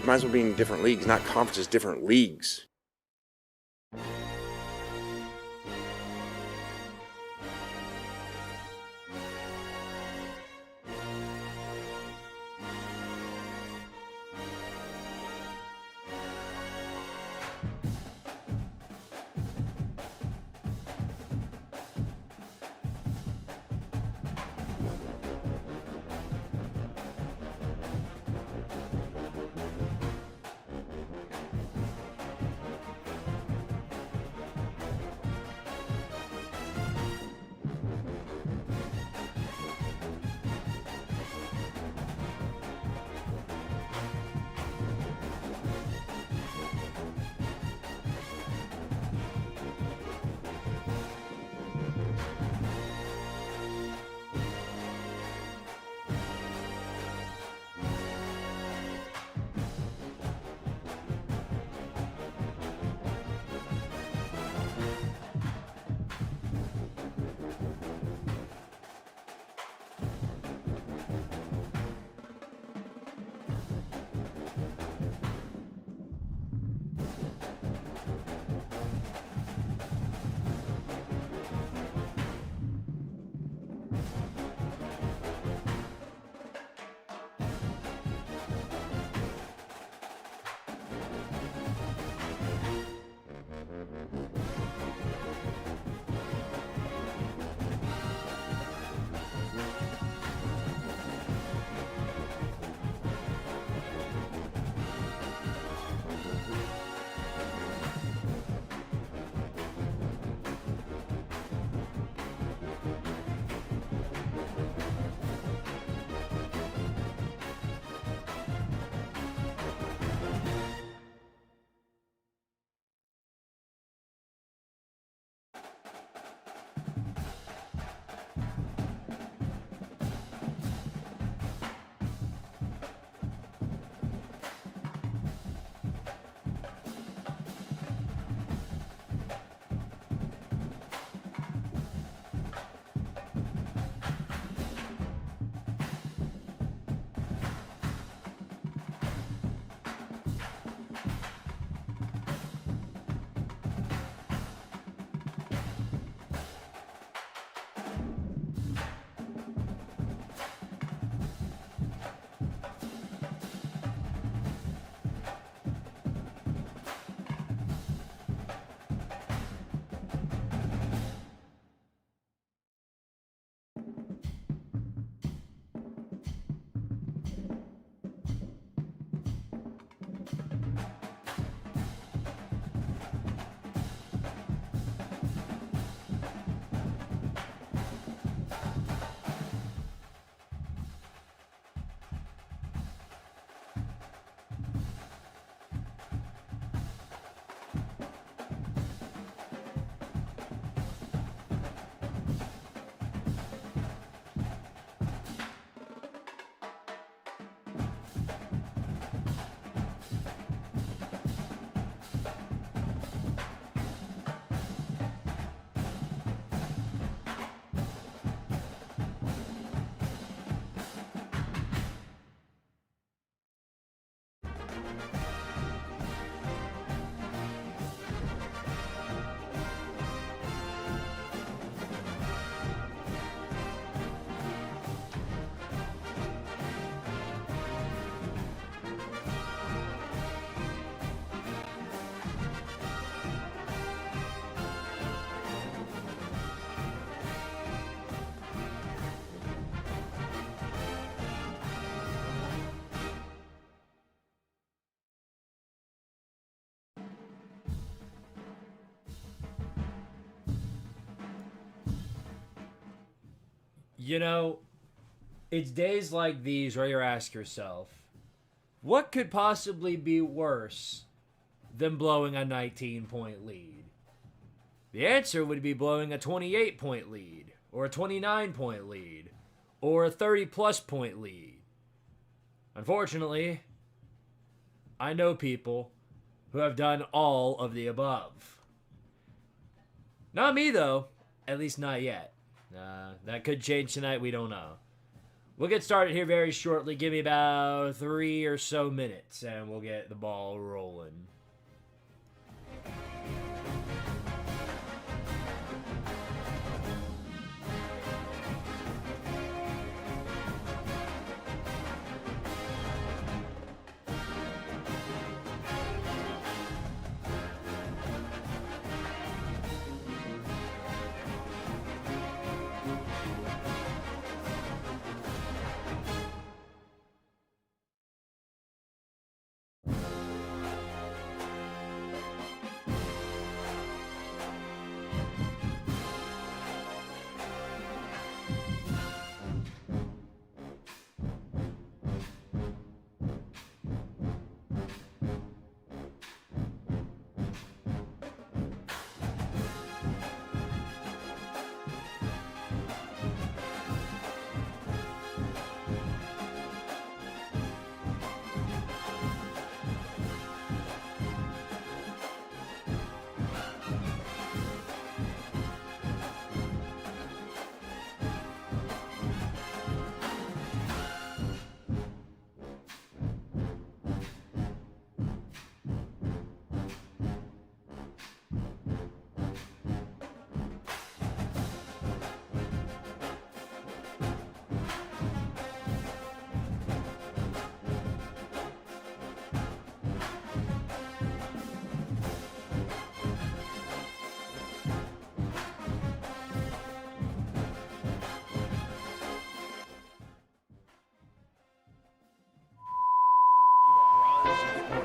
might as well be in different leagues, not conferences, different leagues. You know, it's days like these where you ask yourself, what could possibly be worse than blowing a 19-point lead? The answer would be blowing a 28-point lead, or a 29-point lead, or a 30-plus point lead. Unfortunately, I know people who have done all of the above. Not me, though. At least not yet. That could change tonight, we don't know. We'll get started here very shortly. Give me about 3 or so minutes, and we'll get the ball rolling.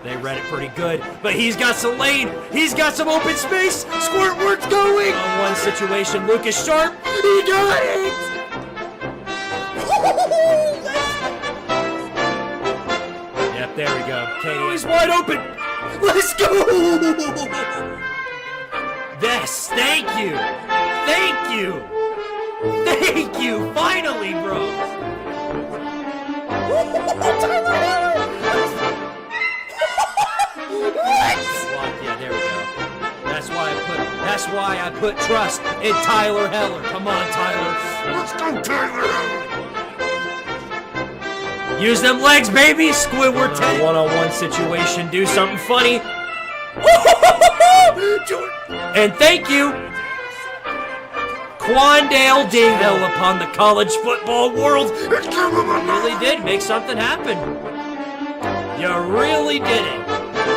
They read it pretty good, but he's got some lane. He's got some open space. Squirtward's going. On one situation, Lucas Sharp. He got it. Yep, there we go. Katie is wide open. Let's go. Yes, thank you. Thank you. Thank you. Finally, bro. Yeah, there we go. That's why I put trust in Tyler Heller. Come on, Tyler. Let's go, Tyler. Use them legs, baby. Squidward 10. One-on-one situation. Do something funny. And thank you, Quandale Dingle, upon the college football world. You really did make something happen. You really did it.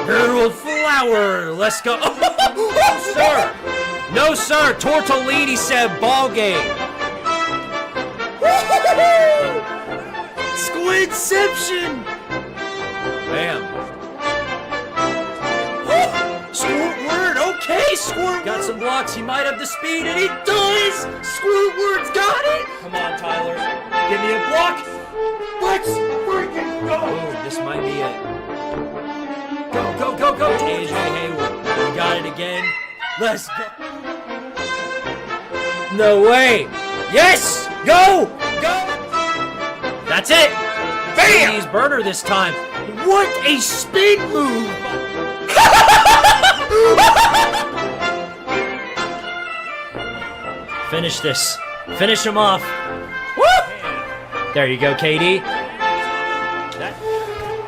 Harold Flower, let's go. Oh, sir. No, sir. Tortellini said ball game. Squidception. Bam. Squirtward, okay, Squirtward. Got some blocks, he might have the speed, and he does. Squirtward's got it. Come on, Tyler. Give me a block. Let's freaking go. Oh, this might be it. Go, go, go, go. AJ Hayward. We got it again. Let's go. No way. Yes. Go. Go. That's it. Bam. He's burner this time. What a spin move. Finish this. Finish him off. Woo. There you go, KD.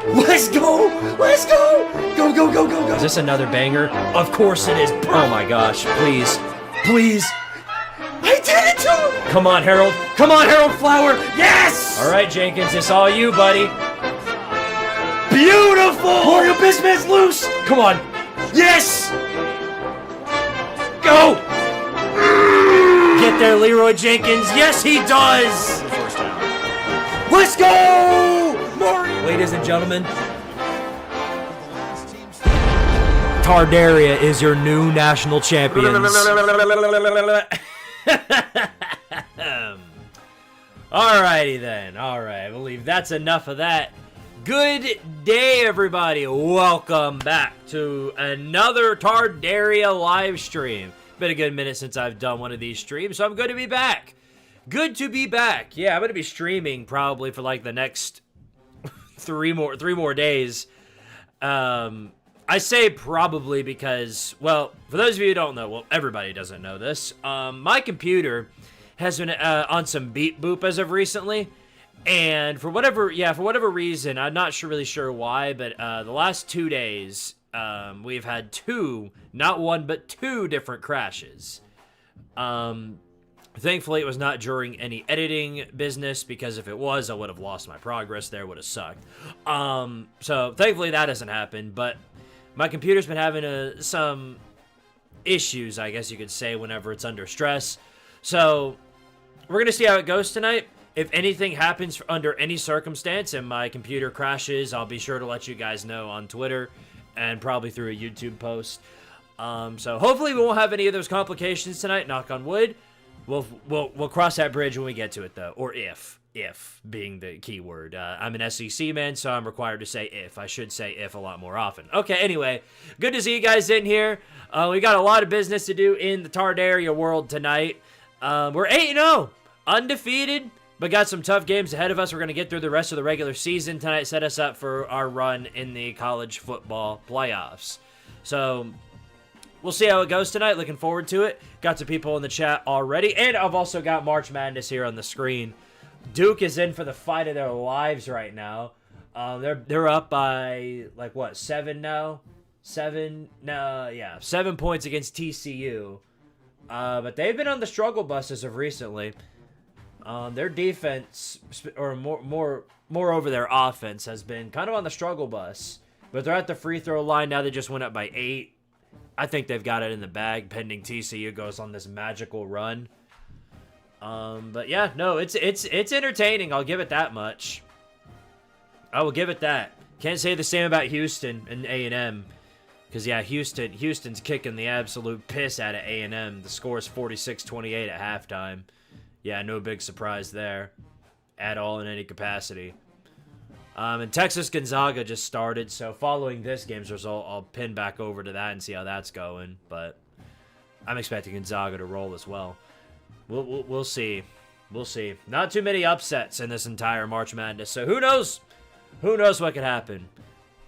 Let's go! Let's go! Go, go, go, go, go! Is this another banger? Of course it is. Oh my gosh, please. Please. I did it too! Come on, Harold. Come on, Harold Flower. Yes! All right, Jenkins, it's all you, buddy. Beautiful! Mario Bismuth's loose! Come on. Yes! Go! Get there, Leroy Jenkins. Yes, he does! Let's go! Ladies and gentlemen, Tardaria is your new national champions. Alrighty then. Alright, I believe that's enough of that. Good day, everybody. Welcome back to another Tardaria live stream. Been a good minute since I've done one of these streams, so I'm good to be back. Good to be back. Yeah, I'm going to be streaming probably for like the next three more days. I say probably because, well, for those of you who don't know, well, everybody doesn't know this. My computer has been on some beep boop as of recently, And for whatever reason, I'm not really sure why, but the last 2 days, we've had not one, but two different crashes. Thankfully, it was not during any editing business, because if it was, I would have lost my progress there, would have sucked. So thankfully that hasn't happened, but my computer's been having some issues, I guess you could say, whenever it's under stress. So we're going to see how it goes tonight. If anything happens under any circumstance and my computer crashes, I'll be sure to let you guys know on Twitter and probably through a YouTube post. So hopefully we won't have any of those complications tonight, knock on wood. We'll cross that bridge when we get to it, though. Or if being the key word. I'm an SEC man, so I'm required to say if. I should say if a lot more often. Okay, anyway, good to see you guys in here. We got a lot of business to do in the Tardaria world tonight. We're 8-0, undefeated, but got some tough games ahead of us. We're going to get through the rest of the regular season tonight, set us up for our run in the college football playoffs. So we'll see how it goes tonight. Looking forward to it. Got some people in the chat already. And I've also got March Madness here on the screen. Duke is in for the fight of their lives right now. They're up by, like, what, 7 now? 7? No, yeah, 7 points against TCU. But they've been on the struggle bus as of recently. Their defense, or moreover their offense, has been kind of on the struggle bus. But they're at the free throw line now. They just went up by 8. I think they've got it in the bag, pending TCU goes on this magical run. But yeah, no, it's entertaining. I'll give it that much. I will give it that. Can't say the same about Houston and A&M, because yeah, Houston's kicking the absolute piss out of A&M. The score is 46-28 at halftime. Yeah, no big surprise there at all in any capacity. And Texas Gonzaga just started, so following this game's result, I'll pin back over to that and see how that's going. But I'm expecting Gonzaga to roll as well. We'll see. We'll see. Not too many upsets in this entire March Madness, so who knows? Who knows what could happen?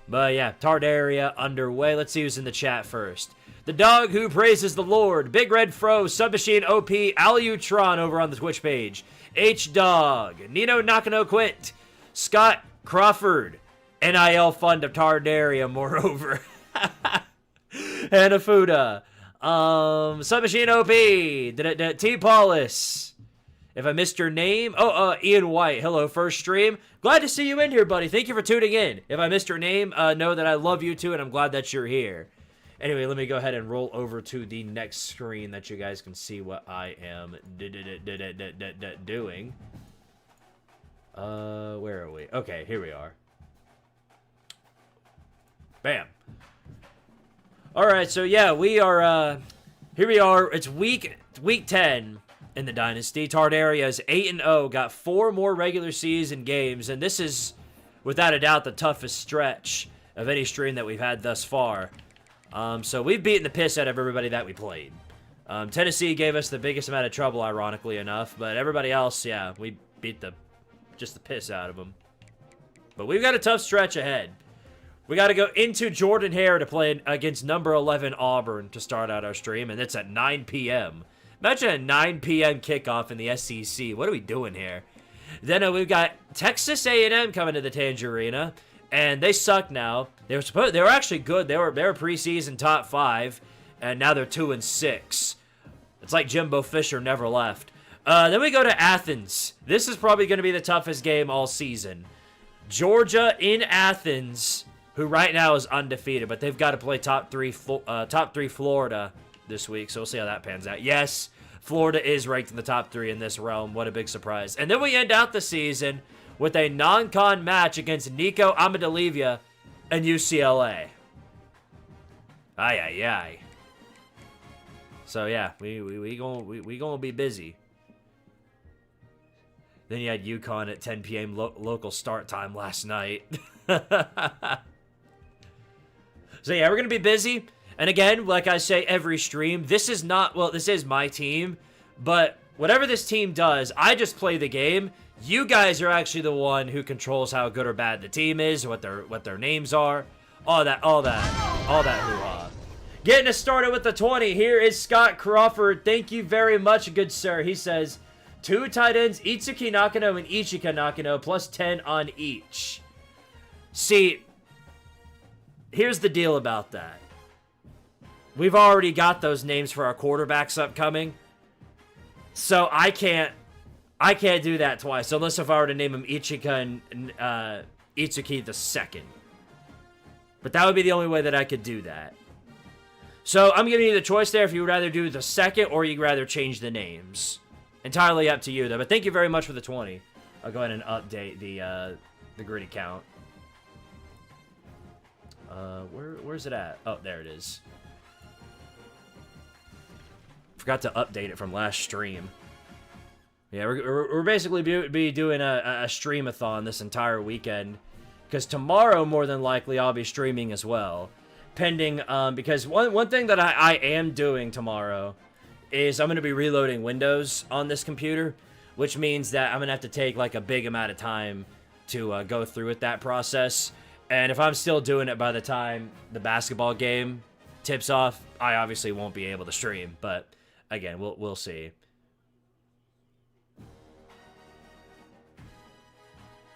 But yeah, Tardaria underway. Let's see who's in the chat first. The Dog Who Praises the Lord, Big Red Fro, Submachine OP, Alutron over on the Twitch page, H-Dog, Nino Nakano Quint, Scott Crawford, NIL Fund of Tardaria, moreover, Hanafuda, Submachine OP, T. Paulus. If I missed your name, Ian White. Hello, first stream. Glad to see you in here, buddy. Thank you for tuning in. If I missed your name, know that I love you too, and I'm glad that you're here. Anyway, let me go ahead and roll over to the next screen that you guys can see what I am doing. Where are we? Okay, here we are. Bam. All right, so yeah, we are, here we are. It's week 10 in the Dynasty. Tardaria is 8-0, got 4 more regular season games, and this is, without a doubt, the toughest stretch of any stream that we've had thus far. So we've beaten the piss out of everybody that we played. Tennessee gave us the biggest amount of trouble, ironically enough, but everybody else, yeah, we beat just the piss out of them. But we've got a tough stretch ahead. We got to go into Jordan Hare to play against number 11 Auburn to start out our stream, and it's at 9 p.m. Imagine a 9 p.m. kickoff in the SEC. What are we doing here? Then we've got Texas A&M coming to the Tangerina, and they suck now. They were actually good. They were preseason top 5, and now they're 2-6. It's like Jimbo Fisher never left. Then we go to Athens. This is probably going to be the toughest game all season. Georgia in Athens, who right now is undefeated, but they've got to play top three Florida this week, so we'll see how that pans out. Yes, Florida is ranked in the top 3 in this realm. What a big surprise. And then we end out the season with a non-con match against Nico Amadalivia and UCLA. Ay. So yeah, we gonna be busy. Then you had UConn at 10 p.m. local start time last night. So yeah, we're gonna be busy. And again, like I say every stream, this is my team, but whatever this team does, I just play the game. You guys are actually the one who controls how good or bad the team is, what their names are, all that hoo-ha. Getting us started with the 20. Here is Scott Crawford. Thank you very much, good sir. He says, 2 tight ends, Itsuki Nakano and Ichika Nakano, plus 10 on each. See, here's the deal about that. We've already got those names for our quarterbacks upcoming. So I can't do that twice, unless if I were to name them Ichika and Itsuki the second. But that would be the only way that I could do that. So I'm giving you the choice there if you would rather do the second or you'd rather change the names. Entirely up to you, though. But thank you very much for the 20. I'll go ahead and update the gritty count. Where's it at? Oh, there it is. Forgot to update it from last stream. Yeah, we're basically be doing a stream-a-thon this entire weekend. Because tomorrow, more than likely, I'll be streaming as well. Pending, because one thing that I am doing tomorrow is I'm going to be reloading Windows on this computer. Which means that I'm going to have to take like a big amount of time to go through with that process. And if I'm still doing it by the time the basketball game tips off, I obviously won't be able to stream. But again, we'll see.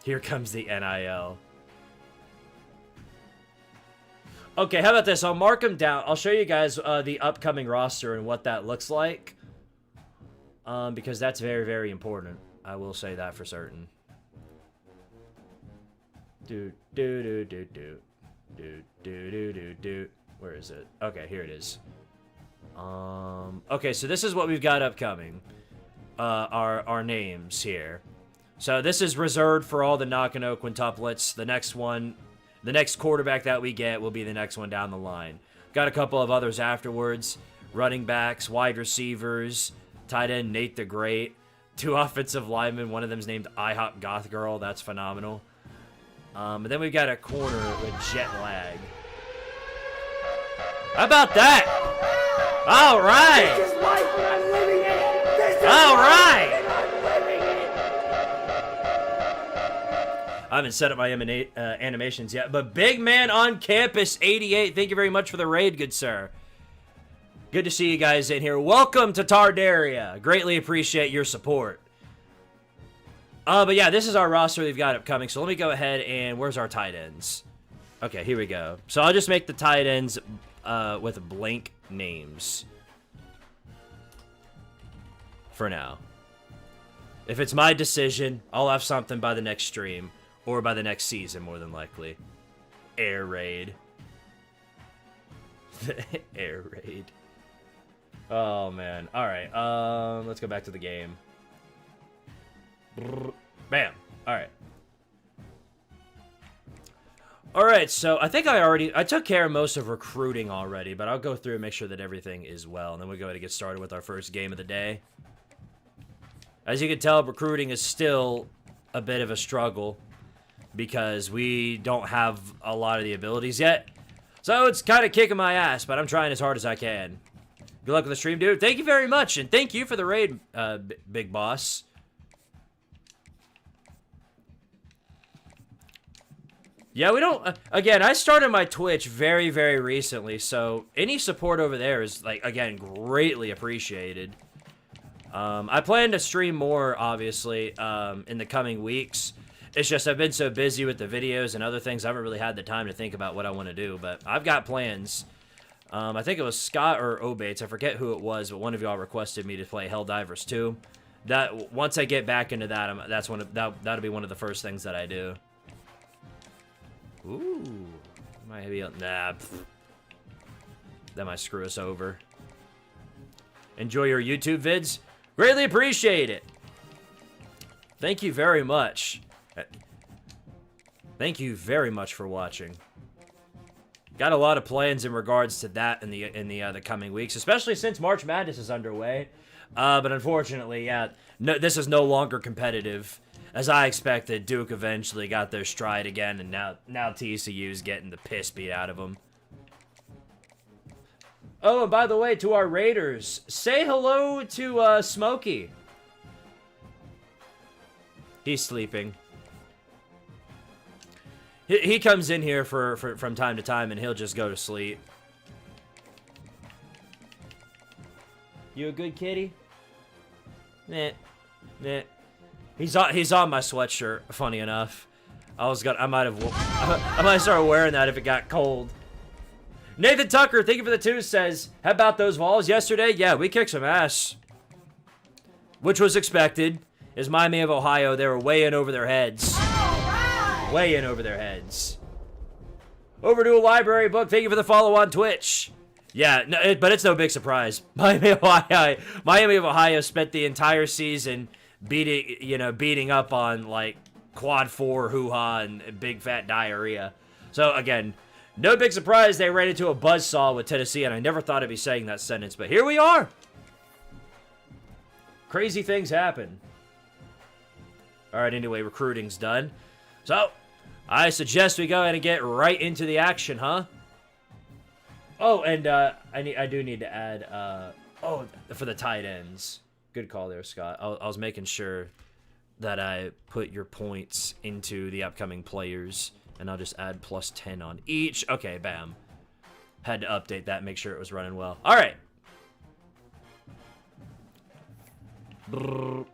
Here comes the NIL. Okay, how about this? I'll mark them down. I'll show you guys the upcoming roster and what that looks like. Because that's very, very important. I will say that for certain. Where is it? Okay, here it is. Okay, so this is what we've got upcoming. Our names here. So this is reserved for all the Nakano quintuplets. The next one, the next quarterback that we get will be the next one down the line. Got a couple of others afterwards. Running backs, wide receivers, tight end Nate the Great, 2 offensive linemen. One of them's named IHOP Goth Girl. That's phenomenal. And then we've got a corner with jet lag. How about that? All right. This is life and I'm living it. This is All right. life and I'm living it. I haven't set up my animations yet, but Big Man on Campus 88. Thank you very much for the raid, good sir. Good to see you guys in here. Welcome to Tardaria. Greatly appreciate your support. But yeah, this is our roster we've got upcoming. So let me go ahead and where's our tight ends? Okay, here we go. So I'll just make the tight ends with blank names for now. If it's my decision, I'll have something by the next stream or by the next season, more than likely. Air raid. Air raid. Oh man. All right. Let's go back to the game. Bam. All right. All right. So I think I took care of most of recruiting already, but I'll go through and make sure that everything is well, and then we'll go ahead and get started with our first game of the day. As you can tell, recruiting is still a bit of a struggle because we don't have a lot of the abilities yet. So it's kind of kicking my ass, but I'm trying as hard as I can. Good luck with the stream, dude. Thank you very much, and thank you for the raid, Big Boss. Yeah, we don't... again, I started my Twitch very, very recently, so any support over there is, like, again, greatly appreciated. I plan to stream more, obviously, in the coming weeks. It's just I've been so busy with the videos and other things, I haven't really had the time to think about what I want to do, but I've got plans. I think it was Scott or Obates, I forget who it was, but one of y'all requested me to play Helldivers 2. That once I get back into that, that'll be one of the first things that I do. Ooh, might be nah. That might screw us over. Enjoy your YouTube vids. Greatly appreciate it. Thank you very much. Thank you very much for watching. Got a lot of plans in regards to that in the coming weeks, especially since March Madness is underway. But unfortunately, yeah, this is no longer competitive. As I expected, Duke eventually got their stride again, and now TCU's getting the piss beat out of them. Oh, and by the way, to our Raiders, say hello to Smokey. He's sleeping. He comes in here from time to time, and he'll just go to sleep. You a good kitty? Nah. Yeah. He's on my sweatshirt, funny enough. I might start wearing that if it got cold. Nathan Tucker, thank you for the 2, says, how about those Vols yesterday? Yeah, we kicked some ass. Which was expected. Is Miami of Ohio, they were way in over their heads. Right. Way in over their heads. Over to a library book, thank you for the follow on Twitch. Yeah, no, but it's no big surprise. Miami of Ohio spent the entire season beating up on, like, quad 4 hoo-ha and big fat diarrhea. So, again, no big surprise they ran into a buzzsaw with Tennessee, and I never thought I'd be saying that sentence, but here we are. Crazy things happen. All right, anyway, recruiting's done. So, I suggest we go ahead and get right into the action, huh? Oh, and I do need to add, for the tight ends. Good call there, Scott. I was making sure that I put your points into the upcoming players, and I'll just add plus 10 on each. Okay, bam. Had to update that, make sure it was running well. All right. I want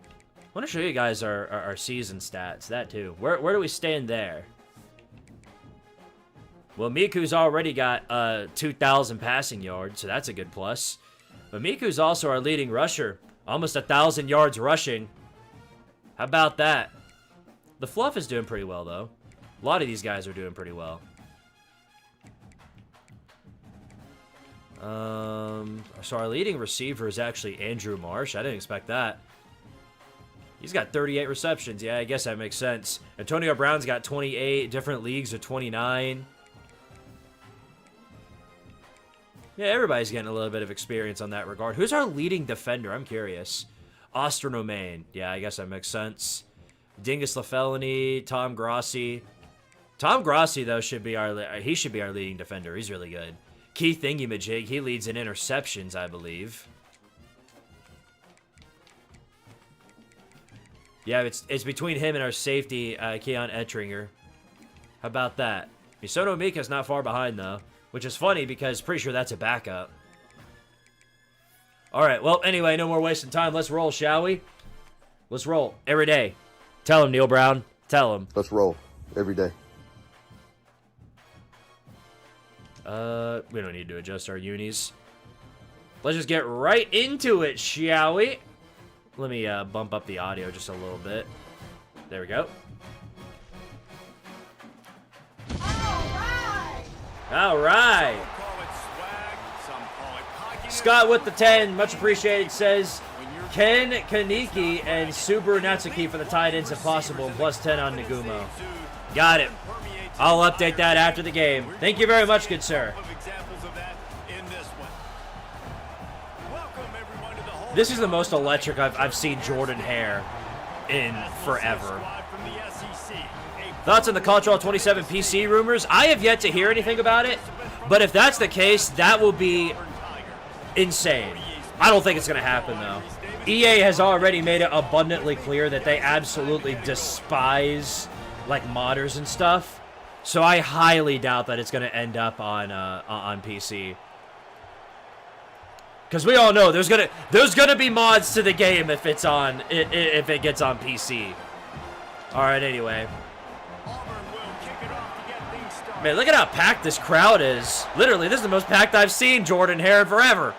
to show you guys our season stats, that too. Where do we stand there? Well, Miku's already got 2,000 passing yards, so that's a good plus. But Miku's also our leading rusher. Almost 1,000 yards rushing. How about that? The Fluff is doing pretty well, though. A lot of these guys are doing pretty well. So our leading receiver is actually Andrew Marsh. I didn't expect that. He's got 38 receptions. Yeah, I guess that makes sense. Antonio Brown's got 28. Different leagues are 29. Yeah, everybody's getting a little bit of experience on that regard. Who's our leading defender? I'm curious. Ostronomain. Yeah, I guess that makes sense. Dingus LaFelony, Tom Grossi. Tom Grossi, though, should be our leading defender. He's really good. Keith Thingamajig, he leads in interceptions, I believe. Yeah, it's between him and our safety, Keon Ettringer. How about that? Misono Mika's not far behind, though, which is funny because pretty sure that's a backup. All right, well, anyway, no more wasting time. Let's roll, shall we? Let's roll every day. Tell him, Neil Brown. Tell him. Let's roll every day. We don't need to adjust our unis. Let's just get right into it, shall we? Let me bump up the audio just a little bit. There we go. All right. Scott with the 10, much appreciated, says Ken Kaneki and Subaru Natsuki for the tight ends if possible, and plus 10 on Nagumo. Got it. I'll update that after the game. Thank you very much, good sir. This is the most electric I've seen Jordan Hare in forever. Thoughts on the Cultural 27 PC rumors? I have yet to hear anything about it, but if that's the case, that will be insane. I don't think it's going to happen, though. EA has already made it abundantly clear that they absolutely despise, like, modders and stuff. So I highly doubt that it's going to end up on PC. Because we all know there's gonna be mods to the game if it gets on PC. All right, anyway. Man, look at how packed this crowd is. Literally, this is the most packed I've seen Jordan Hare in forever.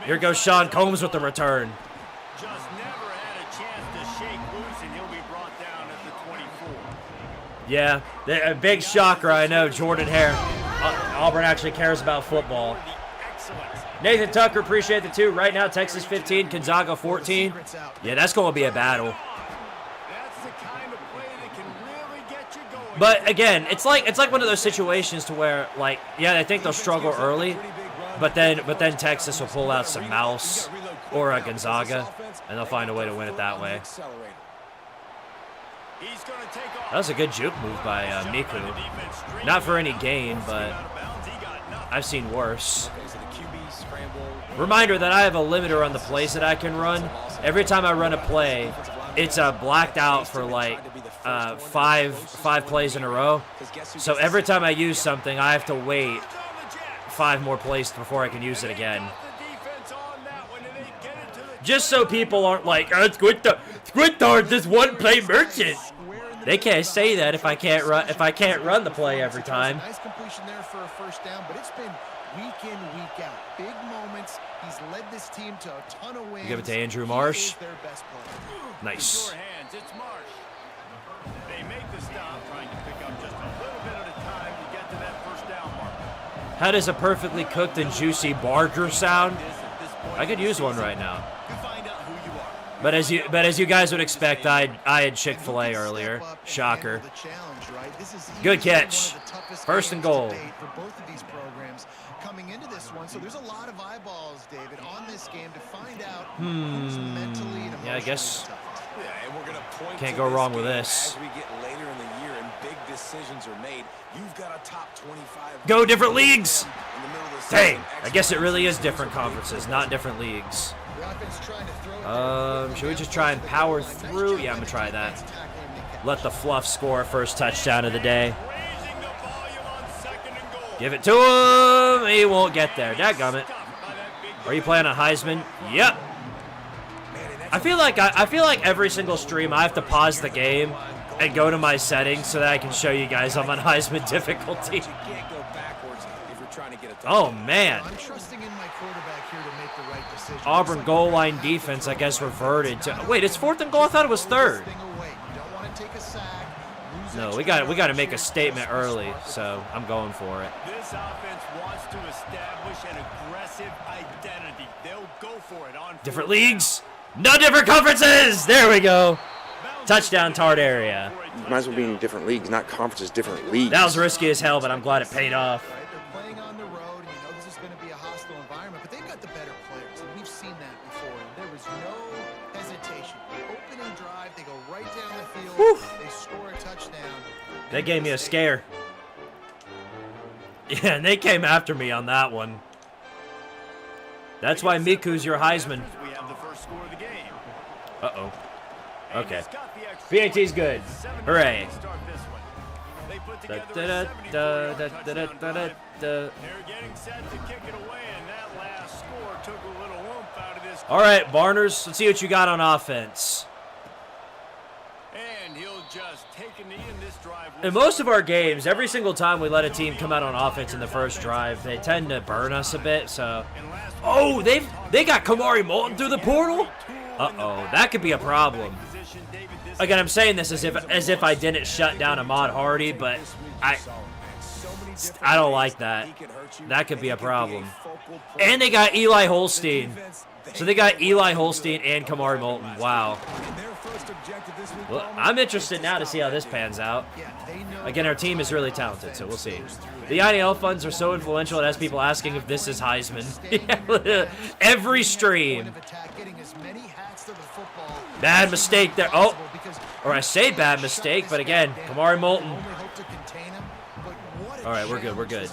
Here goes Sean Combs with the return. Just never had a chance to shake loose, and he'll be brought down at the 24. Yeah, a big shocker, I know, Jordan Hare. Auburn actually cares about football. Nathan Tucker, appreciate the 2. Right now, Texas 15, Gonzaga 14. Yeah, that's going to be a battle. But again, it's like one of those situations to where, like, yeah, they think they'll struggle early, but then Texas will pull out some mouse or a Gonzaga, and they'll find a way to win it that way. That was a good juke move by Miku. Not for any gain, but I've seen worse. Reminder that I have a limiter on the plays that I can run. Every time I run a play, it's blacked out for like five plays in a row. So every time I use something, I have to wait 5 more plays before I can use it again. Just so people aren't like, oh, Squidtard, this one-play merchant. They can't say that if I can't run the play every time. Nice completion there for a first down, but it's been week in, week out. Big moments. He's led this team to a ton of wins. Give it to Andrew Marsh. He is their best player. Nice. Hands, it's Marsh. They make the stop, trying to pick up just a little bit at a time to get to that first down mark. How does a perfectly cooked and juicy burger sound? I could use one right now. You find out who you are. But as you guys would expect, I had Chick-fil-A earlier. Shocker. Good catch. First and goal. For both of these programs coming into this one, so there's a lot of eyeballs, David, on this game to find out who's mentally and Yeah, I guess Yeah, and we're gonna point can't to go this wrong with game this. As we get later in the year and big decisions are made, you've got a top 25. Go different leagues. In the middle of the Dang, season, I guess it really is different conferences, not different leagues. The offense trying to throw it. Should we just try and power through? Yeah, I'm gonna try that. Let the Fluff score first touchdown of the day. Raising the volume on second and goal. Give it to him. He won't get there. Dadgummit. Are you playing on Heisman? Yep. I feel like every single stream I have to pause the game and go to my settings so that I can show you guys I'm on Heisman difficulty. you can't go backwards if you're trying to get a touchdown. Oh man. I'm trusting in my quarterback here to make the right decision. Auburn goal line defense, I guess, reverted to. Wait, it's 4th and goal. I thought it was 3rd. No, we got to make a statement early, so I'm going for it. This offense wants to establish an aggressive identity. They'll go for it on Different leagues, no different conferences. There we go. Touchdown, Tardaria. You might as well be in different leagues, not conferences, different leagues. That was risky as hell, but I'm glad it paid off. They're playing on the road, and you know this is going to be a hostile environment, but they've got the better players, and we've seen that before. And there was no hesitation. Opening drive, they go right down the field. Whew. They score a touchdown. They gave me a scare. Yeah, and they came after me on that one. That's why Miku's your Heisman. We have the first score of the game. Uh-oh. And Okay. he's got the extra PAT's good. 7 Hooray. to start this one. They put Da, together da, a da, 74 da, da, da, touchdown da, da, drive. da. They're getting set to kick it away, and that last score took a little oomph out of this. All right, Barners, let's see what you got on offense. And he'll just take a knee in this drive. In most of our games, every single time we let a team come out on offense in the first drive, they tend to burn us a bit, so... Oh, they got Kamari Moulton through the portal? Uh-oh, that could be a problem. Again, I'm saying this as if I didn't shut down Ahmad Hardy, but I don't like that. That could be a problem. And they got Eli Holstein. So they got Eli Holstein and Kamari Moulton. Wow. Well, I'm interested now to see how this pans out. Again, our team is really talented, so we'll see. The IDL funds are so influential, it has people asking if this is Heisman. Every stream. Bad mistake there. Oh, or I say bad mistake, but again, Kamari Moulton. All right, we're good. We're good.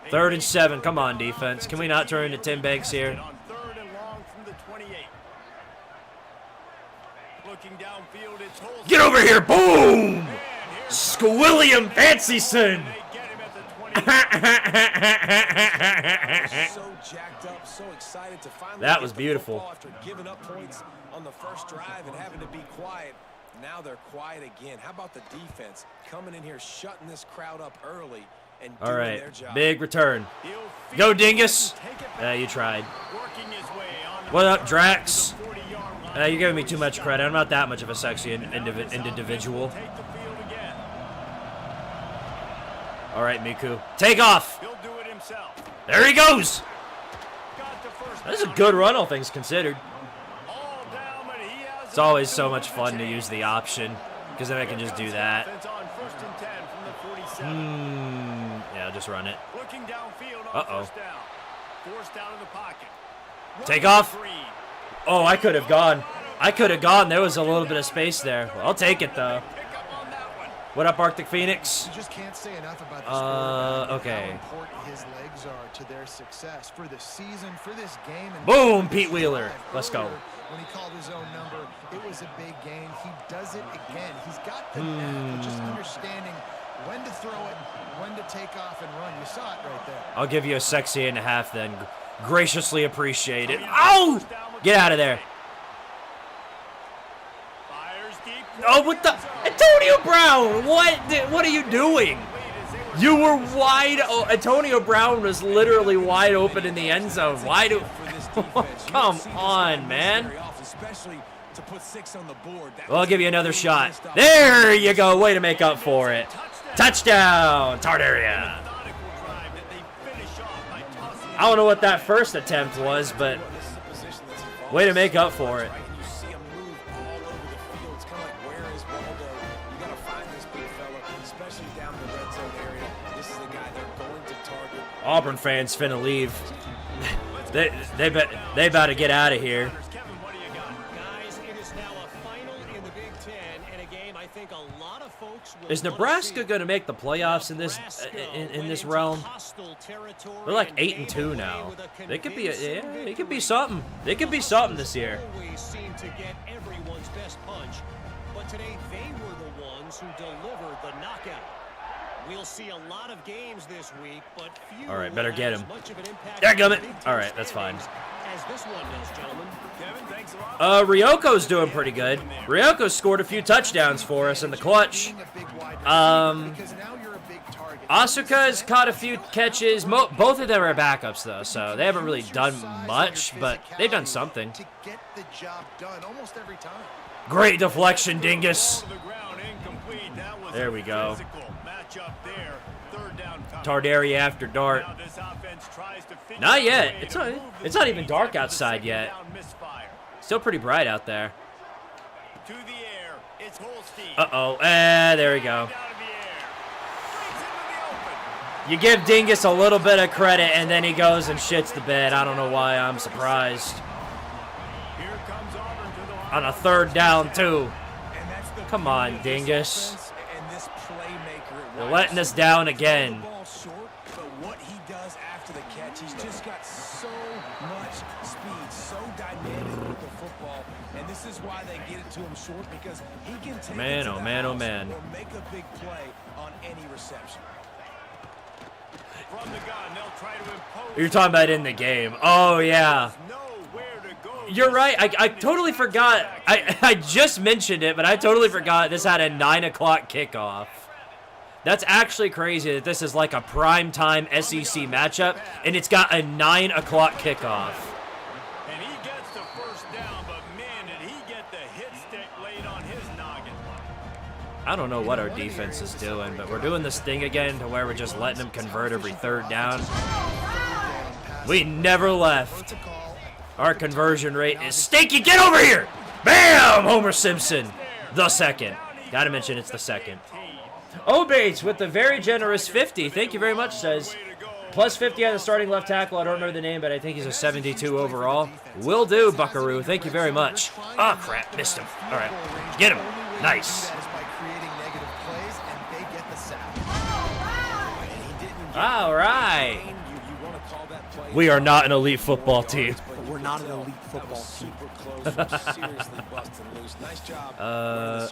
3rd and 7. Come on, defense. Can we not turn into Tim Banks here? On 3rd and long from the 28. Looking downfield, it's Holstein. Get over here. Boom. And here's Squilliam Fancyson. they get him at the 20. So jacked up, so excited to finally That get was the beautiful. football after giving up points on the first drive and having to be quiet. Now they're quiet again. How about the defense coming in here, shutting this crowd up early and All doing right, their job? big return. He'll feed Go, it, Dingus. take it back, Yeah, you tried. working his way on the What up, Drax? 40-yard line. You're giving me too much credit. I'm not that much of a sexy individual. Take the field again. All right, Miku. Take off. He'll do it himself. There he goes. Got the first That's a down. good run, all things considered. All down, but he has It's always so much fun to use the option, because then I can just do that. Offense on 1st and 10 from the 47. Yeah, just run it. Looking downfield on Uh-oh. 1st down. Forced out of the pocket. Take off. Green. Oh, I could have gone. I could have gone. There was a little bit of space there. Well, I'll take it, though. Pick up on that one. What up, Arctic Phoenix? You just can't say enough about this quarterback and okay. how important his legs are to their success for the season, for this game. And Boom, Pete Wheeler. Let's go. When he called his own number, it was a big gain. He does it again. He's got the knack of just understanding when to throw it, when to take off and run. You saw it right there. I'll give you a sexy and a half then. Graciously appreciated. Oh! Get out of there. Fires deep. Oh, what the? Antonio Brown! What are you doing? You were wide. Oh, Antonio Brown was literally wide open in the end zone. Why do? Come on, man. Well, I'll give you another shot. There you go. Way to make up for it. Touchdown, Tardaria. I don't know what that first attempt was, but way to make up for it. Auburn fans finna leave. they about to get out of here. Guys, it is now a final in the Big Ten, and a game I think a lot of folks will Is Nebraska going to make the playoffs in this realm? They're like 8-2 now. They could be it could be something. They could be something this year. Always seem to get everyone's best punch, but today they were the ones who delivered the knockout. We'll see a lot of games this week, but few. All right, better get him. Yeah, Dadgummit. All right, that's fine. As this one does, gentlemen. Kevin, thanks a lot. Ryoko's doing pretty good. Ryoko scored a few touchdowns for us in the clutch. Asuka's caught a few catches. Both of them are backups, though, so they haven't really done much, but they've done something. To get the job done almost every time. Great deflection, Dingus. There we go. Tardaria after dark. Not yet. It's not even dark outside yet. Still pretty bright out there. Uh-oh. There we go. You give Dingus a little bit of credit, and then he goes and shits the bed. I don't know why I'm surprised. On a third down, too. Come on, Dingus. They're letting us down again. He's just got so much speed, so dynamic with the football, and this is why they get it to him short, because he can take it to the house or make a big play on any reception. From the gun, they'll try to impose. You're talking about in the game. Oh, yeah. You're right. I totally forgot. I just mentioned it, but I totally forgot this had a 9 o'clock kickoff. That's actually crazy that this is like a primetime SEC matchup, and it's got a 9 o'clock kickoff. And he gets the first down, but man, did he get the hit stick laid on his noggin. I don't know what our defense is doing, but we're doing this thing again to where we're just letting them convert every third down. We never left. Our conversion rate is stinky. Get over here! Bam! Homer Simpson. The second. Gotta mention it's the second. Obates with the very generous 50. Thank you very much, says. Plus 50 on the starting left tackle. I don't remember the name, but I think he's a 72 overall. Will do, Buckaroo. Thank you very much. Oh, crap. Missed him. All right. Get him. Nice. All right. We are not an elite football team. We're not an elite football team. Nice job.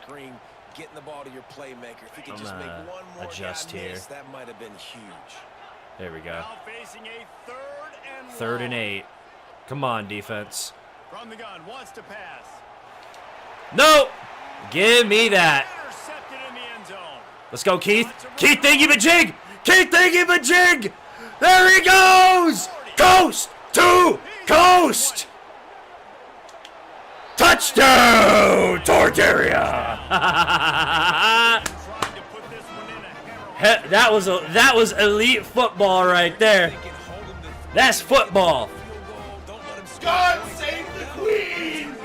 Getting the ball to your playmaker. If you could just make one more adjust here. That might have been huge. There we go. Now facing a Third and 8. Come on, defense. From the gun, wants to pass. No! Give me that. Intercepted in the end zone. Let's go, Keith. Keith thingy-majig! Keith thingy-majig! There he goes! Coast to coast! Touchdown, Tardaria! that was elite football right there. That's football. God save the Queen!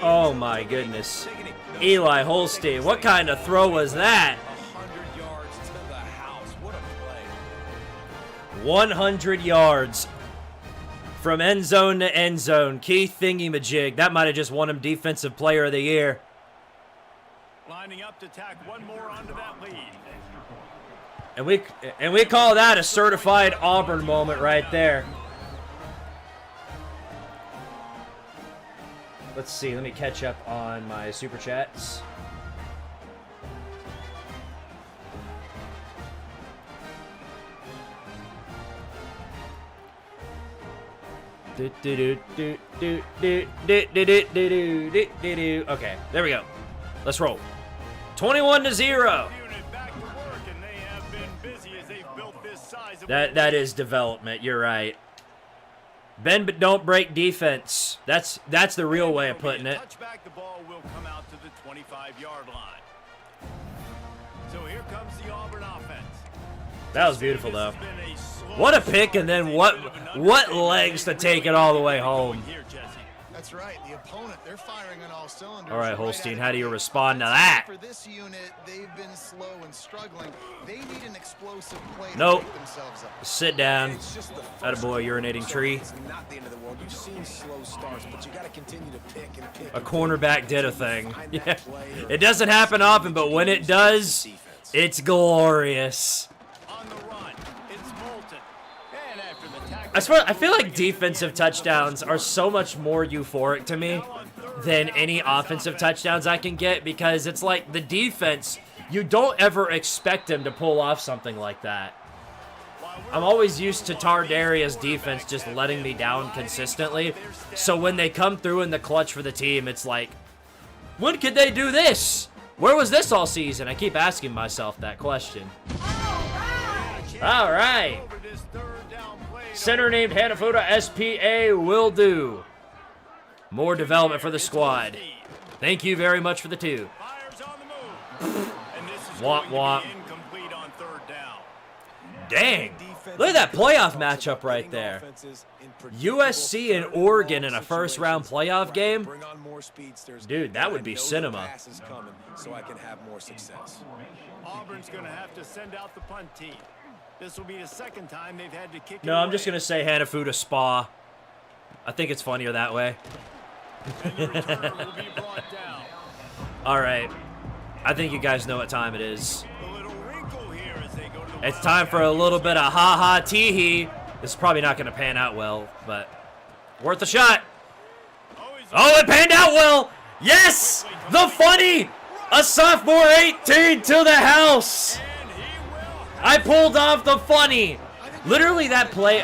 Oh my goodness. Eli Holstein, what kind of throw was that? 100 yards. From end zone to end zone, Keith thingy-majig. That might have just won him Defensive Player of the Year. Lining up to tack one more onto that lead. And we call that a certified Auburn moment right there. Let's see. Let me catch up on my super chats. Okay, there we go. Let's roll. 21-0. That is development. You're right. Bend but don't break defense. That's the real way of putting it. Touchback, the ball will come out to the 25-yard line. So here comes the Auburn offense. That was beautiful though. What a pick, and then what legs to take it all the way home. That's right. The opponent, they're firing on all cylinders. All right, Holstein, how do you respond to that? For this unit, they've been slow and struggling. They need an explosive play to Nope. pick themselves up. Sit down. Attaboy, urinating tree. It's not the end of the world. You've seen slow starts, but you got to continue to pick and pick. A cornerback did a thing. Yeah. It doesn't happen often, but when it does, it's glorious. On the run, it's Moulton. And after the tackle, I feel like defensive touchdowns are so much more euphoric to me than any offensive touchdowns I can get, because it's like the defense, you don't ever expect them to pull off something like that. I'm always used to Tardaria's defense just letting me down consistently, so when they come through in the clutch for the team, it's like, when could they do this? Where was this all season? I keep asking myself that question. All right. Center named Hanafuda SPA will do. More development for the squad. Thank you very much for the 2. Womp womp. Dang. Look at that playoff matchup right there. USC and Oregon in a first-round playoff game. Dude, that would be cinema. So I can have more success. Auburn's going to have to send out the punt team. This will be the second time they've had to kick it No, I'm away. just going to say Hanafuda Spa. I think it's funnier that way. And the return will be brought down. All right. I think you guys know what time it is. The little wrinkle here as they go to the It's time for a little bit of ha-ha tee-hee. This is probably not going to pan out well, but worth a shot. Oh, it panned out well. Yes! The funny! A sophomore 18 to the house. I pulled off the funny. Literally that play,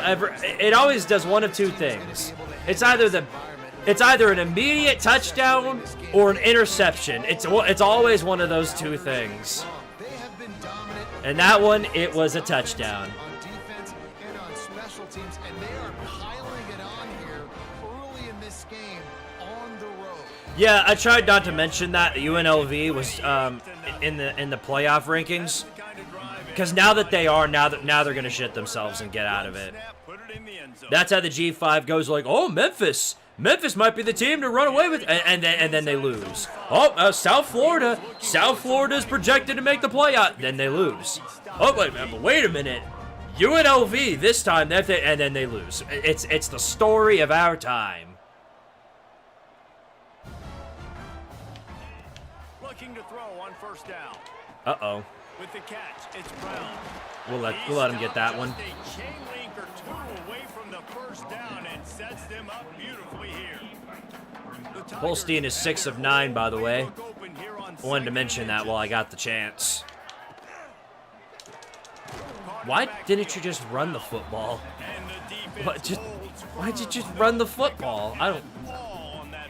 it always does one of two things. It's either an immediate touchdown or an interception. It's always one of those two things. And that one, it was a touchdown. On defense and on special teams, and they are piling it on here early in this game on the road. Yeah, I tried not to mention that UNLV was in the playoff rankings, because now that they are, now they're gonna shit themselves and get out of it. That's how the G5 goes. Like, oh, Memphis might be the team to run away with, and then they lose. Oh, South Florida is projected to make the playoff. Then they lose. Oh, wait a minute. UNLV this time, and then they lose. It's the story of our time. Looking to throw on first down. Uh-oh. With the catch, it's Brown. We'll let him get that one. Just a chain link or two away from the first down and sets them up beautifully here. Holstein is 6 of 9, by the way. I wanted to mention that while I got the chance. Why didn't you just run the football? Why'd you just run the football?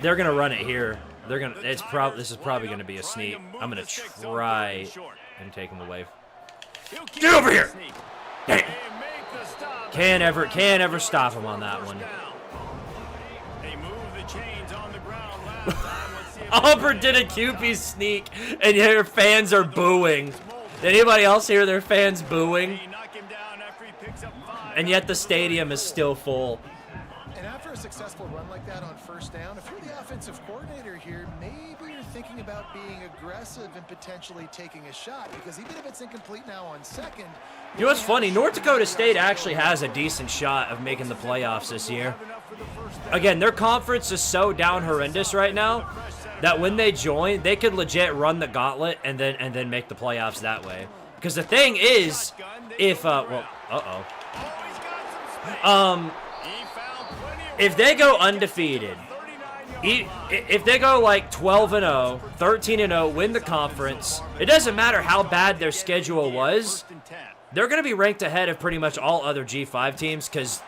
They're gonna run it here. This is probably gonna be a sneak. I'm gonna try and take him away. Get over here! Dang. Can't ever stop him on that one. Auburn did a QB sneak, and your fans are booing. Did anybody else hear their fans booing? And yet the stadium is still full. And after a successful run like that on first down, if you're the offensive coordinator here, maybe you're thinking about being aggressive and potentially taking a shot, because even if it's incomplete now on second. You know what's funny? North Dakota State actually has a decent shot of making the playoffs this year. Again, their conference is so down horrendous right now that when they join, they could legit run the gauntlet and then make the playoffs that way. Because the thing is, if if they go undefeated, if they go like 12-0, 13-0, win the conference, it doesn't matter how bad their schedule was. They're going to be ranked ahead of pretty much all other G5 teams, because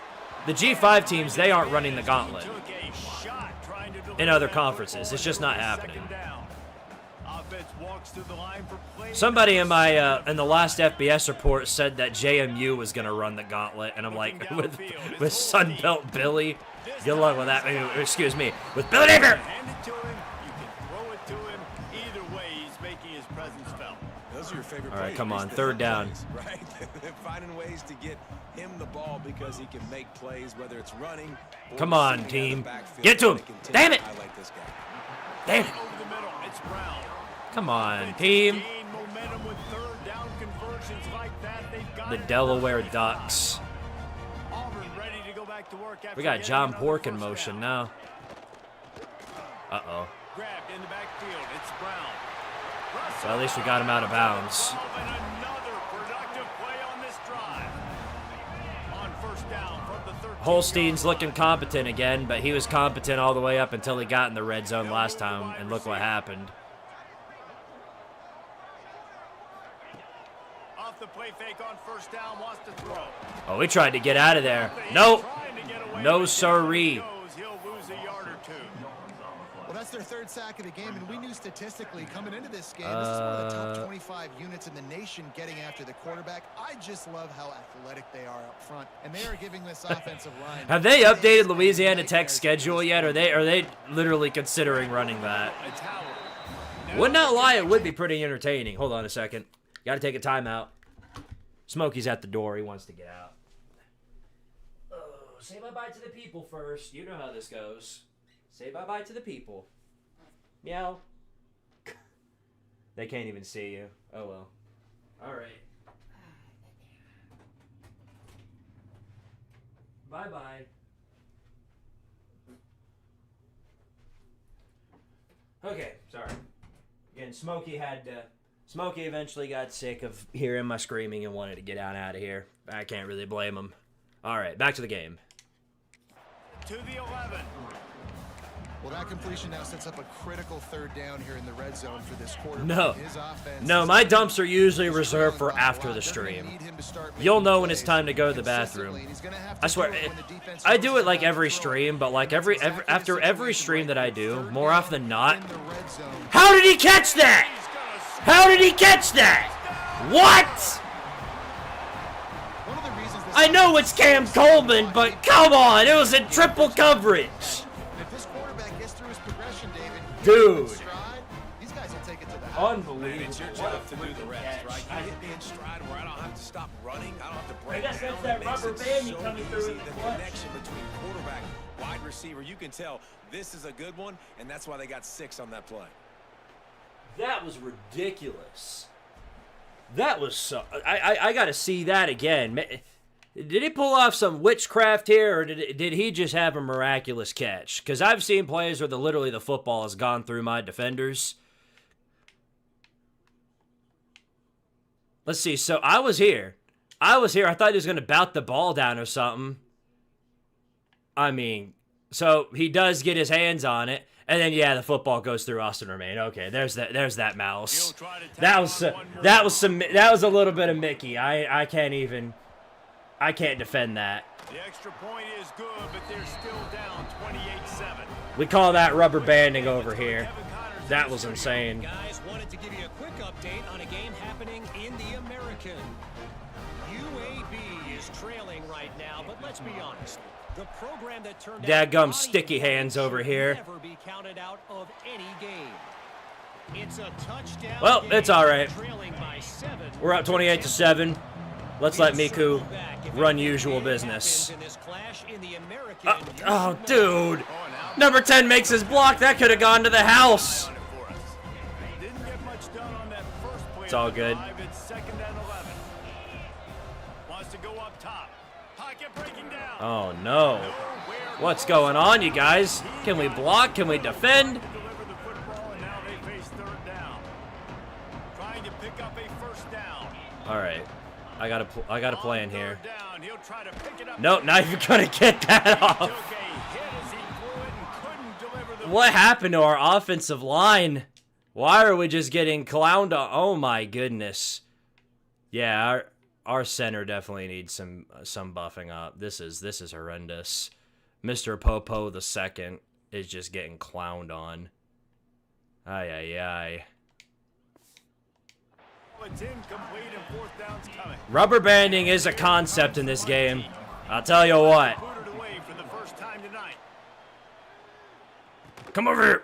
The G5 teams, they aren't running the gauntlet in other conferences. It's just not happening. Somebody in my in the last FBS report said that JMU was going to run the gauntlet, and I'm like, with Sunbelt Billy, good luck with that. Excuse me, with Billy Napier. All right, come on, third down. Right, they're finding ways to get him the ball because he can make plays, whether it's running. Come on, team, get to him! Damn it! Damn it! Come on, team. The Delaware Ducks. We got John Pork in motion now. Uh-oh. Well, at least we got him out of bounds. Holstein's looking competent again, but he was competent all the way up until he got in the red zone last time, and look what happened. Oh, he tried to get out of there. Nope. No sirree. Well, that's their third sack of the game, and we knew statistically coming into this game, this is one of the top 25 units in the nation getting after the quarterback. I just love how athletic they are up front, and they are giving this offensive line. Have they updated Louisiana Tech's schedule yet? Are they literally considering running that? Would not lie, it would be pretty entertaining. Hold on a second. Got to take a timeout. Smokey's at the door. He wants to get out. Oh, say bye-bye to the people first. You know how this goes. Say bye-bye to the people. Meow. They can't even see you. Oh, well. All right. Bye-bye. Okay, sorry. Again, Smokey eventually got sick of hearing my screaming and wanted to get out of here. I can't really blame him. All right, back to the game. To the 11. Well, that completion now sets up a critical third down here in the red zone for this quarterback. No, my dumps are usually reserved for after the stream. You'll know when it's time to go to the bathroom. I swear, I do it like every stream, but like after every stream that I do, more often than not. How did he catch that? How did he catch that? What? I know it's Cam Coleman, but come on, it was in triple coverage. Dude. These guys will take it to the unbelievable. It's your job to do the rest, right? You hit me in stride where I don't have to stop running. I don't have to break. I guess that's that rubber band you coming through in the connection between quarterback, wide receiver. You can tell this is a good one, and that's why they got 6 on that play. That was ridiculous. That was so... I got to see that again. Did he pull off some witchcraft here, or did he just have a miraculous catch? Because I've seen plays where literally the football has gone through my defenders. Let's see. So I was here. I thought he was going to bout the ball down or something. I mean, so he does get his hands on it. And then, yeah, the football goes through Austin Romaine. Okay, there's that mouse. That was a little bit of Mickey. I can't defend that. The extra point is good, but they're still down 28-7. We call that rubber banding over here. That was insane. Guys, wanted to give you a quick update on a game happening in the American. UAB is trailing right now, but let's be honest. The program that turned Dadgum sticky hands over here. Never be counted out of any game. It's a touchdown. Well, it's all right. Trailing by 7. We're up 28-7. Let's let Miku run usual business. Oh, dude. Number 10 makes his block. That could have gone to the house. It's all good. Oh, no. What's going on, you guys? Can we block? Can we defend? All right. I got a plan here. Nope, not even gonna get that off. What happened to our offensive line? Why are we just getting clowned on? Oh my goodness. Yeah, our center definitely needs some buffing up. This is horrendous. Mr. Popo the second is just getting clowned on. Ay ay ay. It's incomplete and fourth down's coming. Rubber banding is a concept in this game. I'll tell you what. Booted away for the first time tonight. Come over here.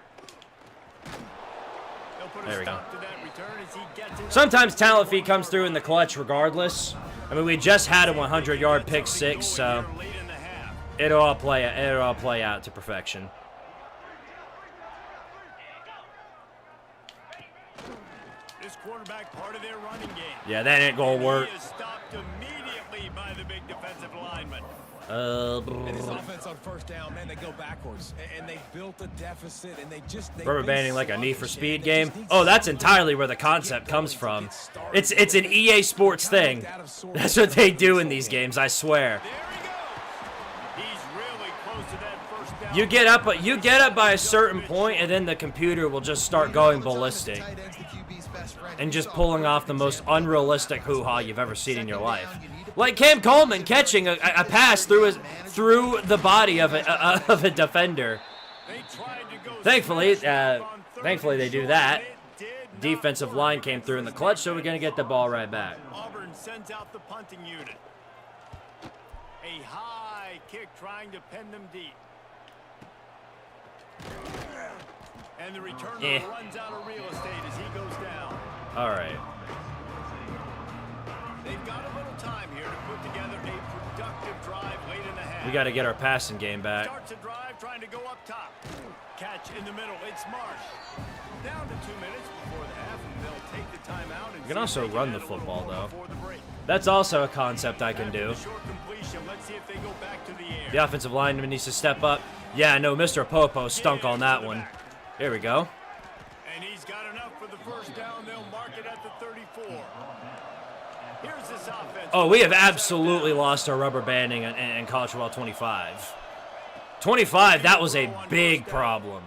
He'll put a There we go. stop to that return as he gets it. Sometimes talent fee comes through in the clutch regardless. I mean, we just had a 100-yard pick six, so Late in the half. it'll all play out to perfection. This quarterback part of their running game. Yeah, that ain't gonna work. He is stopped immediately by the big defensive lineman. And this offense on first down, man, they go backwards. And they built a deficit, and they Rubber banding like a Need for Speed game. Oh, that's entirely where the concept comes from. It's an EA Sports thing. That's what they do in these games, I swear. There he goes. He's really close to that first down. You get up by a certain point, and then the computer will just start going ballistic and just pulling off the most unrealistic hoo-ha you've ever seen in your life. Like Cam Coleman catching a pass through the body of a defender. Thankfully they do that. Defensive line came through in the clutch, so we're gonna get the ball right back. Auburn sends out the punting unit. A high kick trying to pin them deep. And the returner runs out of real estate as he goes down. All right. They've got a little time here to put together a productive drive late in the half. We got to get our passing game back. Starts a drive trying to go up top. Catch in the middle. It's Marsh. Down to 2 minutes before the half, and they'll take the timeout. You can also run the football, though. That's also a concept I can do. Let's see if they go back to the air. The offensive lineman needs to step up. Yeah, no, Mr. Popo stunk on that one. There we go. And he's got enough for the first down. They'll mark it at the 34. Here's this offense. Oh, we have absolutely lost our rubber banding in college football 25. 25, that was a big problem.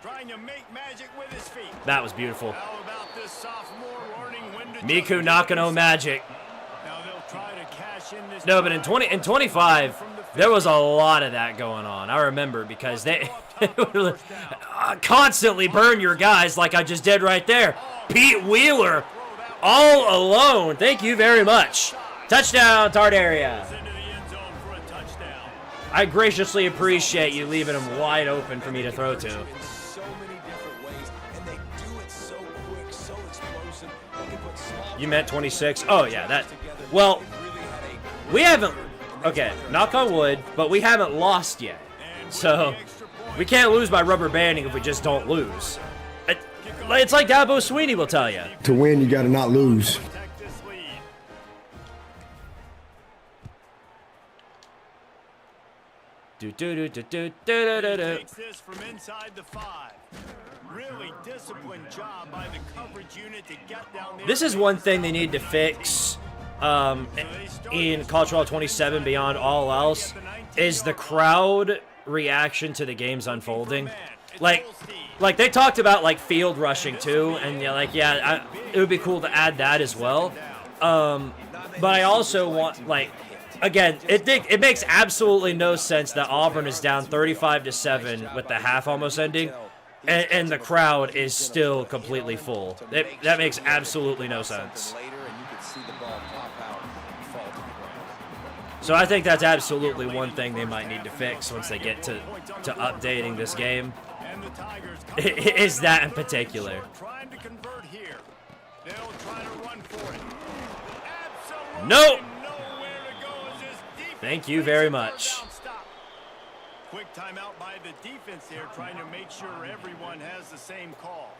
Trying to make magic with his feet. That was beautiful. How about this sophomore learning when to Miku Nakano magic. Now they'll try to cash in this. No, but in 25, there was a lot of that going on. I remember because they constantly burn your guys like I just did right there. Pete Wheeler all alone. Thank you very much. Touchdown, Tardaria. I graciously appreciate you leaving him wide open for me to throw to. You meant 26? Oh, yeah, that... Well, we haven't... Okay, knock on wood, but we haven't lost yet. So, we can't lose by rubber banding if we just don't lose. It's like Dabo Sweeney will tell you. To win, you got to not lose. Takes this from inside the 5. Really disciplined job by the coverage unit to get down there. This is one thing they need to fix in College Football 27 beyond all else is the crowd reaction to the games unfolding. Like they talked about like field rushing too, and it would be cool to add that as well. But I also want again, it makes absolutely no sense that Auburn is down 35-7 with the half almost ending, and the crowd is still completely full. That makes absolutely no sense. So I think that's absolutely one thing they might need to fix once they get to updating this game. Is that in particular? Nope. Thank you very much. Quick timeout by the defense there, trying to make sure everyone has the same call.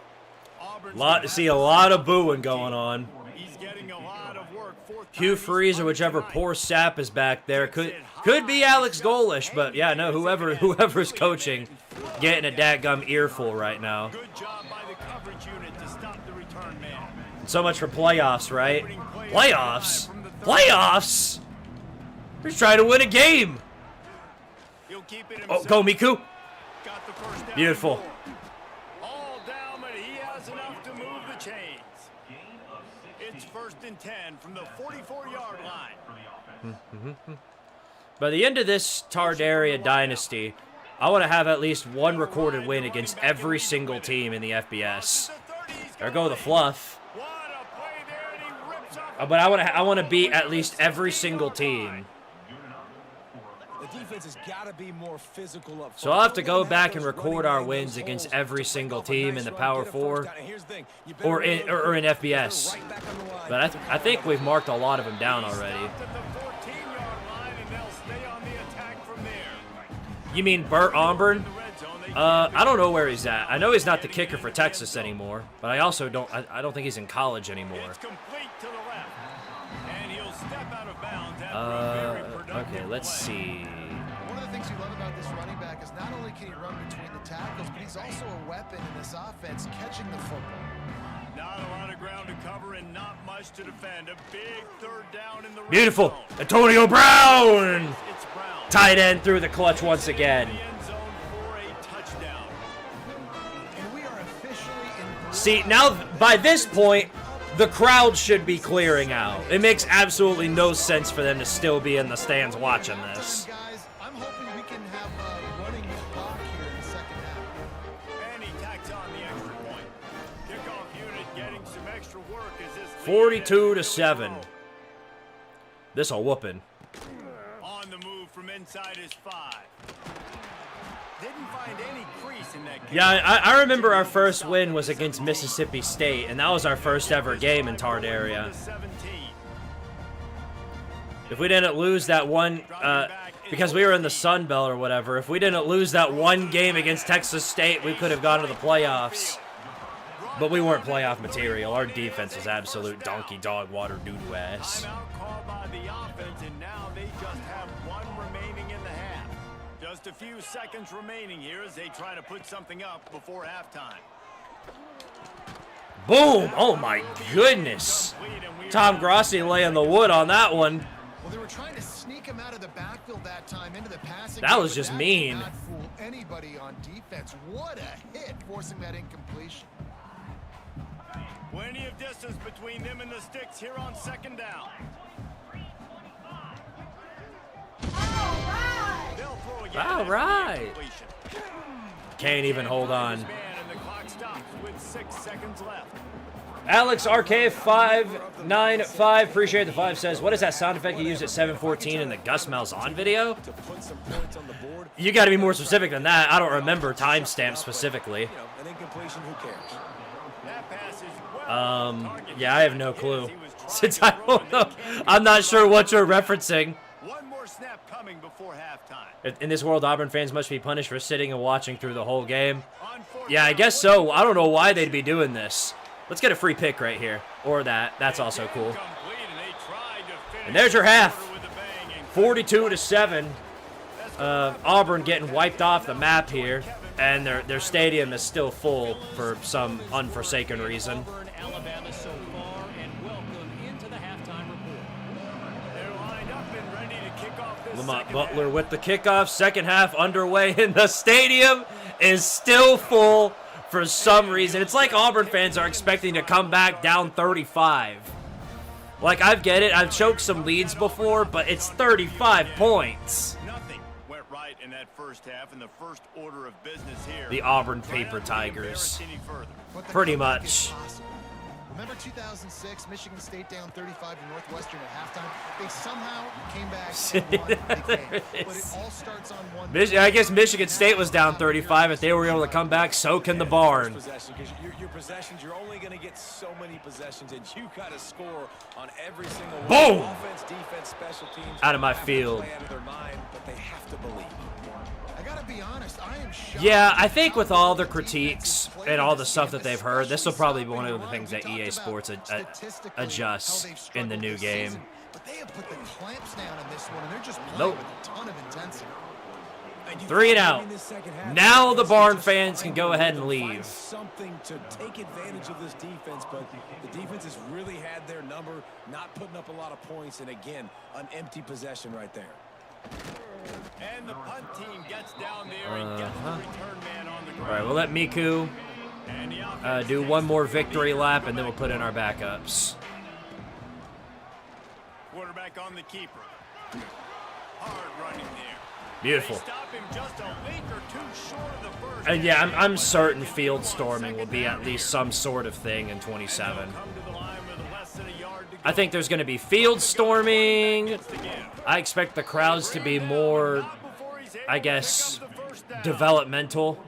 See a lot of booing going on. He's getting a lot of work. Hugh Freeze or whichever poor sap is back there could be Alex Golish, but yeah, no, whoever's coaching, getting a dadgum earful right now. Good job by the coverage unit to stop the return man. So much for playoffs, right? Playoffs? Playoffs? We're trying to win a game. Oh, go Miku. Beautiful. All down, but he has enough to move the chains. It's 1st and 10 from the 44-yard line. By the end of this Tardaria Dynasty, I want to have at least one recorded win against every single team in the FBS. There go the fluff. But I want to beat at least every single team. The defense has got to be more physical up front. So I'll have to go back and record our wins against every single team in the Power 4 or in FBS. But I think we've marked a lot of them down already. You mean Burt Auburn? I don't know where he's at. I know he's not the kicker for Texas anymore, but I also don't think he's in college anymore. Okay, let's see. One of the things you love about this running back is not only can he run between the tackles, but he's also a weapon in this offense, catching the football. Not a lot of ground to cover and not much to defend. A big 3rd down in the red Beautiful. zone. Antonio Brown. It's Brown. Tight end through the clutch once again. End zone for a touchdown. And we are officially in. See, now by this point, the crowd should be clearing out. It makes absolutely no sense for them to still be in the stands watching this. Guys, I'm hoping we can have running clock here in the second half. And he tacks on the extra point. Kickoff unit getting some extra work as this 42-7. This a whooping. on the move from inside his 5. Didn't find any crease in that game. Yeah, I remember our first win was against Mississippi State, and that was our first ever game in Tardaria. If we didn't lose that one, because we were in the Sun Belt or whatever, if we didn't lose that one game against Texas State, we could have gone to the playoffs. But we weren't playoff material. Our defense was absolute donkey dog water doo-doo ass. Timeout called by the offense, and now they just have one remaining in the half. Just a few seconds remaining here as they try to put something up before halftime. Boom! Oh my goodness. Tom Grossi laying the wood on that one. Well, they were trying to sneak him out of the backfield that time into the passing. That was just mean. Did not fool anybody on defense. What a hit, forcing that incompletion. Plenty of distance between them and the sticks here on 2nd down. All right. Can't even hold on. Alex RK595, appreciate the 5, says, what is that sound effect you used at 7:14 in the Gus Malzahn video? You got to be more specific than that. I don't remember timestamp specifically. Yeah, I have no clue. Since I don't know, I'm not sure what you're referencing. One more snap coming before halftime. In this world, Auburn fans must be punished for sitting and watching through the whole game. Yeah, I guess so. I don't know why they'd be doing this. Let's get a free pick right here. Or that. That's also cool. And there's your half. 42-7. Auburn getting wiped off the map here. And their stadium is still full for some unforsaken reason. Alabama so far, and welcome into the halftime report. They're lined up and ready to kick off this Lamont Butler with the kickoff. Second half underway, and the stadium is still full for some reason. It's like Auburn fans are expecting to come back down 35. Like, I get it. I've choked some leads before, but it's 35 points. Nothing went right in that first half, and the first order of business here. The Auburn Paper Tigers. Pretty much. Remember 2006, Michigan State down 35 to Northwestern at halftime? They somehow came back and won the game. But it all starts on one. I guess Michigan State was down 35. If they were able to come back, so can the Barn. Your possessions, you're only going to get so many possessions, and you got to score on every single one. Boom! Offense, defense, special teams. Out of my field. Play out of their mind, but they have to believe. I gotta be honest, I am shocked. Yeah, I think with all the critiques and all the stuff that they've heard, this will probably be one of the things that EA Sports adjusts in the new game. But they have put the clamps down in this one, and they're just playing with a ton of intensity. 3 and out. Now the Barn fans can go ahead and leave. Something to take advantage of this defense, but the defense has really had their number, not putting up a lot of points, and again, an empty possession right there. And the punt team gets down there and gets the return man on the ground. All right, we'll let Miku do one more victory lap, and then we'll put in our backups. quarterback on the keeper. Hard running there. Beautiful. They stop him just a week or two short of the first. And yeah, I'm certain field storming will be at least some sort of thing in 27. I think there's going to be field storming. I expect the crowds to be more, I guess, developmental.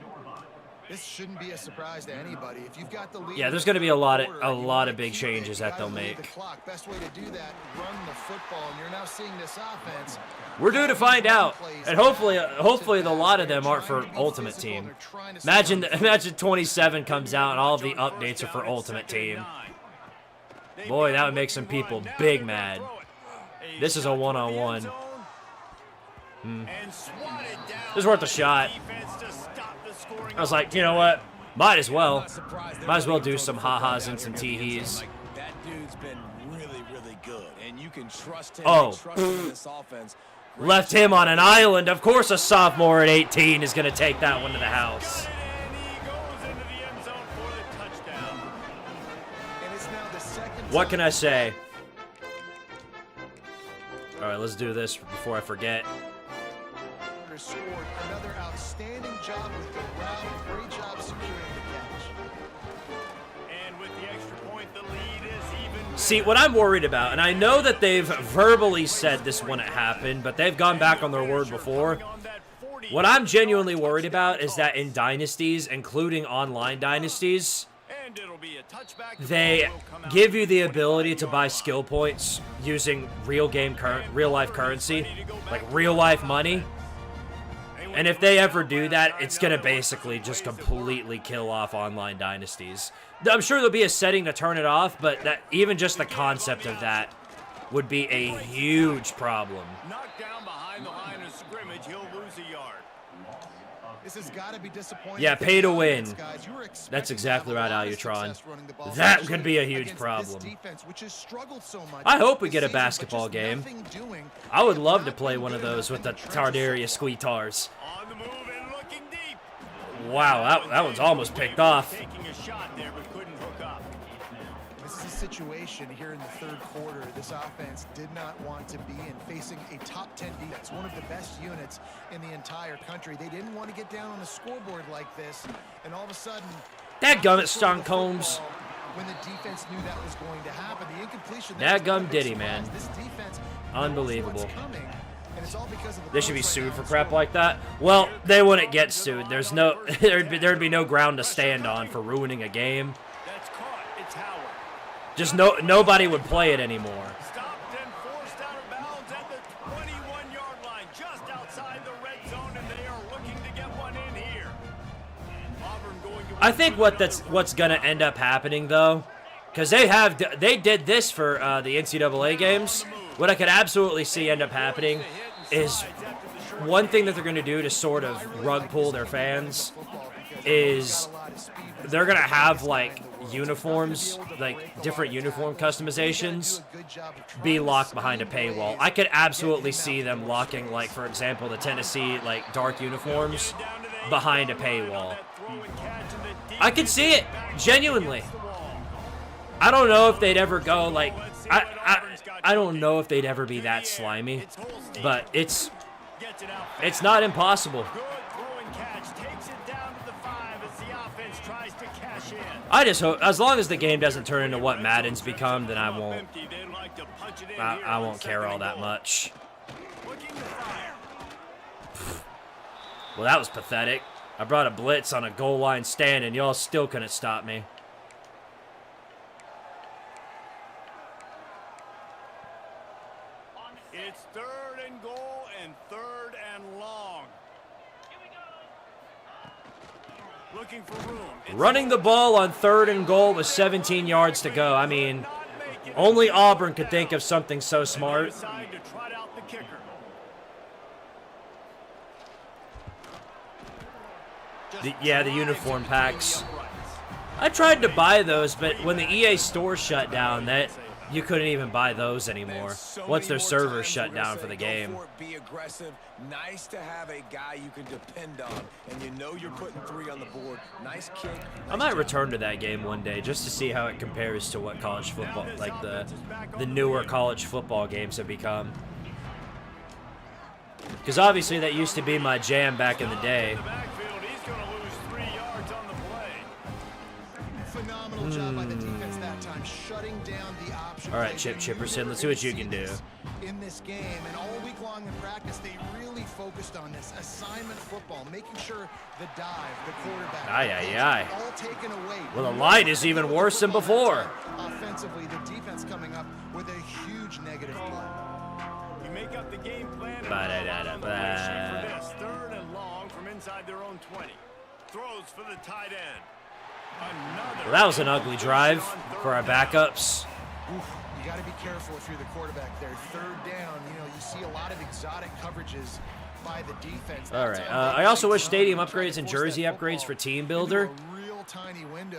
This shouldn't be a surprise to anybody. If you've got the lead, Yeah, there's going to be a lot of big changes that they'll make. Best way to do that, run the football, and you're now seeing this offense. We're due to find out, and hopefully a lot of them aren't for Ultimate Team. Imagine 27 comes out and all of the updates are for Ultimate Team. Boy, that would make some people big mad. This is a one-on-one. This is worth a shot. I was like, you know what? Might as well do some ha-has and some tee-hees. That dude's been really, really good, and you can trust him. Oh, in this offense. left him on an island. Of course a sophomore at 18 is going to take that one to the house. What can I say? All right, let's do this before I forget. Scored another outstanding job with the route. Great job securing the catch. And with the extra point, the lead is even. See, what I'm worried about, and I know that they've verbally said this when it happened, but they've gone back on their word before. What I'm genuinely worried about is that in dynasties, including online dynasties, they give you the ability to buy skill points using real life currency, like real life money. And if they ever do that, it's going to basically just completely kill off online dynasties. I'm sure there'll be a setting to turn it off, but that even just the concept of that would be a huge problem. Knocked down behind the line of scrimmage, he'll lose a yard. This has got to be disappointing. Yeah, pay to win. That's exactly right, Alutron. That could be a huge problem. I hope we get a basketball game. I would love to play one of those with the Tardaria Squeetars. Wow, that one's almost picked off. This is a situation here in the third quarter. This offense did not want to be in, facing a top 10 defense, one of the best units in the entire country. They didn't want to get down on the scoreboard like this, and all of a sudden, Dadgummit, Stone Combs. When the defense knew that was going to happen, the incompletion. Dadgum Diddy, man. Unbelievable. They should be sued for crap like that. Well, they wouldn't get sued. There's no, there'd be no ground to stand on for ruining a game. Just nobody would play it anymore. Stopped and forced out of bounds at the 21-yard line, just outside the red zone, and they are looking to get one in here. Auburn going to I think what's gonna end up happening though, because they did this for the NCAA games. What I could absolutely see end up happening is one thing that they're gonna do to sort of rug pull their fans is they're gonna have like uniforms, like different uniform customizations, be locked behind a paywall. I could absolutely see them locking, like for example, the Tennessee like dark uniforms behind a paywall. I could see it genuinely. I don't know if they'd ever go like I don't know if they'd ever be that slimy, but it's not impossible. I just hope, as long as the game doesn't turn into what Madden's become, then I won't care all that much. Well, that was pathetic. I brought a blitz on a goal line stand, and y'all still couldn't stop me. It's 3rd and goal and 3rd and long. Looking for room. Running the ball on 3rd and goal with 17 yards to go. I mean, only Auburn could think of something so smart. The uniform packs. I tried to buy those, but when the EA store shut down, you couldn't even buy those anymore once their servers shut down for the game. Be aggressive. Nice to have a guy you can depend on, and you know you're putting 3 on the board. Nice kick. I might return to that game one day just to see how it compares to what college football, like the newer college football games have become. Because obviously that used to be my jam back in the day. Phenomenal job by the defense that time, shutting down the option. All right, Chip Chipperson, let's see what you can do. In this game, and all week long in practice, they really focused on this assignment football, making sure the dive, the quarterback, all taken away. Well, the line is even worse than before. Offensively, the defense coming up with a huge negative play. You make up the game plan. Third and long from inside their own 20. Throws for the tight end. Well, that was an ugly drive for our backups. You got to be careful if you're the quarterback there. Third down, you see a lot of exotic coverages by the defense. All right. I also wish stadium upgrades and jersey upgrades for Team Builder.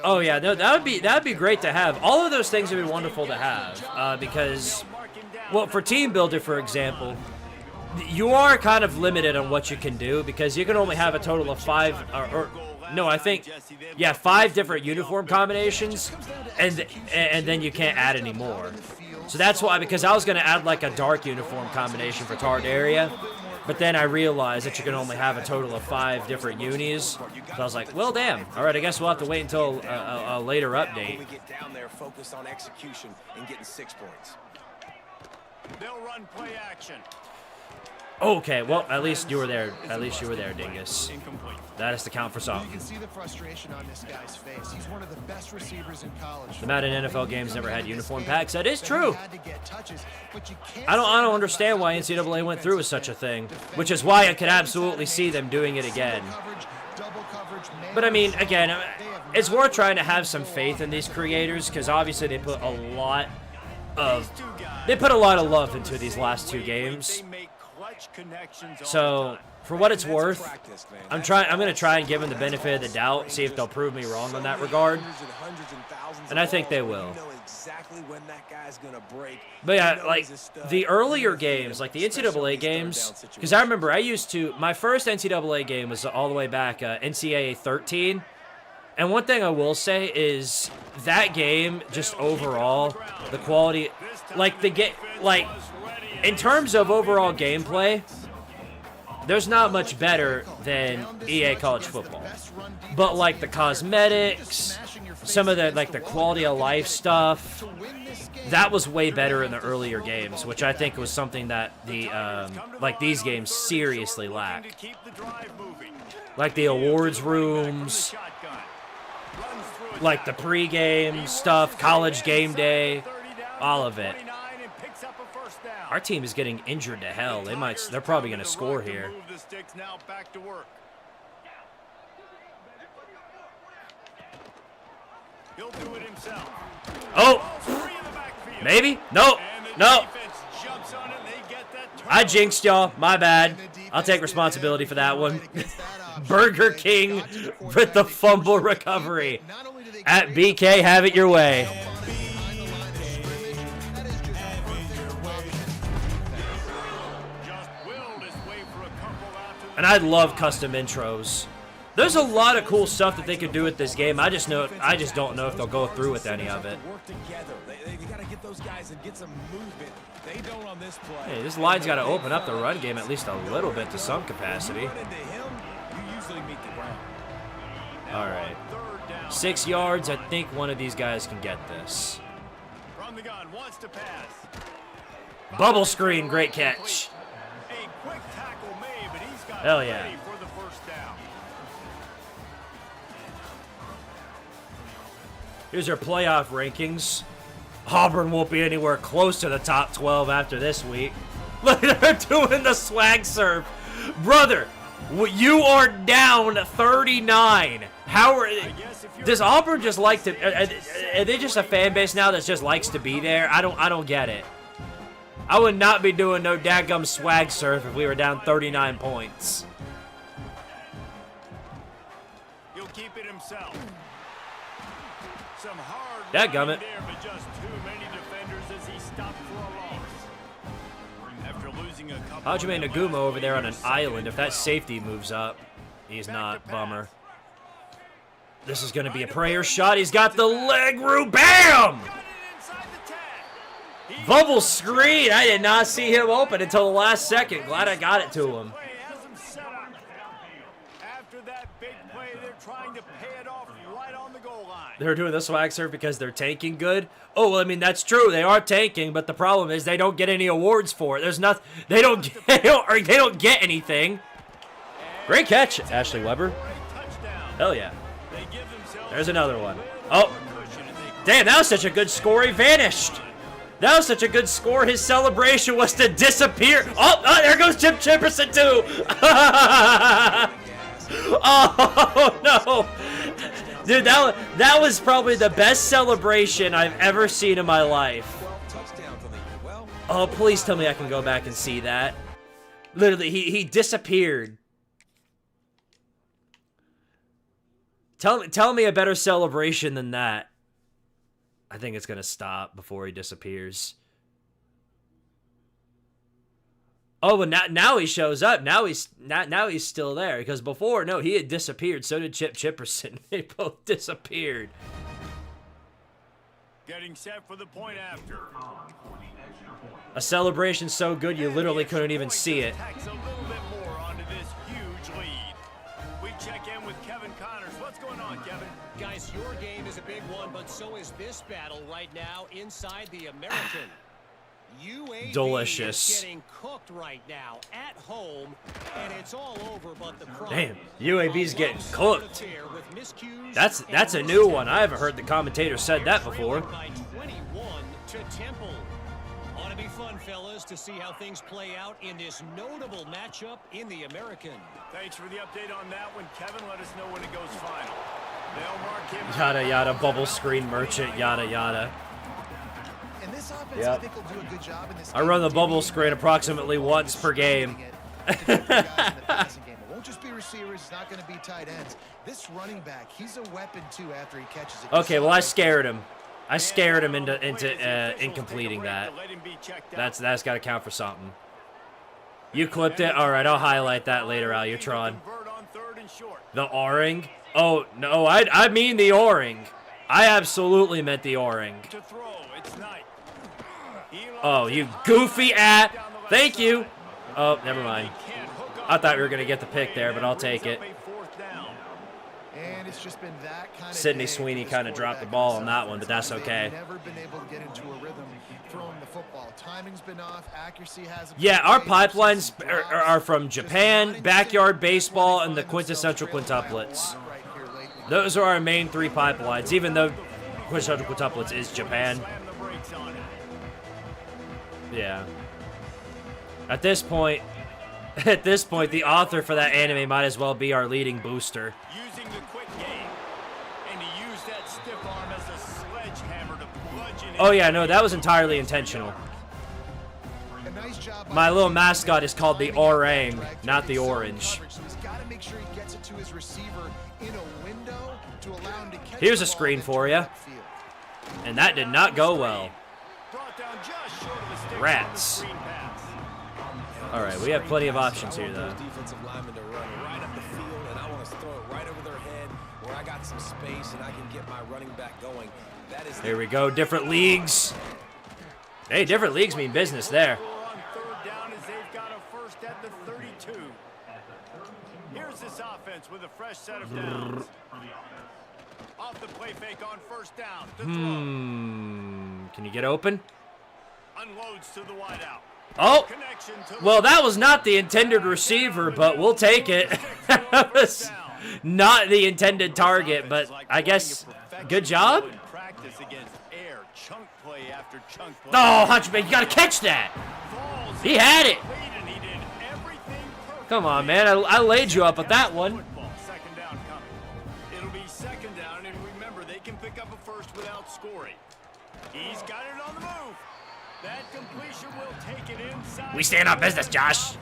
Oh yeah, no, that would be great to have. All of those things would be wonderful to have because, well, for Team Builder, for example, you are kind of limited on what you can do because you can only have a total of 5 no, I think, yeah, 5 different uniform combinations, and then you can't add any more. So that's why, because I was going to add like a dark uniform combination for Tardaria, but then I realized that you can only have a total of 5 different unis. So I was like, well, damn. All right, I guess we'll have to wait until a later update. We get down there, focus on execution and getting 6 points. They'll run play action. Okay, well, at least you were there. At least you were there, Dingus. That is to count for something. You can see the frustration on this guy's face. He's one of the best receivers in college. The Madden NFL games never had uniform packs. That is true. I don't understand why NCAA went through with such a thing, which is why I could absolutely see them doing it again. But I mean, again, it's worth trying to have some faith in these creators because obviously they put a lot of love into these last 2 games. So, for what it's worth, I'm going to try and give them the benefit of the doubt, see if they'll prove me wrong in that regard. And I think they will. But yeah, like the earlier games, like the NCAA games, because I remember my first NCAA game was all the way back NCAA 13. And one thing I will say is that game, just overall, the quality, in terms of overall gameplay, there's not much better than EA College Football. But like the cosmetics, some of the quality of life stuff, that was way better in the earlier games, which I think was something that these games seriously lack. Like the awards rooms, like the pregame stuff, college game day, all of it. Our team is getting injured to hell. They're probably going to score here. Oh! Maybe? No. No. I jinxed y'all. My bad. I'll take responsibility for that one. Burger King with the fumble recovery. At BK, have it your way. And I love custom intros. There's a lot of cool stuff that they could do with this game. I just don't know if they'll go through with any of it. Hey, this line's got to open up the run game at least a little bit to some capacity. All right. 6 yards. I think one of these guys can get this. Bubble screen. Great catch. Hell yeah. Here's our playoff rankings. Auburn won't be anywhere close to the top 12 after this week. Look at her doing the swag surf. Brother, you are down 39. Does Auburn just like to... Are they just a fan base now that just likes to be there? I don't get it. I would not be doing no dadgum swag surf if we were down 39 points. He'll keep it himself. Some hard dadgummit. there, but just too many defenders as stopped for a loss. After losing a couple Hajime Nagumo over there on an island. If that safety moves up, he's not. Bummer. This is going to be a prayer shot. He's got the leg room. Bam! Bubble screen. I did not see him open until the last second. Glad I got it to him. After that big play, they're trying to pay it off right on the goal line. They're doing the swag surf because they're tanking good. Oh, well, I mean, that's true. They are tanking, but the problem is they don't get any awards for it. There's nothing. They don't get anything. Great catch, Ashley Weber. Hell yeah. There's another one. Oh, damn, that was such a good score. He vanished. That was such a good score. His celebration was to disappear. Oh, there goes Chip Chipperson, too. Oh, no. Dude, that was probably the best celebration I've ever seen in my life. Oh, please tell me I can go back and see that. Literally, he disappeared. Tell me a better celebration than that. I think it's gonna stop before he disappears. Oh, but now he shows up. Now he's still there, because before, no, he had disappeared. So did Chip Chipperson. They both disappeared. Getting set for the point after. A celebration so good you literally couldn't even see it. Tacks a little bit more onto this huge lead. We check in with Kevin Connors. What's going on, Kevin? Guys, your game is a big one, but so is this battle right now inside the American. UAB Delicious. is getting cooked right now at home, and it's all over but the crowd. Damn, UAB's getting cooked. That's a new one. I haven't heard the commentator said that before. By 21 to Temple. Ought to be fun, fellas, to see how things play out in this notable matchup in the American. Thanks for the update on that one, Kevin. Let us know when it goes final. They'll mark him. Yada yada, bubble screen merchant, yada yada. And this offense, I think, will do a good job in this I run the bubble screen approximately once per game. It won't just be receivers, it's not going to be tight ends. This running back, he's a weapon too after he catches it. Okay, well, I scared him. I scared him into incompleting that. That's got to count for something. You clipped it? All right, I'll highlight that later, Alutron. The O-ring? Oh, no, I mean the O-ring. I absolutely meant the O-ring. Oh, you goofy at. Thank you. Oh, never mind. I thought we were going to get the pick there, but I'll take it. And it's just been that kind of Sydney Sweeney kind of dropped the ball on that one, but that's okay. Never been able to get into a rhythm throwing the football. Timing's been off, accuracy hasn't. Yeah, our pipelines are from Japan, backyard baseball, and the quintessential quintuplets. Those are our main three pipelines, even though quintessential quintuplets is Japan. Yeah. At this point, the author for that anime might as well be our leading booster. Using the quick game, and to use that stiff arm as a sledgehammer to bludgeon. Oh yeah, no, that was entirely intentional. My little mascot is called the Orang, not the Orange. Here's a screen for you. And that did not go well. Rats. All right, we have plenty of options here, though. Defensive linemen to run right up the field, and I want to throw it right over their head where I got some space and I can get my running back going. That is. Here we go, different leagues. Hey, different leagues mean business there. Here's this offense with a fresh set of downs. Off the play fake on first down. Can you get open? Unloads to the wideout. Oh, well, that was not the intended receiver, but we'll take it. That was not the intended target, but I guess good job. Oh, Hunchback, you got to catch that. He had it. Come on, man. I laid you up with that one. Second down coming. It'll be second down, and remember, they can pick up a first without scoring. He's got it on the move. That completion will take it inside. We stand on business, Josh.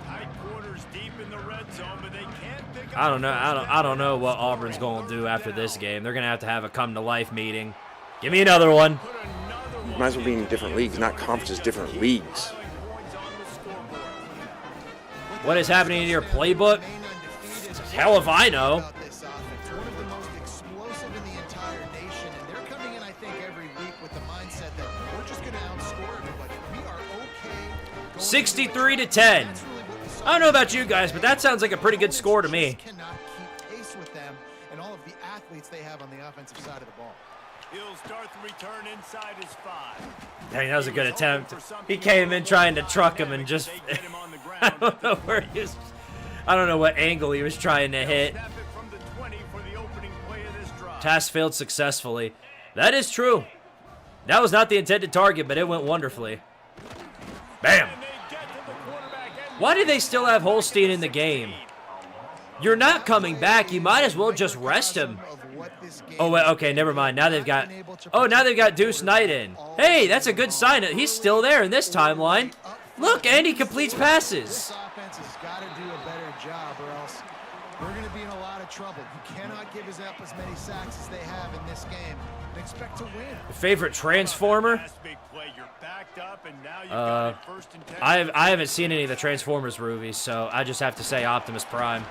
Tight quarters deep in the red zone, but they can't pick up. I don't know what Auburn's going to do after this game. They're going to have a come to life meeting. Give me another one. Put might as well be in different leagues, not conferences, different leagues. What is happening in your playbook? Hell if I know. One of the most explosive in the entire nation, and they're coming in, I think, every week with the mindset that we're just going to outscore everybody. We are okay. 63 to 10. I don't know about you guys, but that sounds like a pretty good score to me. Cannot keep pace with them and all of the athletes they have on the offensive side of the ball. He'll start the return inside his 5. Dang, that was a good attempt. He came in trying to truck him and just... I don't know where he was... I don't know what angle he was trying to hit. Task failed successfully. That is true. That was not the intended target, but it went wonderfully. Bam! Why do they still have Holstein in the game? You're not coming back. You might as well just rest him. Oh, wait, okay, never mind. Now they've got... Oh, now they've got Deuce Knight in. Hey, that's a good sign. He's still there in this timeline. Look, and he completes passes. This offense has got to do a better job, or else we're going to be in a lot of trouble. You cannot give us up as many sacks as they have in this game and expect to win. Favorite Transformer? I haven't seen any of the Transformers movies, so I just have to say Optimus Prime.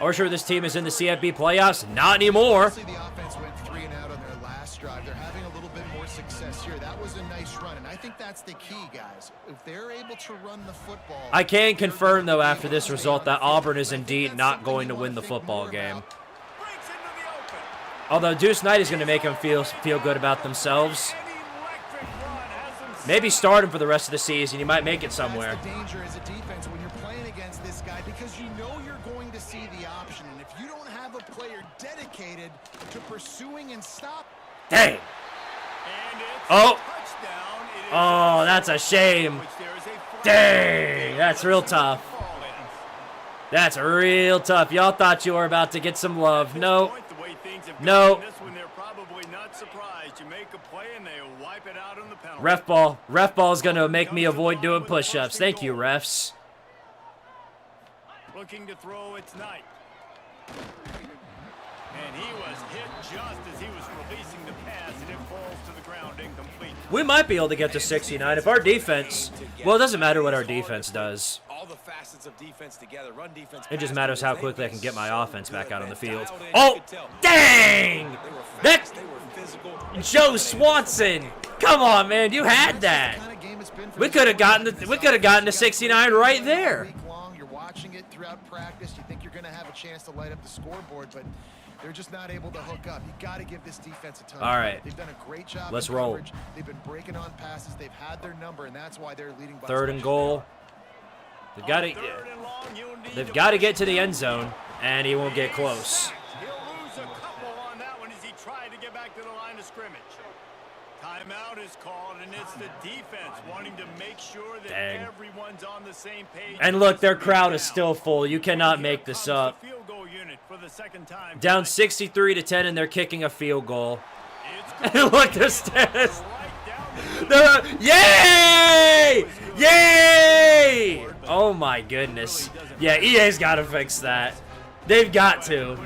Are sure this team is in the CFB playoffs? Not anymore. The offense went 3 and out on their last drive. They're having a little bit more success here. That was a nice run, and I think that's the key, guys. If they're able to run the football... I can confirm, though, after this result, that Auburn is indeed not going to win the football game. Although Deuce Knight is going to make them feel good about themselves. Maybe start him for the rest of the season. You might make it somewhere. That's the danger as a defense when you're playing against this guy, because you know you're going to see the option, and if you don't have a player dedicated to pursuing and stop... Dang! Oh! Oh, that's a shame. Dang! That's real tough. That's real tough. Y'all thought you were about to get some love. No. No. Ref ball. Ref ball is going to make me avoid doing push-ups. Thank you, refs. Looking to throw, it's Knight. And he was hit just as he was releasing the pass, and it falls to the ground incomplete. We might be able to get to 69 if our defense... Well, it doesn't matter what our defense does. It just matters how quickly I can get my offense back out on the field. Oh, dang! That... Joe Swanson! Come on, man, you had that. We could have gotten to 69 right there. You're watching it throughout practice. You think you're going to have a chance to light up the scoreboard, but they're just not able to hook up. You got to give this defense a ton. All right. They've done a great job. Let's roll. They've been breaking on passes. They've had their number, and that's why they're leading by 3rd and goal. They've got to get to the end zone, and he won't get close. He'll lose a couple on that one as he tried to get back to the line of scrimmage. Timeout is called, and it's the defense wanting to make sure that everyone's on the same page. And look, their crowd is still full. You cannot make this up. Down 63 to 10, and they're kicking a field goal. And look, they're yay! Yay! Oh my goodness. Yeah, EA's got to fix that. They've got to.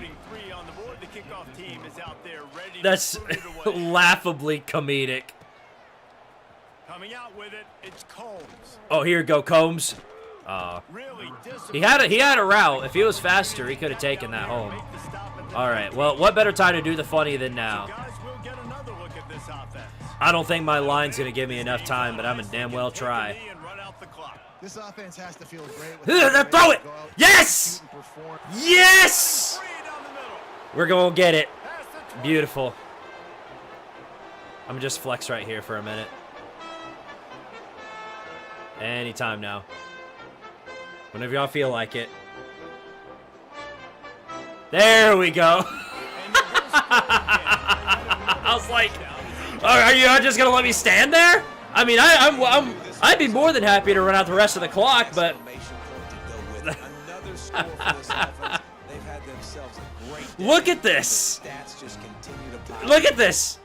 That's laughably comedic. Coming out with it, it's Combs. Oh, here you go, Combs. He had a route. If he was faster, he could have taken that home. All right. Well, what better time to do the funny than now? I don't think my line's gonna give me enough time, but I'm gonna damn well try. This offense has to feel great. Throw it! Yes! Yes! We're gonna get it. Beautiful. I'm gonna just flex right here for a minute. Anytime now. Whenever y'all feel like it. There we go. I was like, are you just gonna let me stand there? I mean, I'd be more than happy to run out the rest of the clock, but look at this. Look at this.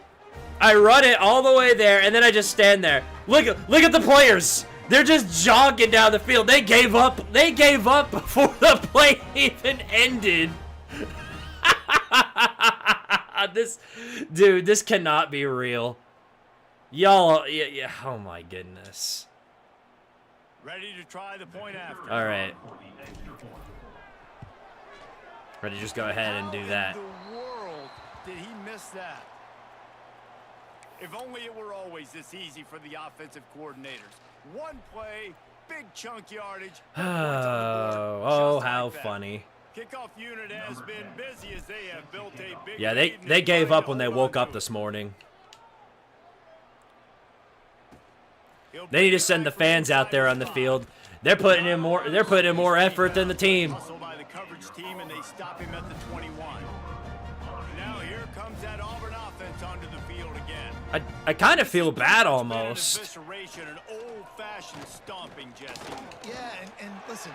I run it all the way there, and then I just stand there. Look at the players. They're just jogging down the field. They gave up. They gave up before the play even ended. This cannot be real. Y'all, yeah, oh my goodness. Ready to try the point after. All right. Ready to just go ahead and do that. How in the world did he miss that? If only it were always this easy for the offensive coordinators. One play, big chunk yardage. Oh, how funny. Kickoff unit has been busy as they have built a big Yeah, they gave up when they woke up this morning. They need to send the fans out there on the field. They're putting in more effort than the team. By the coverage team, and they stop him at the 21. Now here comes that Auburn offense onto the field again. I kind of feel bad almost. An old-fashioned stomping, Jesse. Yeah, and listen,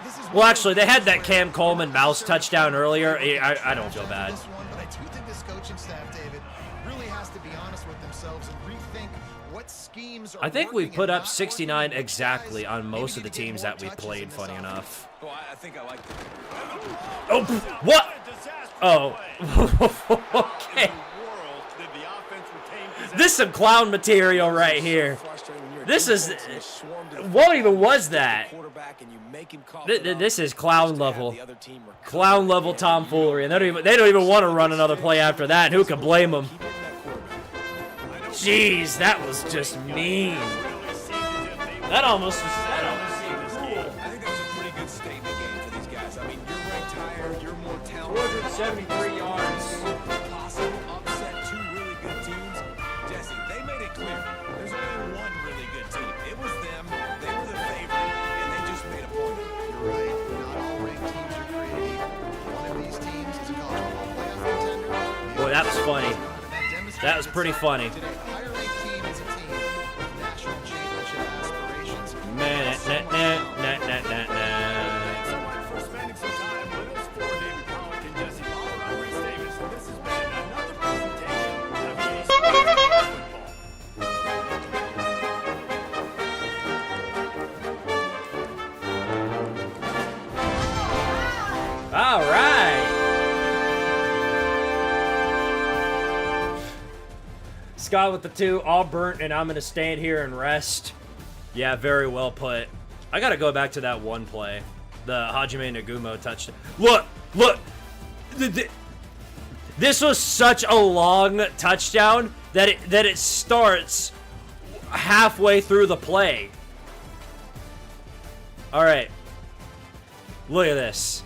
this is Well, actually, they had that Cam Coleman mouse touchdown earlier. I don't feel bad. But I do think this coaching staff, David, really has to be honest with themselves and rethink what schemes are I think we working put and up not 69 working. exactly on Maybe most of need the to get teams more that we touches played, in this funny offense. enough. Oh, I think I like that. Oh, what? Oh, okay. This is some clown material right here. This is, what even was that? This is clown level. Clown level tomfoolery, and they don't even want to run another play after that. And who can blame them? Jeez, that was just mean. That almost seemed cool. I think that was a pretty good statement game for these guys. I mean, you're ranked higher, you're more talented. 473 yards. Possible upset, two really good teams. Jesse, they made it clear. There's only one really good team. It was them. They were the favorite, and they just made a point of it. You're right. Not all ranked teams are created equal. One of these teams is a college football playoff contender. Boy, that was funny. That was pretty funny. Today, a higher ranked team is a team with national championship aspirations. Man, So much for spending some time with us. For David Pollock and Jesse Pollard, I'm Reese Davis, and this has been another presentation of EA Sports Football. All right. Scott with the 2, all burnt, and I'm going to stand here and rest. Yeah, very well put. I got to go back to that one play. The Hajime Nagumo touchdown. Look. This was such a long touchdown that it starts halfway through the play. All right. Look at this.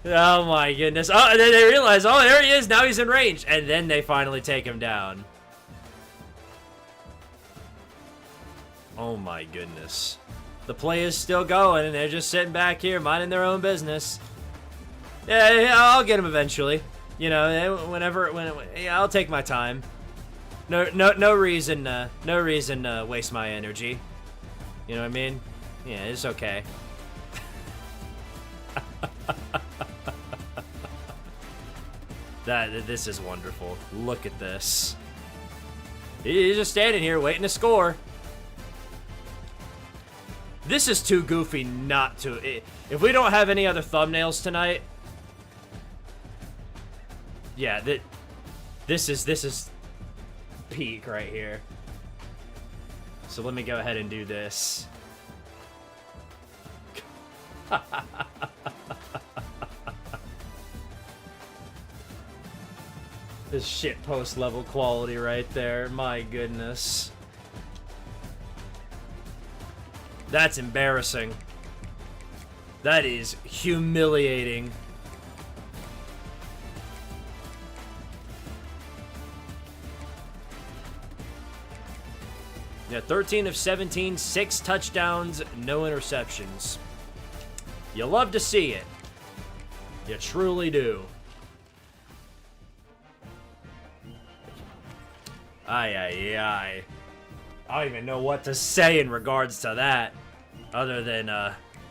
Oh my goodness. Oh, and then they realize, oh, there he is. Now he's in range. And then they finally take him down. Oh my goodness. The play is still going, and they're just sitting back here minding their own business. Yeah, I'll get him eventually. You know, yeah, I'll take my time. No reason to waste my energy. You know what I mean? Yeah, it's okay. This is wonderful. Look at this. He's just standing here waiting to score. This is too goofy not to. If we don't have any other thumbnails tonight, yeah, this is peak right here. So let me go ahead and do this. This shit post level quality right there. My goodness. That's embarrassing. That is humiliating. Yeah, 13 of 17, 6 touchdowns, no interceptions. You love to see it. You truly do. Ay. I don't even know what to say in regards to that. Other than,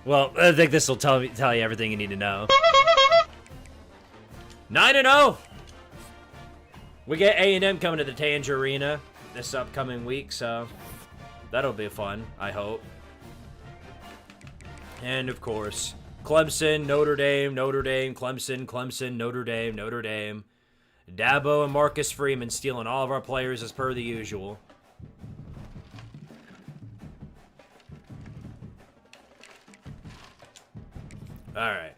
well, I think this will tell you everything you need to know. 9-0! We get A&M coming to the Tangerina this upcoming week, so that'll be fun, I hope. And, of course, Clemson, Notre Dame, Clemson, Clemson, Notre Dame. Dabo and Marcus Freeman stealing all of our players as per the usual. Alright.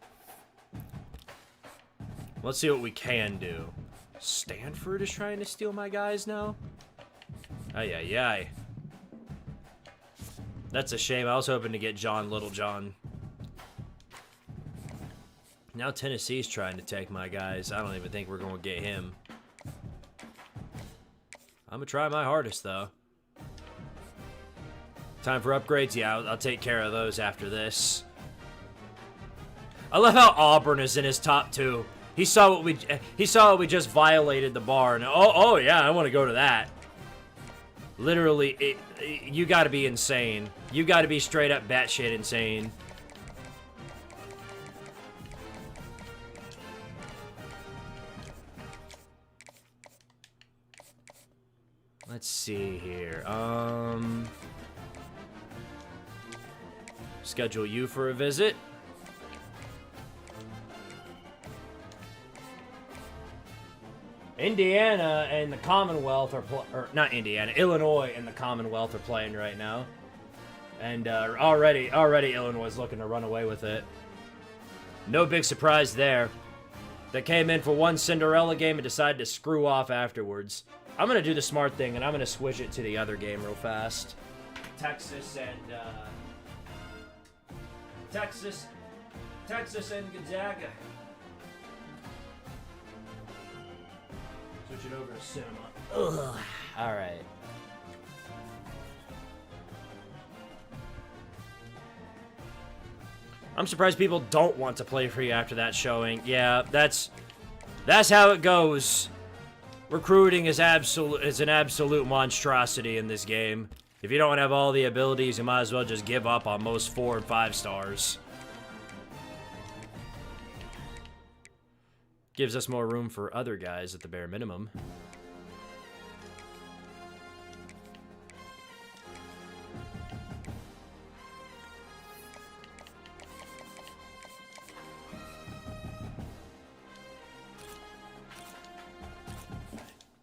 Let's see what we can do. Stanford is trying to steal my guys now? Ay. That's a shame. I was hoping to get John Littlejohn. Now Tennessee's trying to take my guys. I don't even think we're going to get him. I'm going to try my hardest, though. Time for upgrades? Yeah, I'll take care of those after this. I love how Auburn is in his top 2. He saw what we just violated the bar, and oh yeah, I want to go to that. Literally, you got to be insane. You got to be straight up batshit insane. Let's see here. Schedule you for a visit. Indiana and the Commonwealth are not Indiana, Illinois and the Commonwealth are playing right now. And already Illinois is looking to run away with it. No big surprise there. They came in for one Cinderella game and decided to screw off afterwards. I'm going to do the smart thing, and I'm going to switch it to the other game real fast. Texas and Gonzaga. Switch it over to cinema. Ugh. All right. I'm surprised people don't want to play for you after that showing. Yeah, that's how it goes. Recruiting is an absolute monstrosity in this game. If you don't have all the abilities, you might as well just give up on most 4 and 5 stars. Gives us more room for other guys at the bare minimum.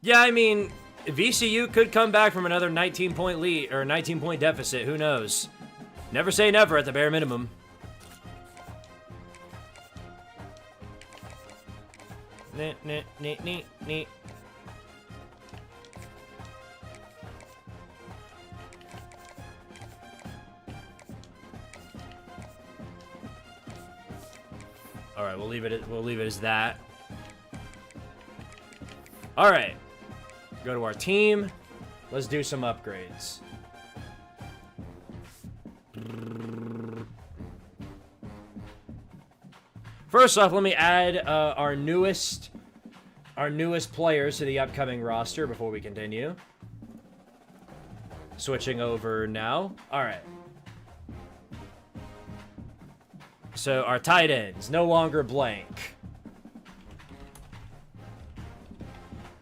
Yeah, I mean, VCU could come back from another 19-point lead or 19-point deficit. Who knows? Never say never at the bare minimum. Neat. All right, we'll leave it as that. All right. Go to our team. Let's do some upgrades. First off, let me add our newest players to the upcoming roster before we continue. Switching over now. All right. So our tight ends, no longer blank.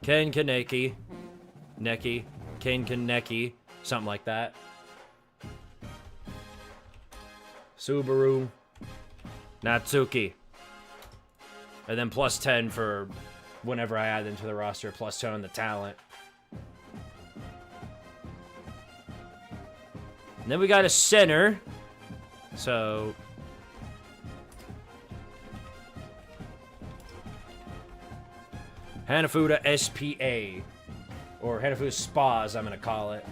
Ken Kaneki. Kane Kaneki. Something like that. Subaru. Natsuki. And then plus 10 for whenever I add them to the roster. Plus 10 on the talent. And then we got a center. So... Hanafuda SPA. Or Hanafuda Spa, as I'm going to call it.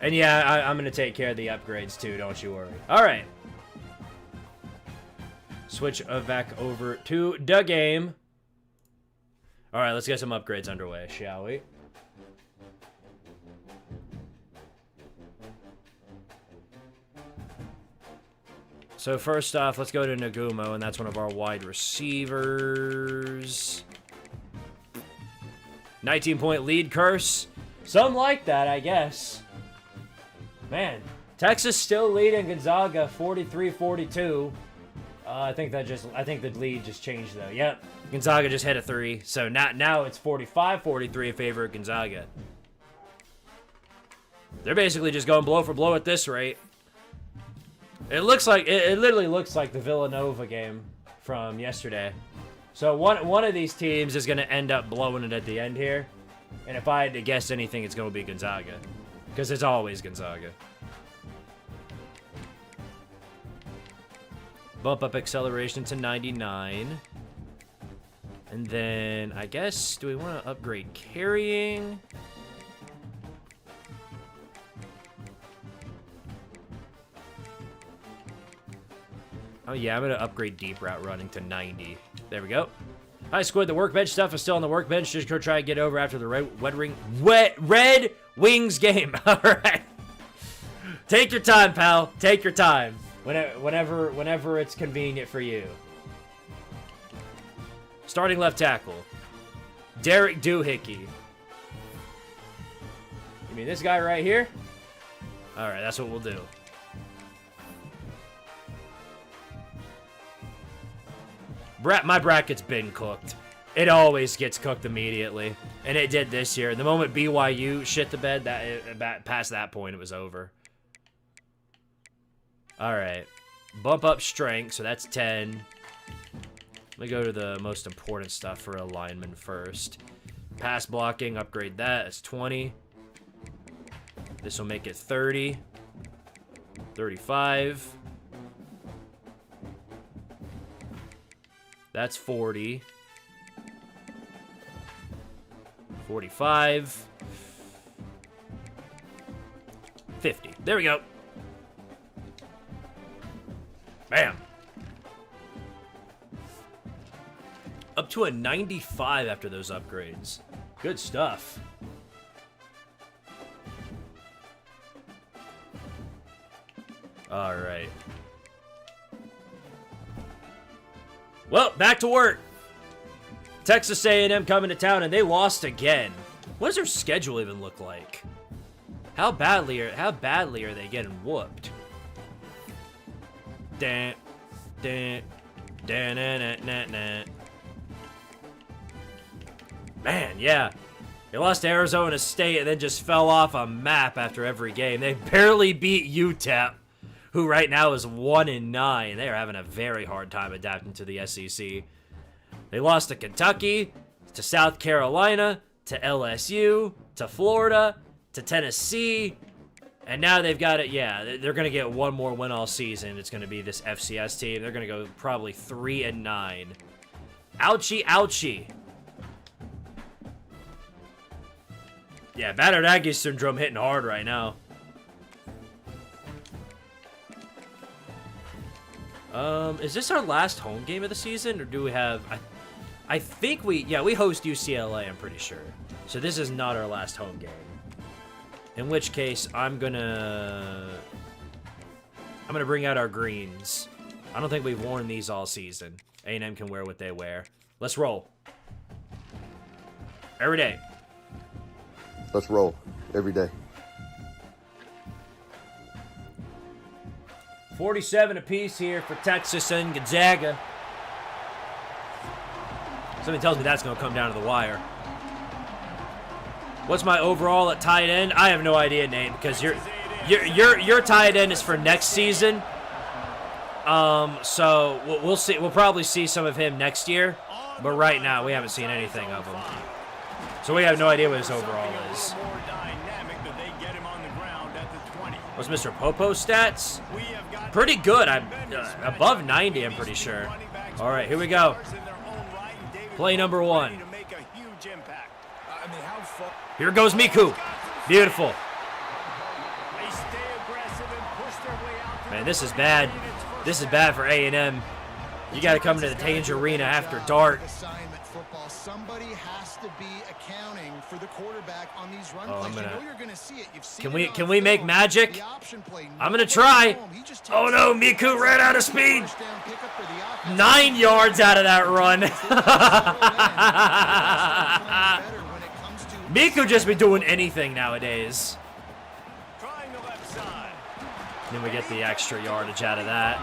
And yeah, I'm going to take care of the upgrades too, don't you worry. Alright. Switch back over to the game. Alright, let's get some upgrades underway, shall we? So first off, let's go to Nagumo, and that's one of our wide receivers. 19-point lead curse. Something like that, I guess. Man, Texas still leading Gonzaga 43-42. I think the lead just changed though. Yep, Gonzaga just hit a 3, so now it's 45-43 in favor of Gonzaga. They're basically just going blow for blow at this rate. It looks like it literally looks like the Villanova game from yesterday. So one of these teams is going to end up blowing it at the end here. And if I had to guess anything, it's going to be Gonzaga. Because it's always Gonzaga. Bump up acceleration to 99. And then, I guess, do we want to upgrade carrying? Oh yeah, I'm going to upgrade deep route running to 90. There we go. Hi, Squid. The workbench stuff is still on the workbench. Just go try and get over after the Red Wings game. All right. Take your time, pal. Take your time. Whenever it's convenient for you. Starting left tackle. Derek Doohickey. You mean this guy right here? All right, that's what we'll do. My bracket's been cooked. It always gets cooked immediately. And it did this year. The moment BYU shit the bed, past that point, it was over. Alright. Bump up strength, so that's 10. Let me go to the most important stuff for a lineman first. Pass blocking, upgrade that. It's 20. This will make it 30. 35. That's 40. 45. 50. There we go. Bam. Up to a 95 after those upgrades. Good stuff. All right. Well, back to work. Texas A&M coming to town, and they lost again. What does their schedule even look like? How badly are they getting whooped? Man, yeah. They lost to Arizona State and then just fell off a map after every game. They barely beat UTEP, who right now is 1-9. They are having a very hard time adapting to the SEC. They lost to Kentucky, to South Carolina, to LSU, to Florida, to Tennessee, and now they've got it. Yeah, they're going to get one more win all season. It's going to be this FCS team. They're going to go probably 3-9. Ouchie, ouchie. Yeah, battered Aggie syndrome hitting hard right now. Is this our last home game of the season, or do we have... I think we host UCLA, I'm pretty sure. So this is not our last home game. In which case, I'm gonna bring out our greens. I don't think we've worn these all season. A&M can wear what they wear. Let's roll. Every day. Let's roll. Every day. 47 apiece here for Texas and Gonzaga. Something tells me that's going to come down to the wire. What's my overall at tight end? I have no idea, Nate, because your tight end is for next season. So we'll see. We'll probably see some of him next year, but right now we haven't seen anything of him. So we have no idea what his overall is. What's Mr. Popo's stats? Pretty good. I'm above 90, I'm pretty sure. All right, here we go. Play number 1. Here goes Miku. Beautiful. Man, this is bad. This is bad for A&M. You got to come to the Danger Arena after dark. Somebody has to be accounting for the quarterback on these run plays. You know you're going to see it. You've seen Can we make magic? I'm going to try. Oh no, Miku ran out of speed. 9 yards out of that run. Miku just be doing anything nowadays. Then we get the extra yardage out of that.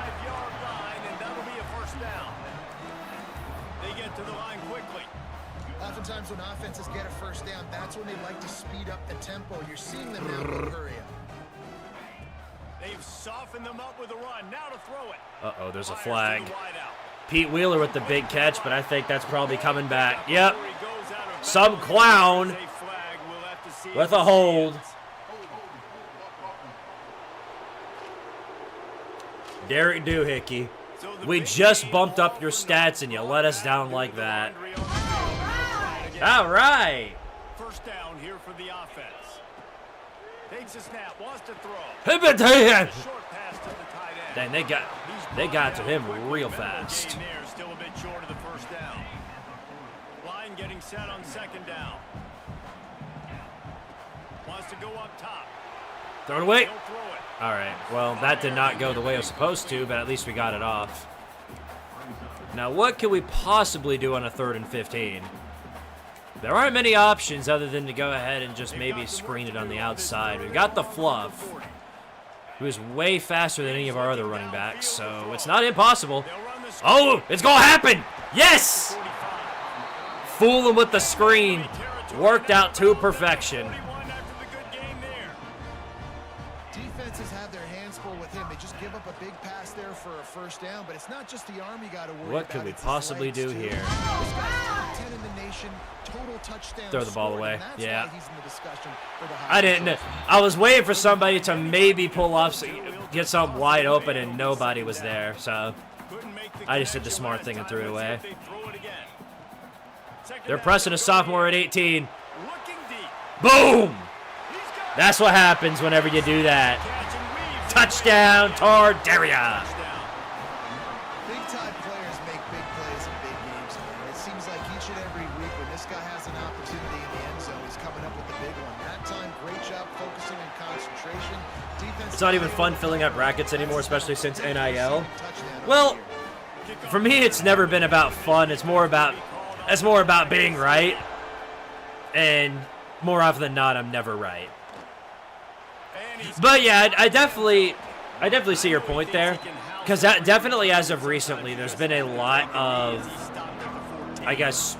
Oftentimes when offenses get a first down, that's when they like to speed up the tempo. You're seeing them now hurry up. They've softened them up with a run. Now to throw it. Uh-oh, there's a flag. Pete Wheeler with the big catch, but I think that's probably coming back. Yep. Some clown with a hold. Derek Doohickey, we just bumped up your stats and you let us down like that. All right. First down here for the offense. Takes a snap, wants to throw. Short pass to the tight end. Dang, they got to him real fast. Still a bit short of the first down. Line getting set on second down. Wants to go up top. Throw it away. All right. Well, that did not go the way it was supposed to, but at least we got it off. Now, what can we possibly do on a 3rd and 15? There aren't many options other than to go ahead and just maybe screen it on the outside. We've got the Fluff, who is way faster than any of our other running backs, so it's not impossible. Oh, it's going to happen. Yes! Fool him with the screen. Worked out to perfection. Defenses have their hands full with him. They just give up a big pass there for a first down, but it's not just the arm you got to worry about. What could we possibly do here? This guy's top 10 in the nation, total touchdown. Throw the ball away. Yeah. He's in the discussion for the I didn't. I was waiting for somebody to maybe pull off, get something wide open, and nobody was there. So I just did the smart thing and threw it away. They're pressing a sophomore at 18. Boom! That's what happens whenever you do that. Touchdown, Tardaria. Big-time players make big plays in big games, man. It seems like each and every week when this guy has an opportunity in the end zone, he's coming up with the big one. That time, great job focusing on concentration. It's not even fun filling up brackets anymore, especially since NIL. Well, for me, it's never been about fun. It's more about being right. And more often than not, I'm never right. But yeah, I definitely see your point there, because that definitely, as of recently, there's been a lot of, I guess,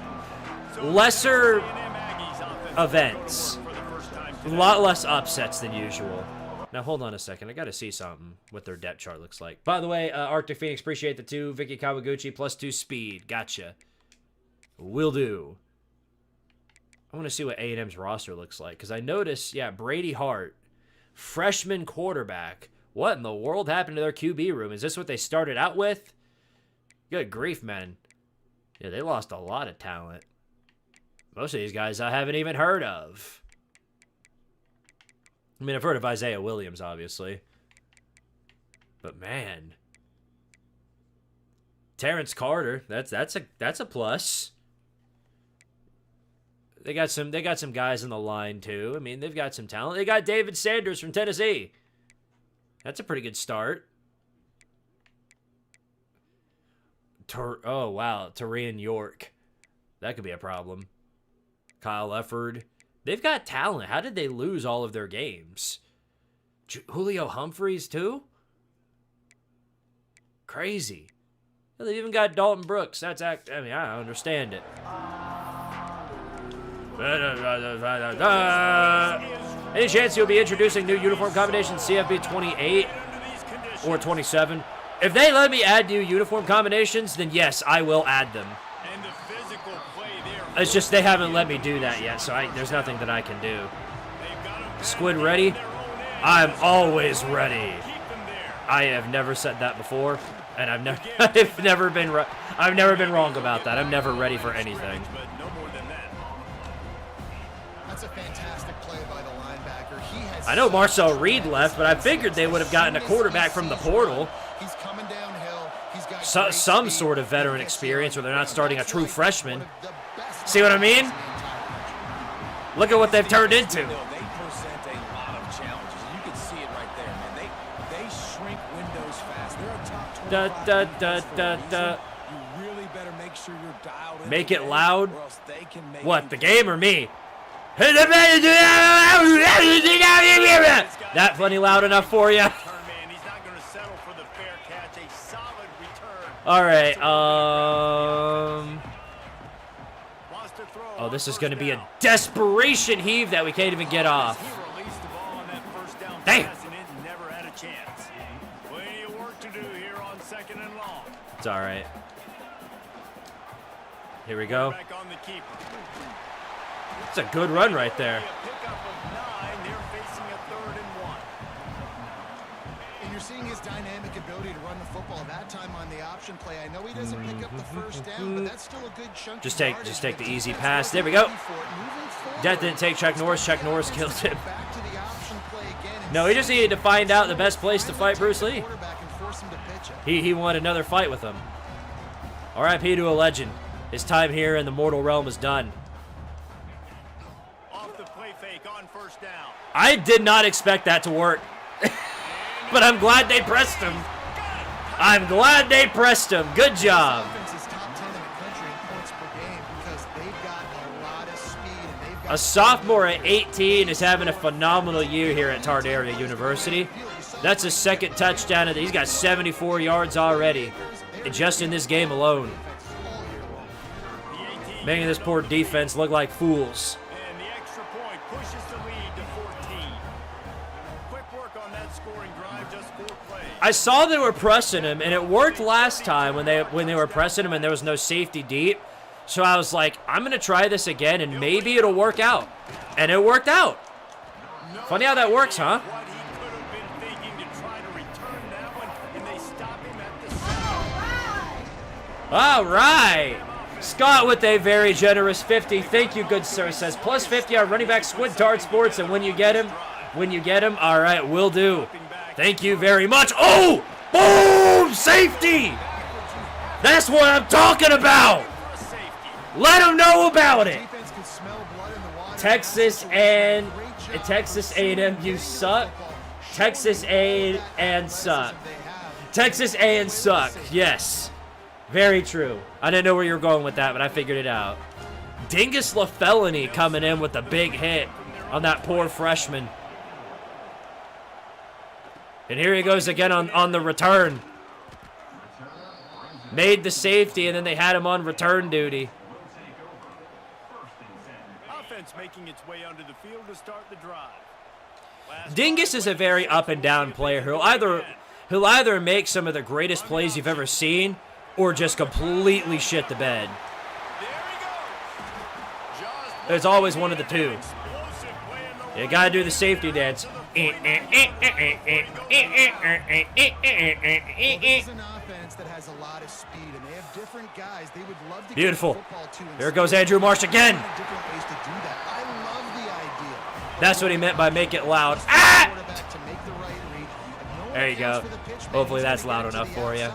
lesser events, a lot less upsets than usual. Now hold on a second, I gotta see something what their depth chart looks like. By the way, Arctic Phoenix, appreciate the 2. Vicky Kawaguchi +2 speed, gotcha. Will do. I want to see what A&M's roster looks like, because I noticed, yeah, Brady Hart, freshman quarterback. What in the world happened to their QB room? Is this what they started out with? Good grief, man. Yeah, they lost a lot of talent. Most of these guys I haven't even heard of. I mean, I've heard of Isaiah Williams, obviously. But man, Terrence Carter, that's a plus. They got some guys in the line too. I mean, they've got some talent. They got David Sanders from Tennessee. That's a pretty good start. Oh wow, Terian York. That could be a problem. Kyle Efford. They've got talent. How did they lose all of their games? Julio Humphreys too? Crazy. They've even got Dalton Brooks. I mean, I understand it. Any chance you'll be introducing new uniform combinations, CFB 28 or 27? If they let me add new uniform combinations, then yes, I will add them. It's just they haven't let me do that yet, so there's nothing that I can do. Squid ready? I'm always ready. I have never said that before, and I've never been wrong about that. I'm never ready for anything. That's a fantastic play by the linebacker. I know Marcel Reed left, but I figured they would have gotten a quarterback from the portal. He's coming downhill. He's got some sort of veteran experience where they're not starting a true freshman. See what I mean? Look at what they've turned into. They present a lot of challenges. You can see it right there, man. They shrink windows fast. They're a top 25. You really better make sure you're dialed in. Make it loud. Or else they can make What, the game or me? That plenty loud enough for you? All right. Oh, this is going to be a desperation heave that we can't even get off. He released the ball on that first down Damn. pass and it never had a chance. Plenty of work to do here on 2nd and long. It's all right. Here we go. Back on the keeper. It's a good run right there. A pickup of 9. They're facing a 3rd and 1. And you're seeing his dynamic ability to run the football that time on the option play. I know he doesn't pick up the first down, but that's still a good chunk. Just take the easy pass. There we go. That didn't take Chuck Norris. Chuck Norris killed him. Back to the option play again. No, he just needed to find out the best place to fight Bruce Lee. He wanted another fight with him. R.I.P. to a legend. His time here in the mortal realm is done. Off the play fake on 1st down. I did not expect that to work. But I'm glad they pressed him. I'm glad they pressed him. Good job. A sophomore at 18 is having a phenomenal year here at Tardaria University. That's his 2nd touchdown. He's got 74 yards already, just in this game alone. Making this poor defense look like fools. And the extra point pushes the lead to 14. Quick work on that scoring drive, just 4 plays. I saw they were pressing him, and it worked last time when they were pressing him and there was no safety deep. So I was like, I'm going to try this again, and maybe it'll work out. And it worked out. Funny how that works, huh? What he could have been thinking to try to return that one, and they stop him at the 7. All right. Scott with a very generous 50. Thank you, good sir. Says plus 50 on running back Squidtard Sports, and when you get him, all right, will do. Thank you very much. Oh, boom, safety. That's what I'm talking about. Let them know about it. Texas A&M, you suck. Texas A and suck. Texas A and suck. Yes. Very true. I didn't know where you were going with that, but I figured it out. Dingus LaFelony coming in with a big hit on that poor freshman. And here he goes again on the return. Made the safety, and then they had him on return duty. Offense making its way onto the field to start the drive. Dingus is a very up and down player who'll either make some of the greatest plays you've ever seen, or just completely shit the bed. There's always one of the two. You gotta do the safety dance. This is an offense that has a lot of speed, and they have different guys they would love to Beautiful. get the football to. There goes Andrew Marsh again. Different ways to do that. I love the idea. That's what he meant by make it loud. Ah! There you go. Hopefully that's loud enough for you.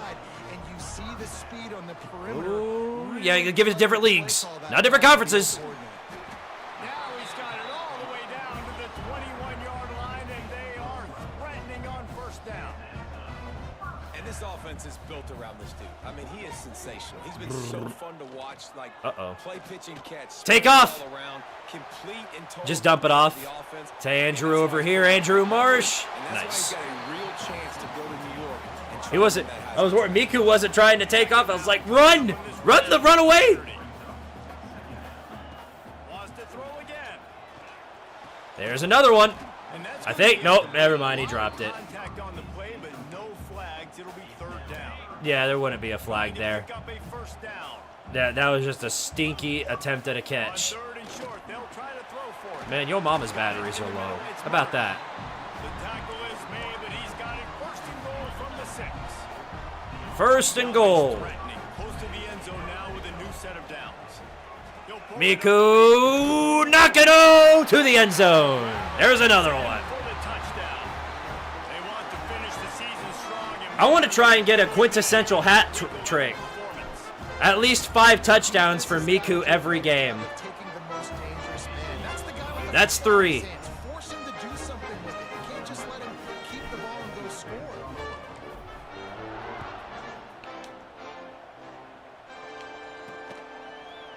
Ooh, yeah, you give it to different leagues, not different conferences. Now he's got it all the way down to the 21-yard line, and they are threatening on 1st down. And this offense is built around this dude. I mean, he is sensational. He's been so fun to watch, like play, pitch, and catch. Take off. Around, complete and total. Just dump it off to Andrew over here. Andrew Marsh. Nice. He wasn't. I was worried. Miku wasn't trying to take off. I was like, run away. There's another one. I think. Nope. Never mind. He dropped it. Yeah, there wouldn't be a flag there. That was just a stinky attempt at a catch. Man, your mama's batteries are low. How about that? First and goal. Miku Nakano to the end zone. There's another one. I want to try and get a quintessential hat trick. At least 5 touchdowns for Miku every game. That's 3.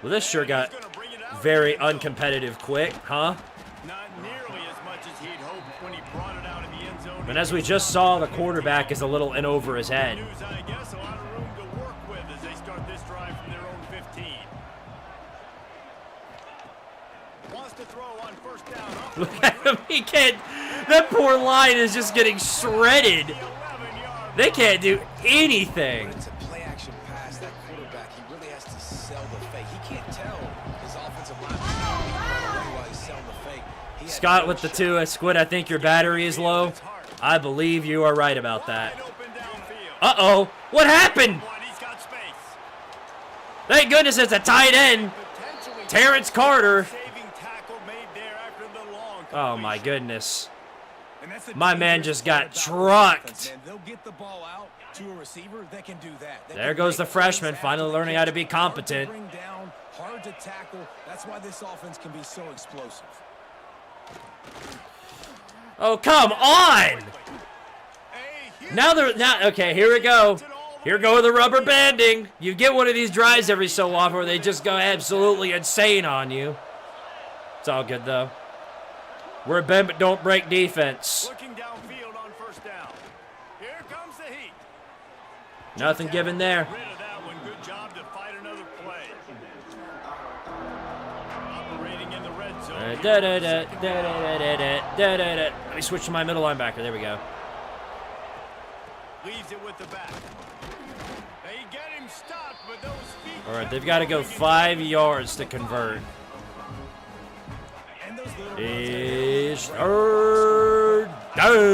Well, this sure got very uncompetitive quick, huh? Not nearly as much as he'd hoped when he brought it out of the end zone. But as we just saw, the quarterback is a little in over his head. I guess a lot of room to work with as they start this drive from their own 15. Look at him. He can't. That poor line is just getting shredded. They can't do anything. It's a play action pass. That quarterback, he really has to sell the fake. He can't tell his offensive line while he's selling the fake. Scott with the 2. Squid, I think your battery is low. I believe you are right about that. Uh-oh. What happened? Thank goodness it's a tight end. Terrence Carter. Oh, my goodness. My man just got trucked. They'll get the ball out to a receiver that can do that. There goes the freshman, finally learning how to be competent. Bring down, hard to tackle. That's why this offense can be so explosive. Oh, come on! Okay, here we go. Here go the rubber banding. You get one of these drives every so often where they just go absolutely insane on you. It's all good, though. We're a bend but don't break defense. Looking downfield on first down. Here comes the heat. Nothing given there. Rid of that one. Good job to fight another play. Operating in the red zone. Let me switch to my middle linebacker. There we go. Leaves it with the back. They get him stopped with those feet. All right, they've got to go 5 yards to convert. Is third down.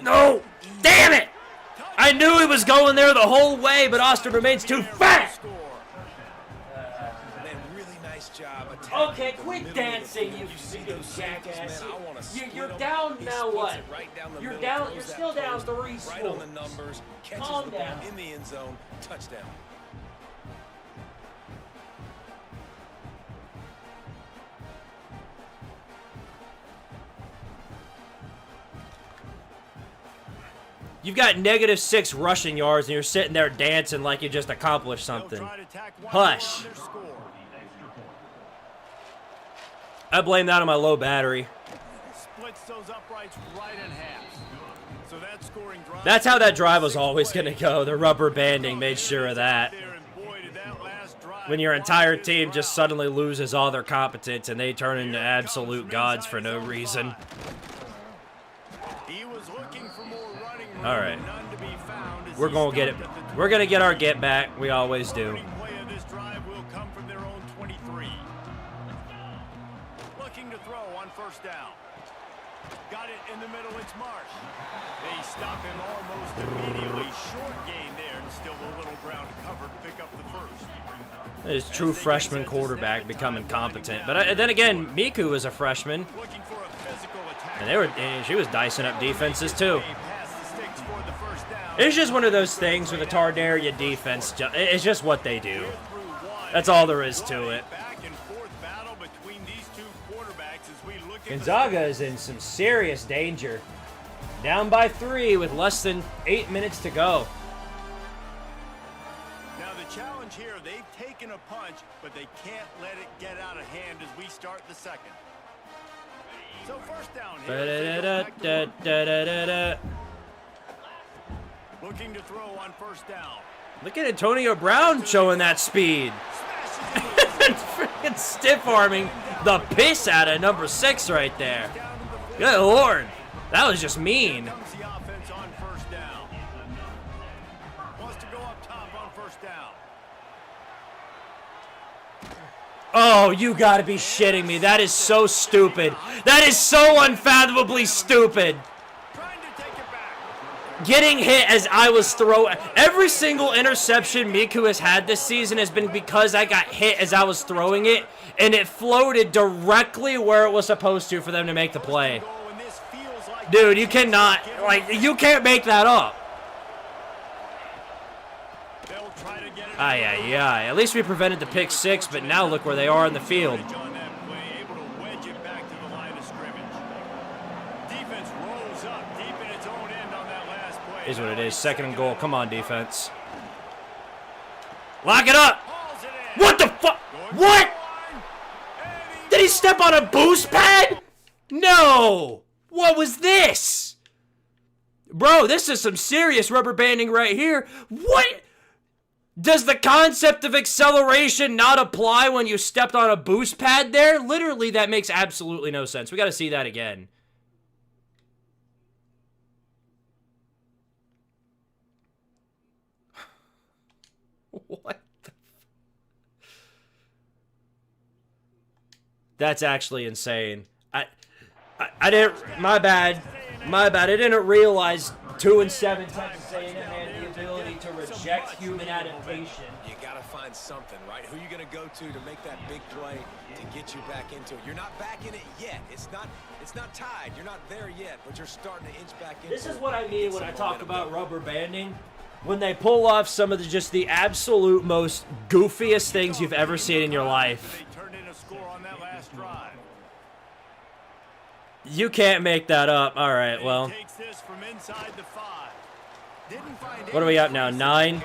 No! Damn it! I knew he was going there the whole way, but Austin remains too fast. Okay, quit dancing, you jackass. You're down now. What? You're down. You're still down 3 scores. Calm down. In the end zone, touchdown. You've got -6 rushing yards, and you're sitting there dancing like you just accomplished something. Hush. I blame that on my low battery. Splits those uprights right in half. So that scoring drive. That's how that drive was always going to go. The rubber banding made sure of that. When your entire team just suddenly loses all their competence and they turn into absolute gods for no reason. All right. We're going to get it. We're going to get our get back. We always do. Looking to throw on first down. Got it in the middle. It's Marsh. They stop him almost immediately. Short gain there and still a little ground to cover to pick up the first. His true freshman quarterback becoming competent. But then again, Miku was a freshman. And she was dicing up defenses too. It's just one of those things with the Tardaria defense. It's just what they do. That's all there is to it. Gonzaga is in some serious danger. Down by 3 with less than 8 minutes to go. Now the challenge here, they've taken a punch, but they can't let it get out of hand as we start the second. So first down here. Looking to throw on first down. Look at Antonio Brown showing that speed. Freaking stiff-arming the piss out of number 6 right there. Good Lord. That was just mean. Oh, you gotta be shitting me. That is so stupid. That is so unfathomably stupid. Getting hit as I was throwing. Every single interception Miku has had this season has been because I got hit as I was throwing it, and it floated directly where it was supposed to for them to make the play. Dude, you cannot, you can't make that up. Aye. At least we prevented the pick 6, but now look where they are in the field. Is what it is. 2nd and goal. Come on, defense. Lock it up. What the fuck? What? Did he step on a boost pad? No. What was this? Bro, this is some serious rubber banding right here. What? Does the concept of acceleration not apply when you stepped on a boost pad there? Literally, that makes absolutely no sense. We got to see that again. What the... That's actually insane. I didn't... My bad. My bad. I didn't realize 2 and 7 Texas A&M had the ability to reject human adaptation. You got to find something, right? Who are you going to go to make that big play to get you back into it? You're not back in it yet. It's not tied. You're not there yet, but you're starting to inch back into it. This is what I mean when I talk about rubber banding. When they pull off some of the absolute most goofiest things you've ever seen in your life. They turned in a score on that last drive. You can't make that up. All right, well. Takes this from inside the 5. What are we up now? 9?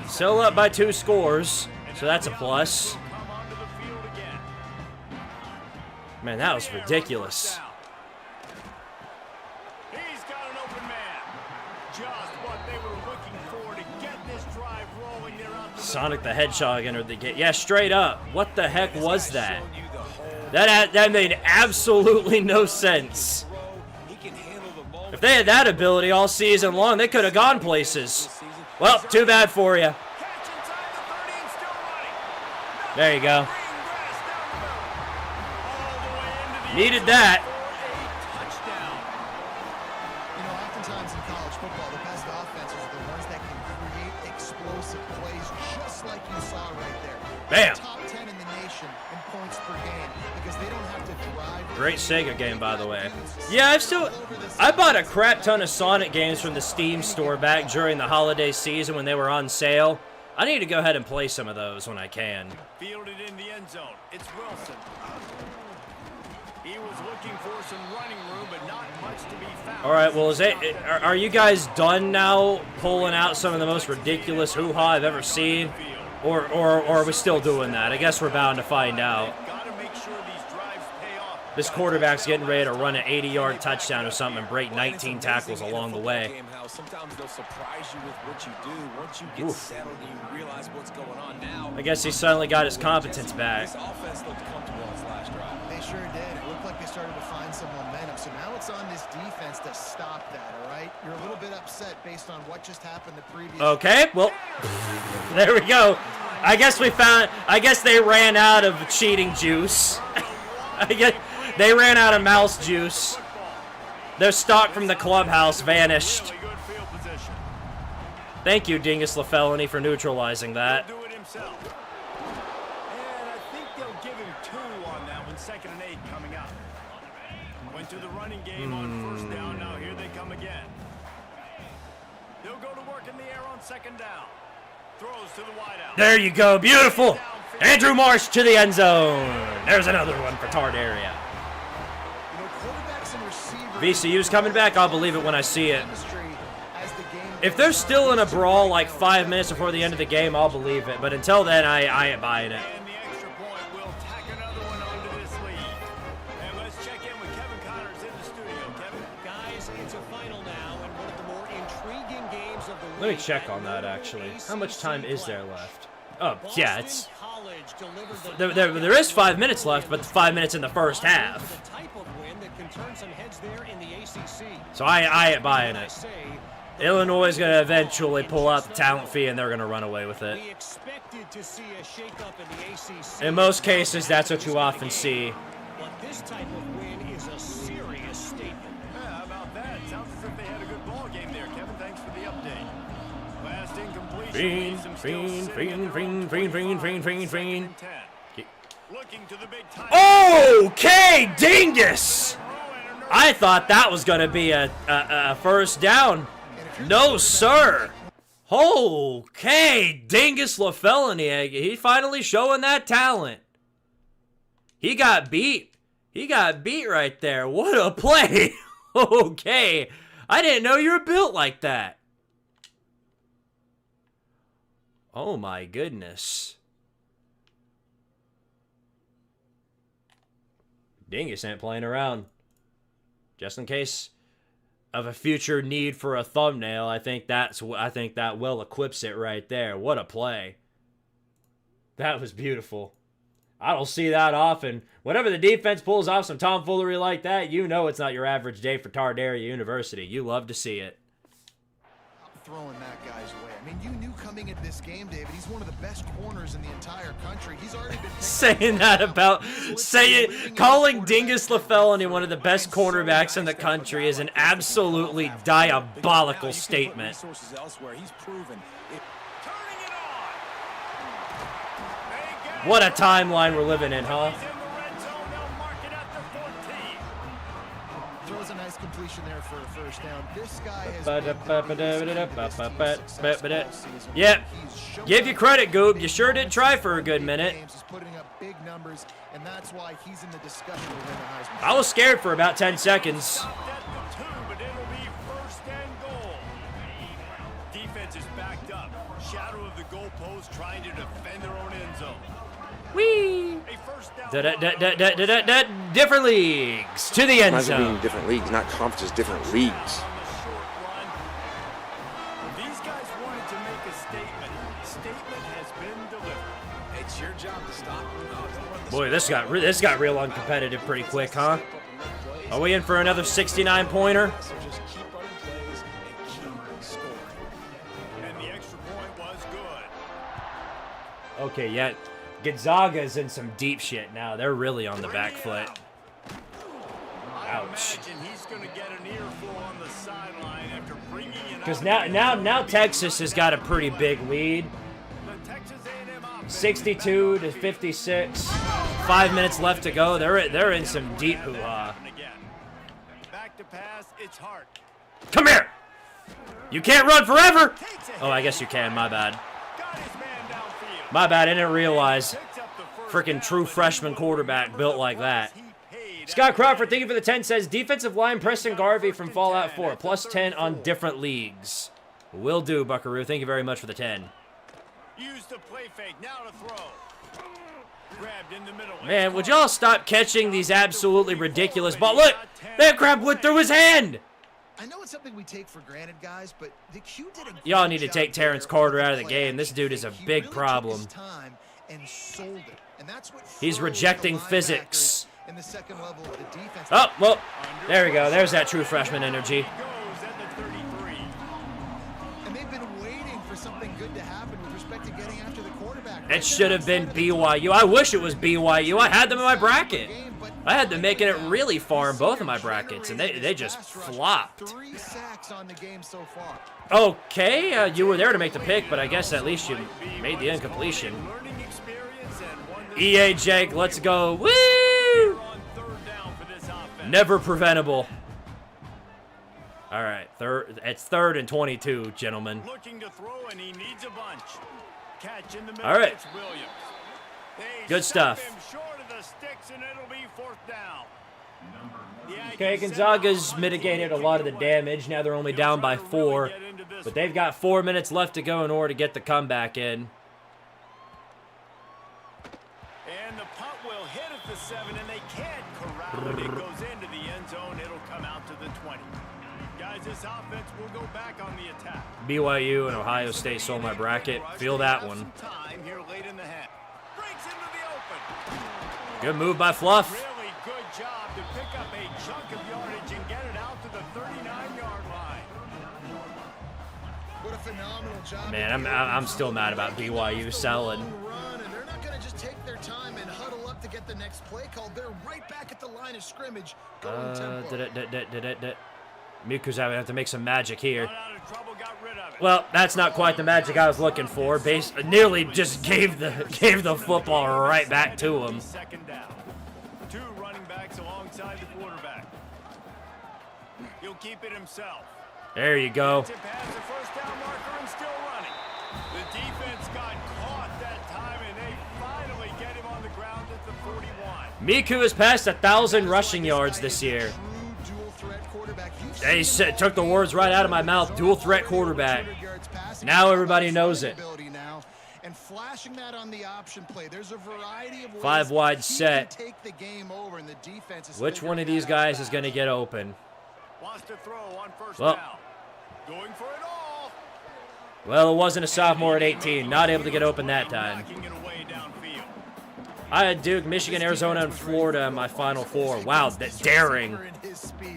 Still up by 2 scores, so that's a plus. Man, that was ridiculous. He's got an open man. Just what they were looking for to get this drive rolling there out the Sonic the Hedgehog entered the game. Yeah, straight up. What the heck was that? That made absolutely no sense. If they had that ability all season long, they could have gone places. Well, too bad for you. There you go. Needed that. You know, oftentimes in college football, the best offenses are the ones that can create explosive plays, just like you saw right there. Bam. Top 10 in the nation in points per game because they don't have to drive. Great Sega game, by the way. Yeah, I bought a crap ton of Sonic games from the Steam store back during the holiday season when they were on sale. I need to go ahead and play some of those when I can. Fielded in the end zone. It's Wilson. He was looking for some running room, but not much to be found. All right, well, are you guys done now pulling out some of the most ridiculous hoo-ha I've ever seen? Or are we still doing that? I guess we're bound to find out. This quarterback's getting ready to run an 80-yard touchdown or something and break 19 tackles along the way. Sometimes they'll surprise you with what you do. Once you get settled and you realize what's going on now. I guess he suddenly got his competence back. This offense looked comfortable on his last drive. They sure did. It looked like they started to find some momentum. So now it's on this defense to stop that, all right? You're a little bit upset based on what just happened the previous... Okay, well, there we go. I guess they ran out of cheating juice. I guess they ran out of mouse juice. Their stock from the clubhouse vanished. Thank you, Dingus LaFelony, for neutralizing that. And I think they'll give him 2 on that one. 2nd and 8 coming up. Went to the running game on 1st down. Now here they come again. They'll go to work in the air on 2nd down. Throws to the wideout. There you go. Beautiful. Andrew Marsh to the end zone. There's another one for Tardaria. VCU's coming back. I'll believe it when I see it. If they're still in a brawl like 5 minutes before the end of the game, I'll believe it. But until then, I ain't buying it. And the extra point will tack another one onto this lead. And let's check in with Kevin Connors in the studio. Kevin? Guys, it's a final now and one of the more intriguing games of the week. Let me check on that, actually. How much time is there left? Oh, yeah, it's... There is 5 minutes left, but 5 minutes in the first half. So I ain't buying it. Illinois is going to eventually pull out the talent fee, and they're going to run away with it. In most cases, that's what you often see. But this type of win is a serious statement. Yeah, how about that? Sounds as if they had a good ball game there, Kevin. Thanks for the update. Last incompletion. Fiend. Looking to the big time. Okay, dingus! I thought that was going to be a first down. No, sir. Okay, Dingus LaFelony. He finally showing that talent. He got beat. He got beat right there. What a play. Okay. I didn't know you were built like that. Oh, my goodness. Dingus ain't playing around. Just in case of a future need for a thumbnail, I think that well equips it right there. What a play. That was beautiful. I don't see that often. Whenever the defense pulls off some tomfoolery like that, you know it's not your average day for Tardaria University. You love to see it. Throwing that guy's way. I mean, you knew coming into this game, David, he's one of the best corners in the entire country. He's already been saying that about calling Dingus LaFellany one of the best cornerbacks in the country is an absolutely diabolical statement. What a timeline we're living in, huh? Throws a nice completion there for a first down. This guy has Yep. Give you credit, Goob. You sure did try for a good minute. He's putting up big numbers, and that's why he's in the discussion within the Heisman. I was scared for about 10 seconds. Defense is backed up. Shadow of the goalpost trying to defend their own end zone. Whee! Different leagues to the end Might zone. being different leagues, not conferences, different leagues. These guys wanted to make a statement. Statement has been delivered. It's your job to stop. Boy, this got real uncompetitive pretty quick, huh? Are we in for another 69-pointer? So just keep running plays and keep scoring. And the extra point was good. Okay, yeah. Gonzaga's in some deep shit now. They're really on the back foot. Ouch. He's going to get an earful on the sideline after bringing it. Because now Texas has got a pretty big lead. 62 to 56. 5 minutes left to go. They're in some deep hoo-ha. Back to pass, it's Hart. Come here! You can't run forever! Oh, I guess you can. My bad. My bad. I didn't realize. Freaking true freshman quarterback built like that. Scott Crawford, thank you for the 10, says defensive line Preston Garvey from Fallout 4. Plus 10 on different leagues. Will do, Buckaroo. Thank you very much for the 10. Use the play fake. Now to throw. Grabbed in the middle. Man, would y'all stop catching these absolutely ridiculous balls? Look! That crap went through his hand! I know it's something we take for granted, guys, but the Q did a y'all need to take Terrence Carter out of the game. This dude is a big problem. He's rejecting physics. In the second level of the defense. Oh, well, there we go. There's that true freshman energy. And they've been waiting for something good to happen with respect to getting after the quarterback. It should have been BYU. I wish it was BYU. I had them in my bracket. I had them making it really far in both of my brackets, and they just flopped. 3 sacks on the game so far. Okay, you were there to make the pick, but I guess at least you made the incompletion. EA Jake, let's go. Woo! Never preventable. All right, it's 3rd and 22, gentlemen. Looking to throw, and he needs a bunch. Catch in the middle. All right. It's Williams. Good stuff. Short of the sticks, and it'll be 4th down. Okay, Gonzaga's mitigated a lot of the damage. Now they're only down by 4, but they've got 4 minutes left to go in order to get the comeback in. And the punt will hit at the 7, and they can't corral it. It goes into the end zone. It'll come out to the 20. Guys, this offense will go back on the attack. BYU and Ohio State stole my bracket. Feel that one. Time here late in the half. Breaks into the open. Good move by Fluff. Really good job to pick up a chunk of yardage and get it out to the 39-yard line. What a phenomenal job. Man, I'm still mad about BYU selling. And they're not going to just take their time and huddle up to get the next play called. They're right back at the line of scrimmage. Going tempo. Miku's having to have to make some magic here. Well, that's not quite the magic I was looking for. Nearly just gave the football right back to him. 2 running backs alongside the quarterback. He'll keep it himself. There you go. The first down marker and still running. The defense got caught that time, and they finally get him on the ground at the 41. Miku has passed 1,000 rushing yards this year. They took the words right out of my mouth. Dual threat quarterback. Now everybody knows it. And flashing that on the option play. There's a variety of ways 5 wide set. take the game over, and the defense is Which one of these guys is going to get open? Wants to throw on first Well. down. Going for it all. Well, it wasn't a sophomore at 18. Not able to get open that time. Knocking it away downfield. I had Duke, Michigan, Arizona, and Florida in my Final Four. Wow, that daring.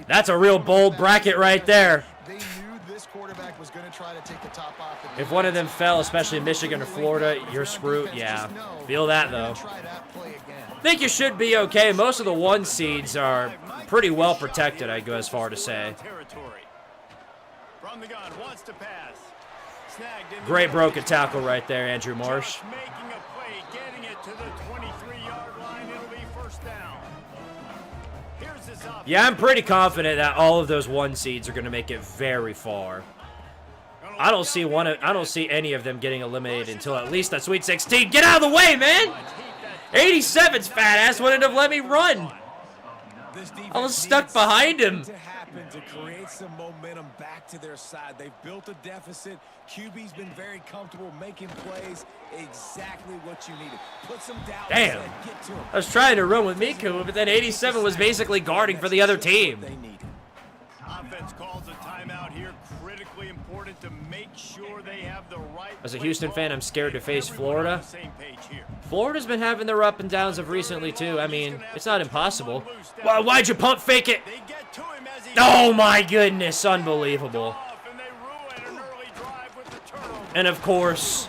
That's a real bold bracket right there. They knew this quarterback was going to try to take the top off. If one of them fell, especially Michigan or Florida, you're screwed. Yeah, feel that though. I think you should be okay. Most of the 1 seeds are pretty well protected, I go as far to say. From the gun, wants to pass. Snagged in the Great broken tackle right there, Andrew Marsh. Just making a play, getting it to the 23-yard line. It'll be first down. Here's this offense. Yeah, I'm pretty confident that all of those 1 seeds are going to make it very far. I don't see any of them getting eliminated until at least that Sweet 16. Get out of the way, man! 87's fat ass wouldn't have let me run. I was stuck behind him. To create some momentum back to their side. They've built a deficit. QB's been very comfortable making plays. Exactly what you needed. Put some doubt. Damn. Get to him. I was trying to run with Miku, but then 87 was basically guarding for the other team. Offense calls a timeout here. Critically important to make sure they have the right. As a Houston fan, I'm scared to face Florida. Florida's been having their up and downs of recently too. I mean, it's not impossible. Why'd you pump fake it? Oh my goodness, unbelievable. And of course,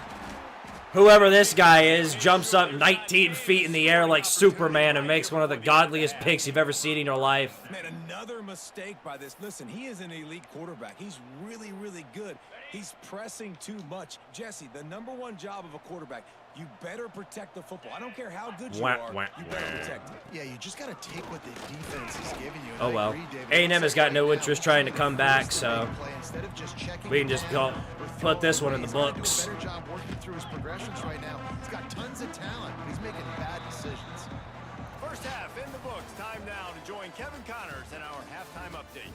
whoever this guy is jumps up 19 feet in the air like Superman and makes one of the godliest picks you've ever seen in your life. Man, another mistake by this. Listen, he is an elite quarterback. He's really, really good. He's pressing too much. Jesse, the #1 job of a quarterback, you better protect the football. I don't care how good you are, you better protect it. Yeah, you just got to take what the defense is giving you. Oh well. A&M has got no interest trying to come back, so we can just put this one in the books. Better job working through his progressions right now. He's got tons of talent, but he's making bad decisions. First half in the books. Time now to join Kevin Connors in our halftime update.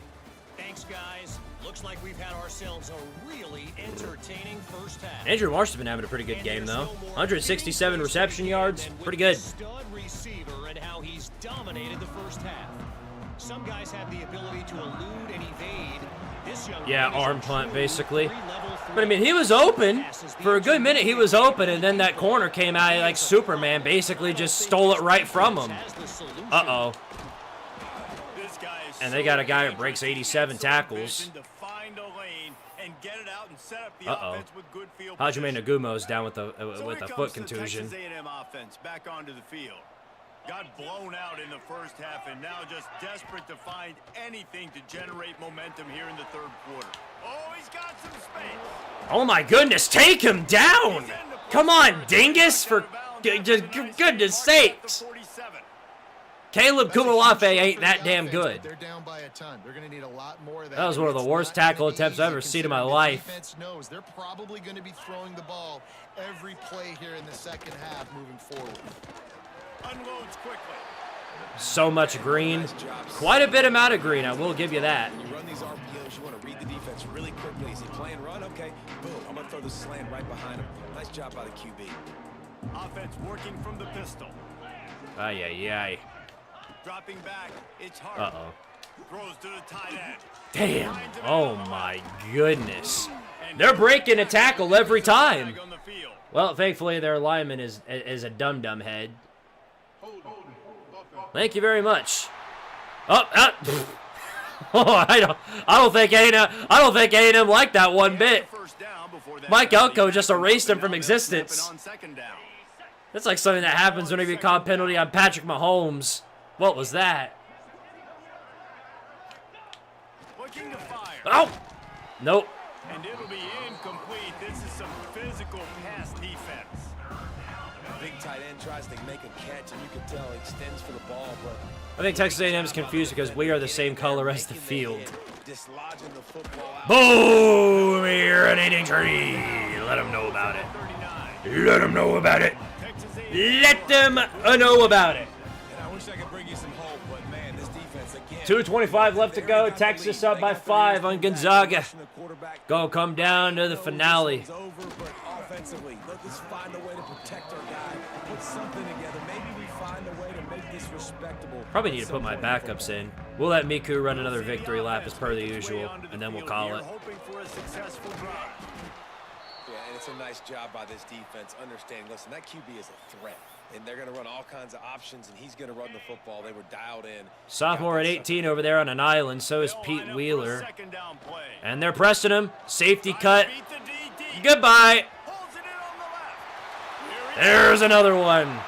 Thanks, guys. Looks like we've had ourselves a really entertaining first half. Andrew Marsh has been having a pretty good game, though. 167 reception yards. Pretty good. Stud receiver and how he's dominated the first half. Some guys have the ability to elude and evade. This young Yeah, arm punt, basically. But, I mean, he was open. For a good minute, he was open, and then that corner came out like Superman, basically just stole it right from him. Uh-oh. And they got a guy who breaks 87 tackles. Uh-oh. Hajime Nagumo's down with a foot contusion. Back onto the field. Got blown out in the first half and now just desperate to find anything to generate momentum here in the third quarter. Oh, he's got some space. Oh my goodness, take him down! Come on, dingus, for goodness sakes. Caleb Kumalafe ain't that damn good. They're down by a ton. They're going to need a lot more of that. That was one of the worst tackle attempts I've ever seen in my life. Defense knows they're probably going to be throwing the ball every play here in the second half moving forward. Unloads quickly. So much green. Quite a bit amount of green, I will give you that. You run these RPOs, you want to read the defense really quickly. Is he playing run? Okay, boom. I'm going to throw the slant right behind him. Nice job by the QB. Offense working from the pistol. Ay, ay, ay. Dropping back, it's hard. Uh-oh. Throws to the tight end. Damn. Oh, my goodness. They're breaking a tackle every time. Well, thankfully, their lineman is a dum-dum head. Thank you very much. Oh, I don't think A&M liked that one bit. Mike Elko just erased him from existence. That's like something that happens whenever you call a penalty on Patrick Mahomes. What was that? Oh! Nope. And it'll be incomplete. This is some physical pass defense. Big tight end tries to make a catch, and you can tell he extends for the ball, but I think Texas A&M is confused because we are the same color as the field. Boom! Here an inning tree. Let them know about it. Let them know about it. Let them know about it. 2:25 left to go. Texas up by 5 on Gonzaga. Gonna come down to the finale. defensively. Let's find a way to protect our guy. Put something together. Maybe we find a way to make this respectable. Probably need to put my backups in. We'll let Miku run another victory lap as per the usual, and then we'll call it. Yeah, and it's a nice job by this defense understanding, listen, that QB is a threat, and they're going to run all kinds of options, and he's going to run the football. They were dialed in. Sophomore at 18 over there on an island, so is Pete Wheeler. And they're pressing him. Safety cut. Goodbye. There's another one.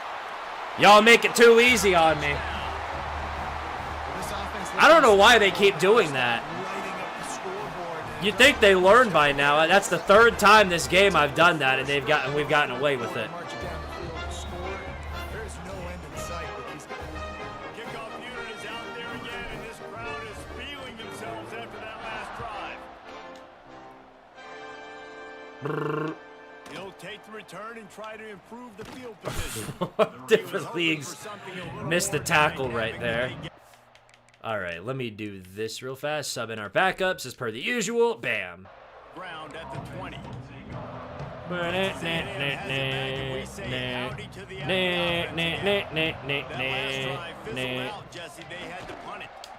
Y'all make it too easy on me. I don't know why they keep doing that. You'd think they learned by now. That's the third time this game I've done that, and we've gotten away with it. He'll take the return and try to improve the field position. Different leagues missed the tackle right there. All right, let me do this real fast. Sub in our backups as per the usual. Bam. Ground at the 20.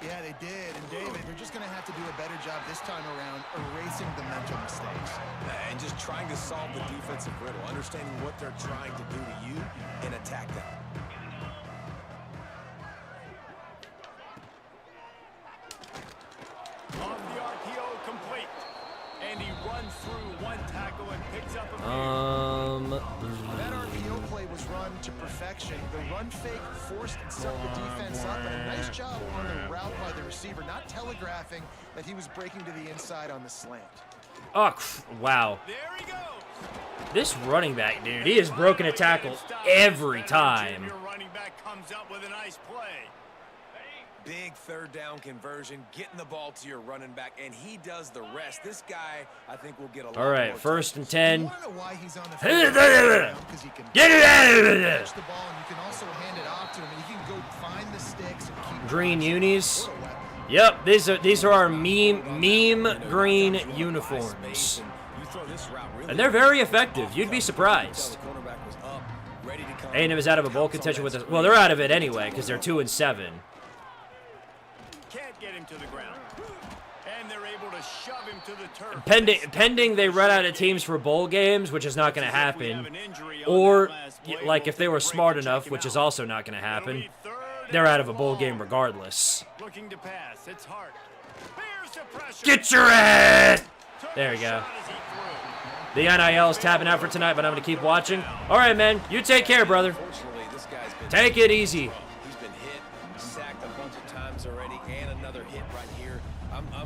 Yeah, they did. And David, they're just going to have to do a better job this time around erasing the mental mistakes. And just trying to solve the defensive riddle, understanding what they're trying to do to you and attack that. Off the RPO complete. And he runs through one tackle and picks up a That RPO play was run to perfection. The run fake forced and set the defense up, and a nice job on the route by the receiver, not telegraphing that he was breaking to the inside on the slant. Oh, wow. There he goes. This running back, dude, he has broken a tackle every time. Your running back comes up with a nice play. Big third down conversion, getting the ball to your running back, and he does the rest. This guy, I think, will get a lot All right, more first and touches. 10. You want to know why he's on the Get it out of there! catch the ball, and you can also hand it off to him, and he can go find the sticks and keep Green unis. Yep, these are our meme green uniforms. And they're very effective. You'd be surprised. A&M is out of a bowl contention with us. Well, they're out of it anyway because they're 2-7. Can't get him to the ground. And they're able to shove him to the turf. Pending they run out of teams for bowl games, which is not going to happen. Or, like, if they were smart enough, which is also not going to happen, they're out of a bowl game regardless. Looking to pass. It's hard. Get your ass! There we go. The NIL is tapping out for tonight, but I'm going to keep watching. All right, man. You take care, brother. Take it easy. He's been hit, sacked a bunch of times already, and another hit right here.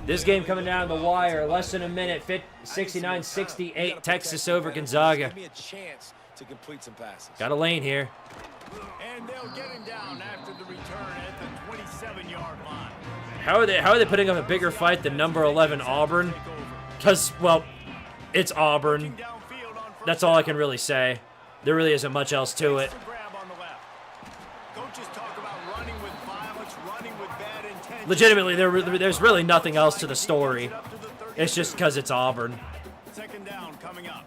This game coming down the wire. Less than a minute. 69-68. Texas over Gonzaga. Give me a chance to complete some passes. Got a lane here. And they'll get him down after the return at the 27-yard line. How are they putting up a bigger fight than number 11 Auburn? Because, well, it's Auburn. That's all I can really say. There really isn't much else to it. Legitimately, there's really nothing else to the story. It's just because it's Auburn. Second down coming up.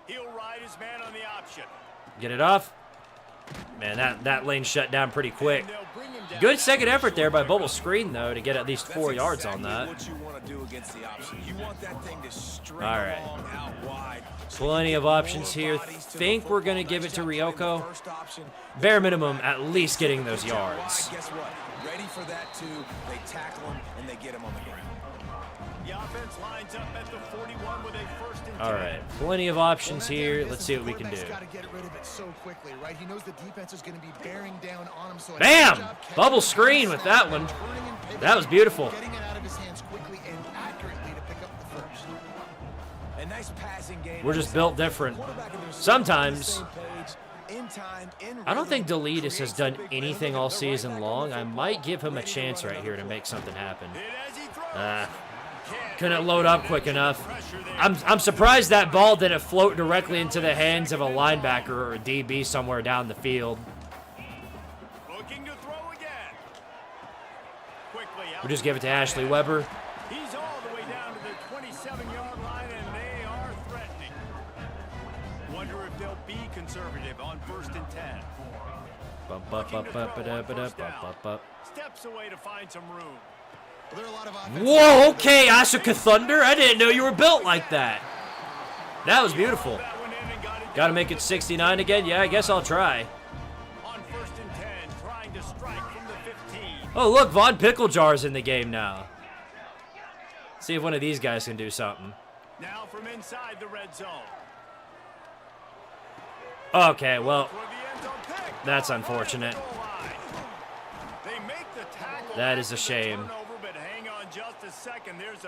He'll ride his man on the option. Get it off. Man, that lane shut down pretty quick. Good second effort there by Bubble Screen, though, to get at least 4 yards on that. What you want to do against the option. You want that thing to string All right. along out wide. Plenty of options here. Think we're going to give it to Ryoko. Bare minimum, at least getting those yards. Guess what? Ready for that, too. They tackle him, and they get him on the ground. The offense lines up at the 41 with a first and 10. All right, plenty of options here. Let's see what we can do. Got to get rid of it so quickly, right? He knows the defense is going to be bearing down on him. So Bam! Bubble screen with that one. That was beautiful. Getting it out of his hands quickly and accurately to pick up the first. A nice passing game. We're just built different. Sometimes. I don't think Deletus has done anything all season long. I might give him a chance right here to make something happen. Couldn't load up quick enough. I'm surprised that ball didn't float directly into the hands of a linebacker or a DB somewhere down the field. Looking to throw again. We'll just give it to Ashley Weber. He's all the way down to the 27-yard line, and they are threatening. Wonder if they'll be conservative on 1st and 10. Steps away to find some room. Whoa, okay, Asuka Thunder. I didn't know you were built like that. That was beautiful. Got to make it 69 again? Yeah, I guess I'll try. On 1st and 10, trying to strike from the 15. Oh, look, Von Picklejar's in the game now. See if one of these guys can do something. Now from inside the red zone. Okay, well, that's unfortunate. That is a shame.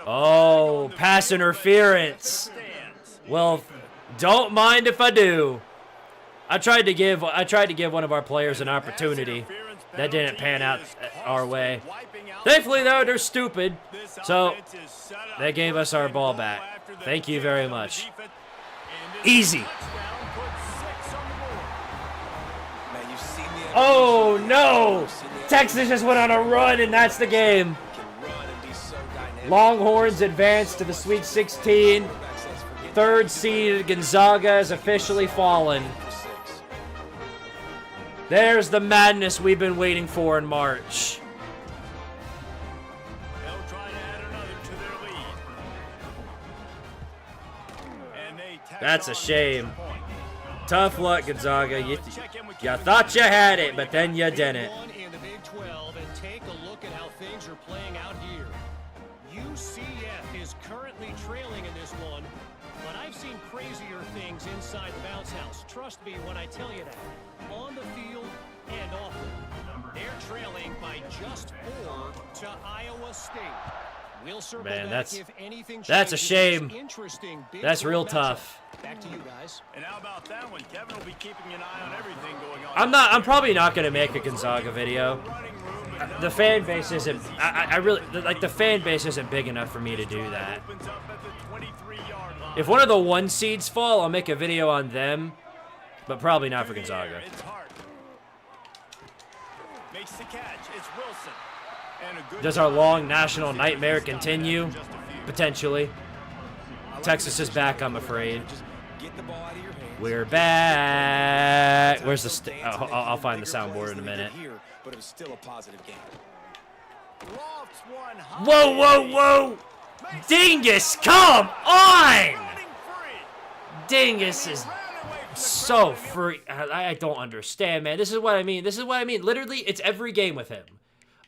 Oh, pass interference. Well, don't mind if I do. I tried to give one of our players an opportunity. That didn't pan out our way. Thankfully, though, they're stupid. So, they gave us our ball back. Thank you very much. Easy. Oh, no. Texas just went on a run, and that's the game. Longhorns advance to the Sweet 16. Third seed Gonzaga has officially fallen. There's the madness we've been waiting for in March. That's a shame. Tough luck, Gonzaga. You thought you had it, but then you didn't. In the Big 12, and take a look at how things are playing out here. UCF is currently trailing in this one, but I've seen crazier things inside the bounce house. Trust me when I tell you that. On the field and off it. They're trailing by just 4 to Iowa State. We'll circle Man, back if anything that's a changes. shame. Interesting Big That's 12 real matchup. tough. Back to you guys. And how about that one? Kevin will be keeping an eye on everything going on. I'm probably not gonna make a Gonzaga video. The fan base isn't. I really like the fan base isn't big enough for me to do that. If one of the 1 seeds fall, I'll make a video on them, but probably not for Gonzaga. Makes the catch. It's Wilson. Does our long national nightmare continue? Potentially. Texas is back, I'm afraid. We're back. Where's the I'll find the soundboard in a minute. But it was still a positive game. Whoa, whoa, whoa! Dingus, come on! Dingus is so free. I don't understand, man. This is what I mean. This is what I mean. Literally, it's every game with him.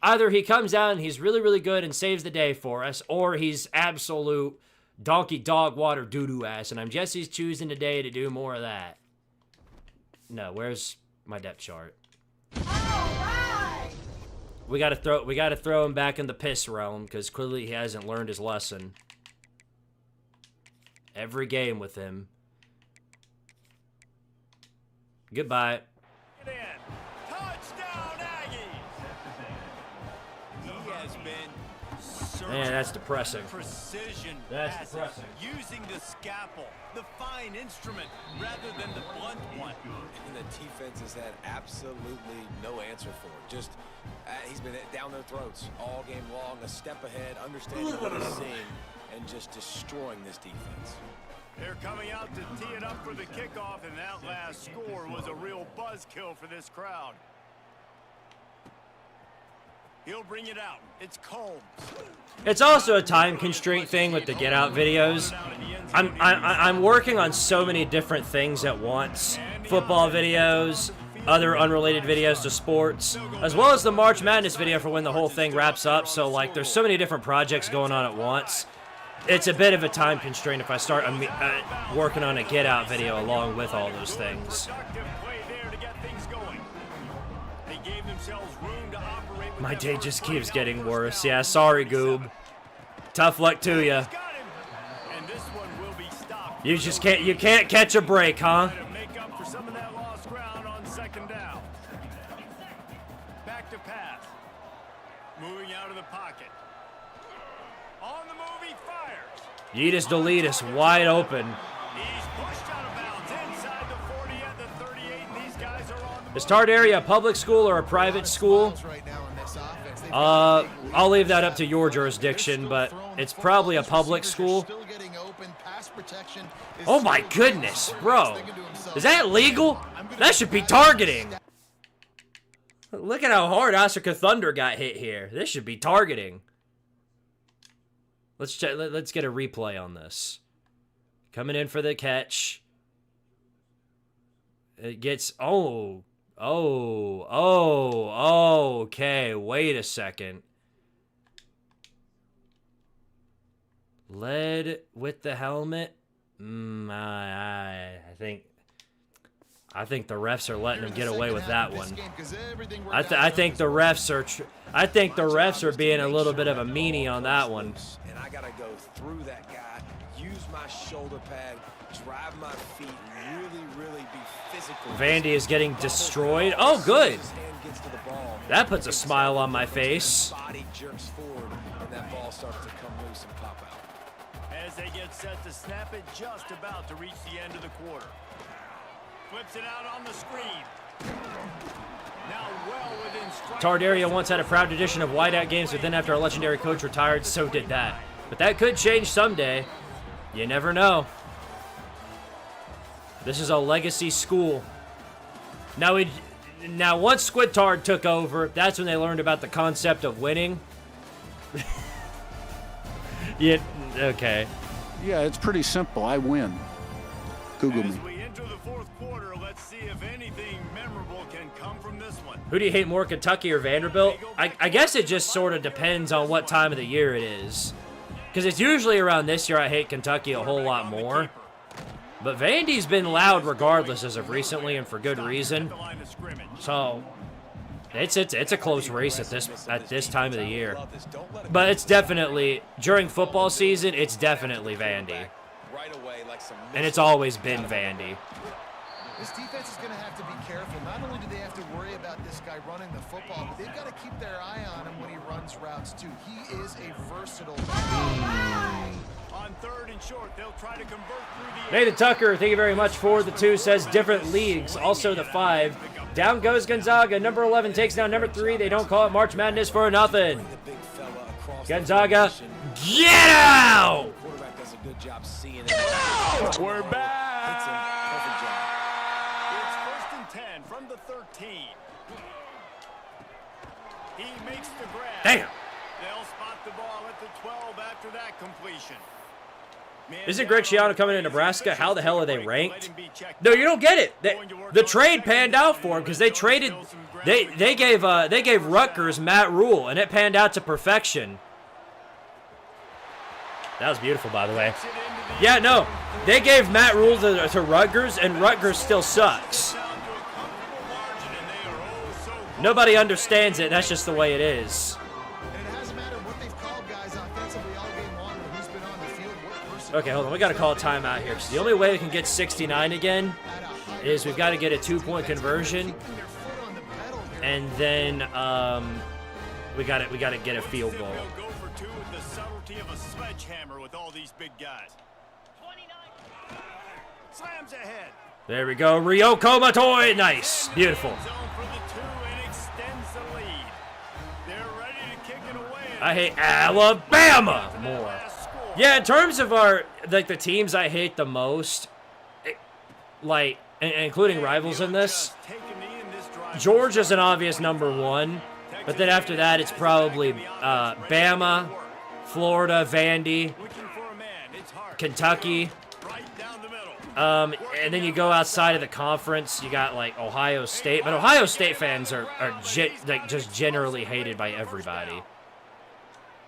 Either he comes out and he's really, really good and saves the day for us, or he's absolute donkey dog water doo-doo ass, and I'm just choosing today to do more of that. No, where's my depth chart? We gotta throw him back in the piss realm, because clearly he hasn't learned his lesson. Every game with him. Goodbye. Man, that's depressing. Precision That's passes, depressing. using the scalpel, the fine instrument, rather than the blunt one. And the defense has had absolutely no answer for it. Just, he's been down their throats all game long, a step ahead, understanding what he's seeing, and just destroying this defense. They're coming out to tee it up for the kickoff, and that last score was a real buzzkill for this crowd. He'll bring it out. It's Combs. It's also a time constraint thing with the get out videos. I'm working on so many different things at once. Football videos, other unrelated videos to sports, as well as the March Madness video for when the whole thing wraps up. So like there's so many different projects going on at once. It's a bit of a time constraint if I start working on a get out video along with all those things. My day just keeps getting worse. Yeah, sorry, Goob. Tough luck to you. You can't catch a break, huh? Make up for some of that lost ground on second down. Back to pass. Moving out of the pocket. On the move, he fires. Yeetus Deletus wide open. He's pushed out of bounds inside the 40 at the 38, and these guys are on the Is Tardaria a public school or a private school? Right now in this offense, I'll leave that up to your jurisdiction, but it's probably a public school. Oh my goodness, bro. Is that legal? That should be targeting. Look at how hard Asuka Thunder got hit here. This should be targeting. Let's check. Let's get a replay on this. Coming in for the catch. It gets... okay. Wait a second. Led with the helmet. I think the refs are letting him get away with that one. I think the refs are being a little bit of a meanie on that one. And I gotta go through that guy, use my shoulder pad, drive my feet, really be physical. Vandy is getting destroyed. Oh, good. That puts a smile on my face. Body jerks forward, and that ball starts to come loose and pop out. As they get set to snap it, just about to reach the end of the quarter. Flips it out on the screen. Now well within strike. Tardaria once had a proud tradition of whiteout games, but then after a legendary coach retired, so did that. But that could change someday. You never know. This is a legacy school. Now once Squidtard took over, that's when they learned about the concept of winning. Yeah, okay. Yeah, it's pretty simple. I win. Google me. As we enter the fourth quarter, let's see if anything memorable can come from this one. Who do you hate more, Kentucky or Vanderbilt? I guess it just sort of depends on what time of the year it is. Because it's usually around this year I hate Kentucky a whole lot more. But Vandy's been loud regardless as of recently, and for good reason. So it's a close race at this time of the year. But it's definitely, during football season, it's definitely Vandy. And it's always been Vandy. This defense is going to have to be careful. Not only do they have to worry about this guy running the football, but they've got to keep their eye on him when he runs routes too. He is a versatile back. On third and short, they'll try to convert through the Nathan Tucker, thank you very much for the 2, says different leagues. Also the 5. Down goes Gonzaga. Number 11 takes down number 3. They don't call it March Madness for nothing. Gonzaga, get out! We're back. It's first and 10 from the 13. He makes the grab. Damn. They'll spot the ball at the 12 after that completion. Isn't Greg Schiano coming to Nebraska? How the hell are they ranked? No, you don't get it. The trade panned out for him because they traded. They gave Rutgers Matt Rule, and it panned out to perfection. That was beautiful, by the way. Yeah, no, they gave Matt Rule to Rutgers, and Rutgers still sucks. Nobody understands it. That's just the way it is. Okay, hold on. We got to call a timeout here. Because the only way we can get 69 again is we've got to get a 2-point conversion, and then we got to get a field goal. Go for 2 with the subtlety of a sledgehammer with all these big guys. 29. Slams ahead. There we go. Ryoko Matoi. Nice. Beautiful. I hate Alabama more. Yeah, in terms of the teams I hate the most, including rivals in this, Georgia's an obvious number 1, but then after that it's probably Bama, Florida, Vandy, Kentucky, and then you go outside of the conference, you got like Ohio State, but Ohio State fans are just generally hated by everybody.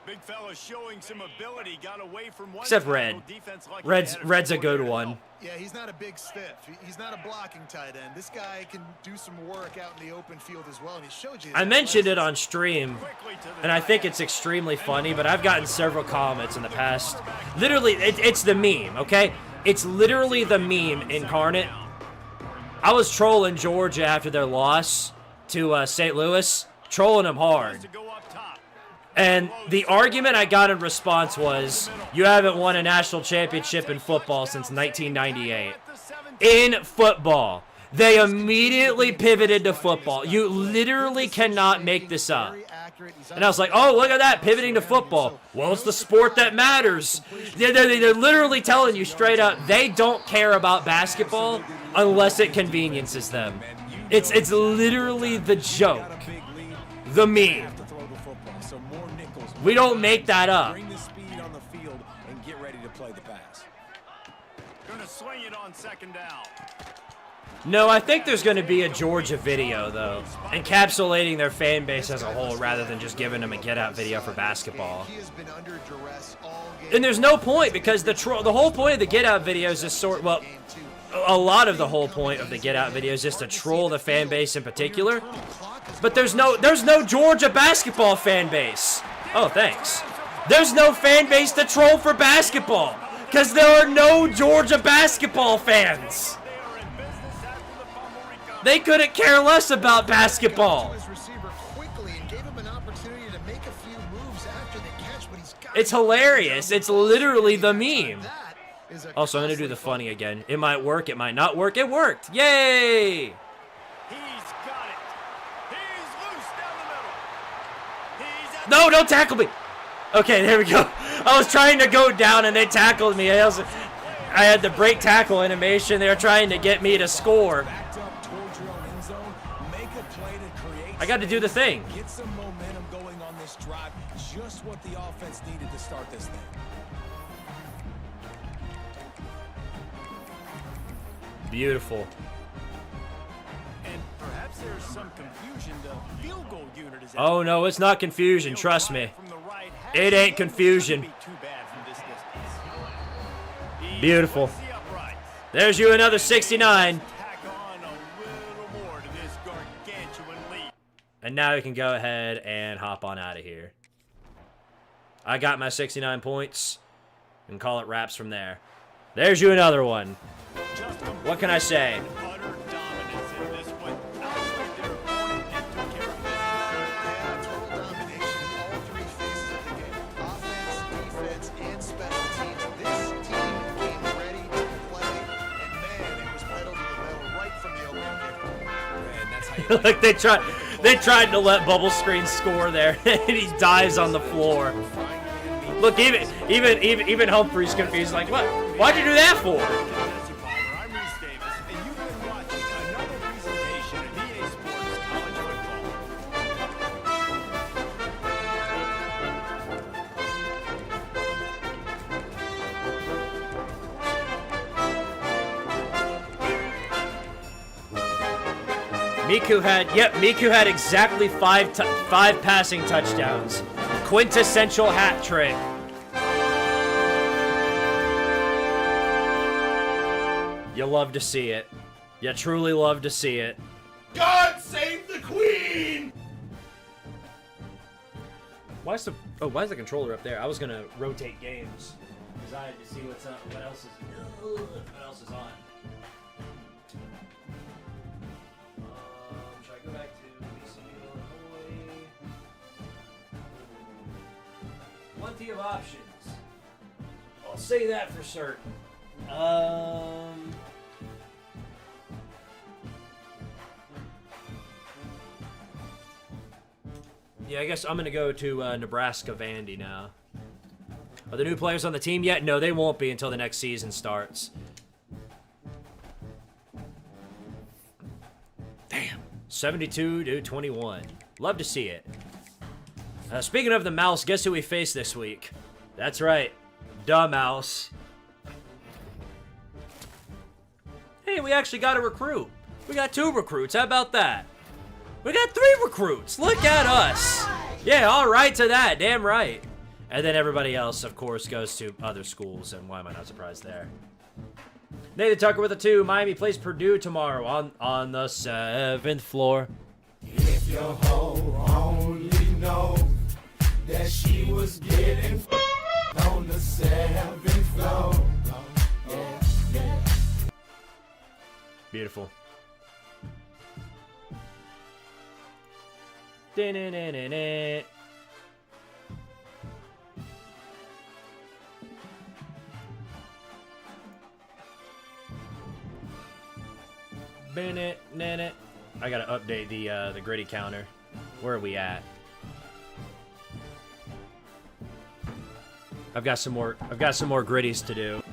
Big fella showing some ability, got away from one. Except Red. Red's a good one. Yeah, he's not a big stiff. He's not a blocking tight end. This guy can do some work out in the open field as well, and he showed you. I mentioned it on stream, and I think it's extremely funny, but I've gotten several comments in the past. Literally, it's the meme, okay? It's literally the meme incarnate. I was trolling Georgia after their loss to St. Louis, trolling them hard. And the argument I got in response was, you haven't won a national championship in football since 1998. In football. They immediately pivoted to football. You literally cannot make this up. And I was like, oh, look at that, pivoting to football. Well, it's the sport that matters. They're literally telling you straight up, they don't care about basketball unless it conveniences them. It's literally the joke, the meme. We don't make that up. Bring the speed on the field and get ready to play the pass. Gonna swing it on second down. No, I think there's going to be a Georgia video, though, encapsulating their fan base as a whole rather than just giving them a get-out video for basketball. And there's no point because the whole point of the get-out videos is a lot of the whole point of the get-out video is just to troll the fan base in particular. But there's no Georgia basketball fan base. Oh, thanks. There's no fan base to troll for basketball because there are no Georgia basketball fans. They couldn't care less about basketball. It's hilarious. It's literally the meme. Also, I'm going to do the funny again. It might work. It might not work. It worked. Yay! He's got it. He's loose down the middle. No, don't tackle me. Okay, there we go. I was trying to go down and they tackled me. I had the break tackle animation. They were trying to get me to score. I got to do the thing. Get some momentum going on this drive. Just what the offense needed to start this thing. Beautiful. And perhaps there's some confusion. The field goal unit is Oh no, it's not confusion. Trust me. It ain't confusion. Beautiful. There's you another 69. And now we can go ahead and hop on out of here. I got my 69 points and call it wraps from there. There's you another one. What can I say? Like they tried to let Bubble Screen score there, and he dives on the floor. Look, even Humphrey's confused. Like, what? Why'd you do that for? Miku had exactly five passing touchdowns. Quintessential hat trick. You love to see it. You truly love to see it. God save the Queen! Why is the controller up there? I was gonna rotate games because I had to see what's up. What else is on? Should I go back to BC Illinois? Plenty of options. I'll say that for certain. Yeah, I guess I'm going to go to Nebraska Vandy now. Are the new players on the team yet? No, they won't be until the next season starts. Damn. 72-21. Love to see it. Speaking of the mouse, guess who we face this week? That's right. Da Mouse. Hey, we actually got a recruit. We got 2 recruits. How about that? We got 3 recruits. Look at us. Yeah, all right to that. Damn right. And then everybody else, of course, goes to other schools. And why am I not surprised there? Nathan Tucker with a 2. Miami plays Purdue tomorrow on the 7th floor. If your hoe only know that she was getting on the 7th floor. Yeah. Beautiful. Da-na-na-na-na. I gotta update the gritty counter. Where are we at? I've got some more gritties to do.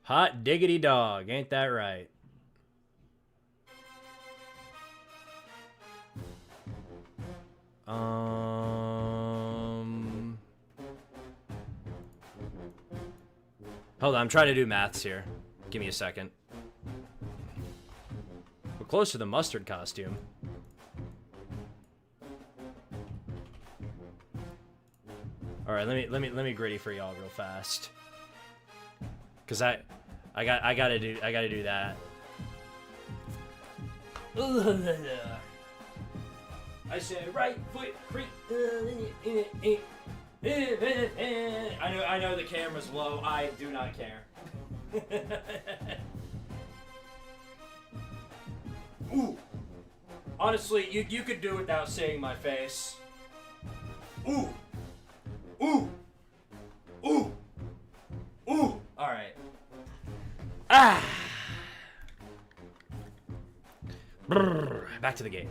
Hot diggity dog, ain't that right? Hold on, I'm trying to do maths here. Give me a second. We're close to the mustard costume. All right, let me gritty for y'all real fast. Cause I gotta do that. I said right foot creep. I know the camera's low. I do not care. Ooh. Honestly, you could do without seeing my face. Ooh. Ooh. Ooh. Ooh. All right. Ah. Brrr. Back to the game.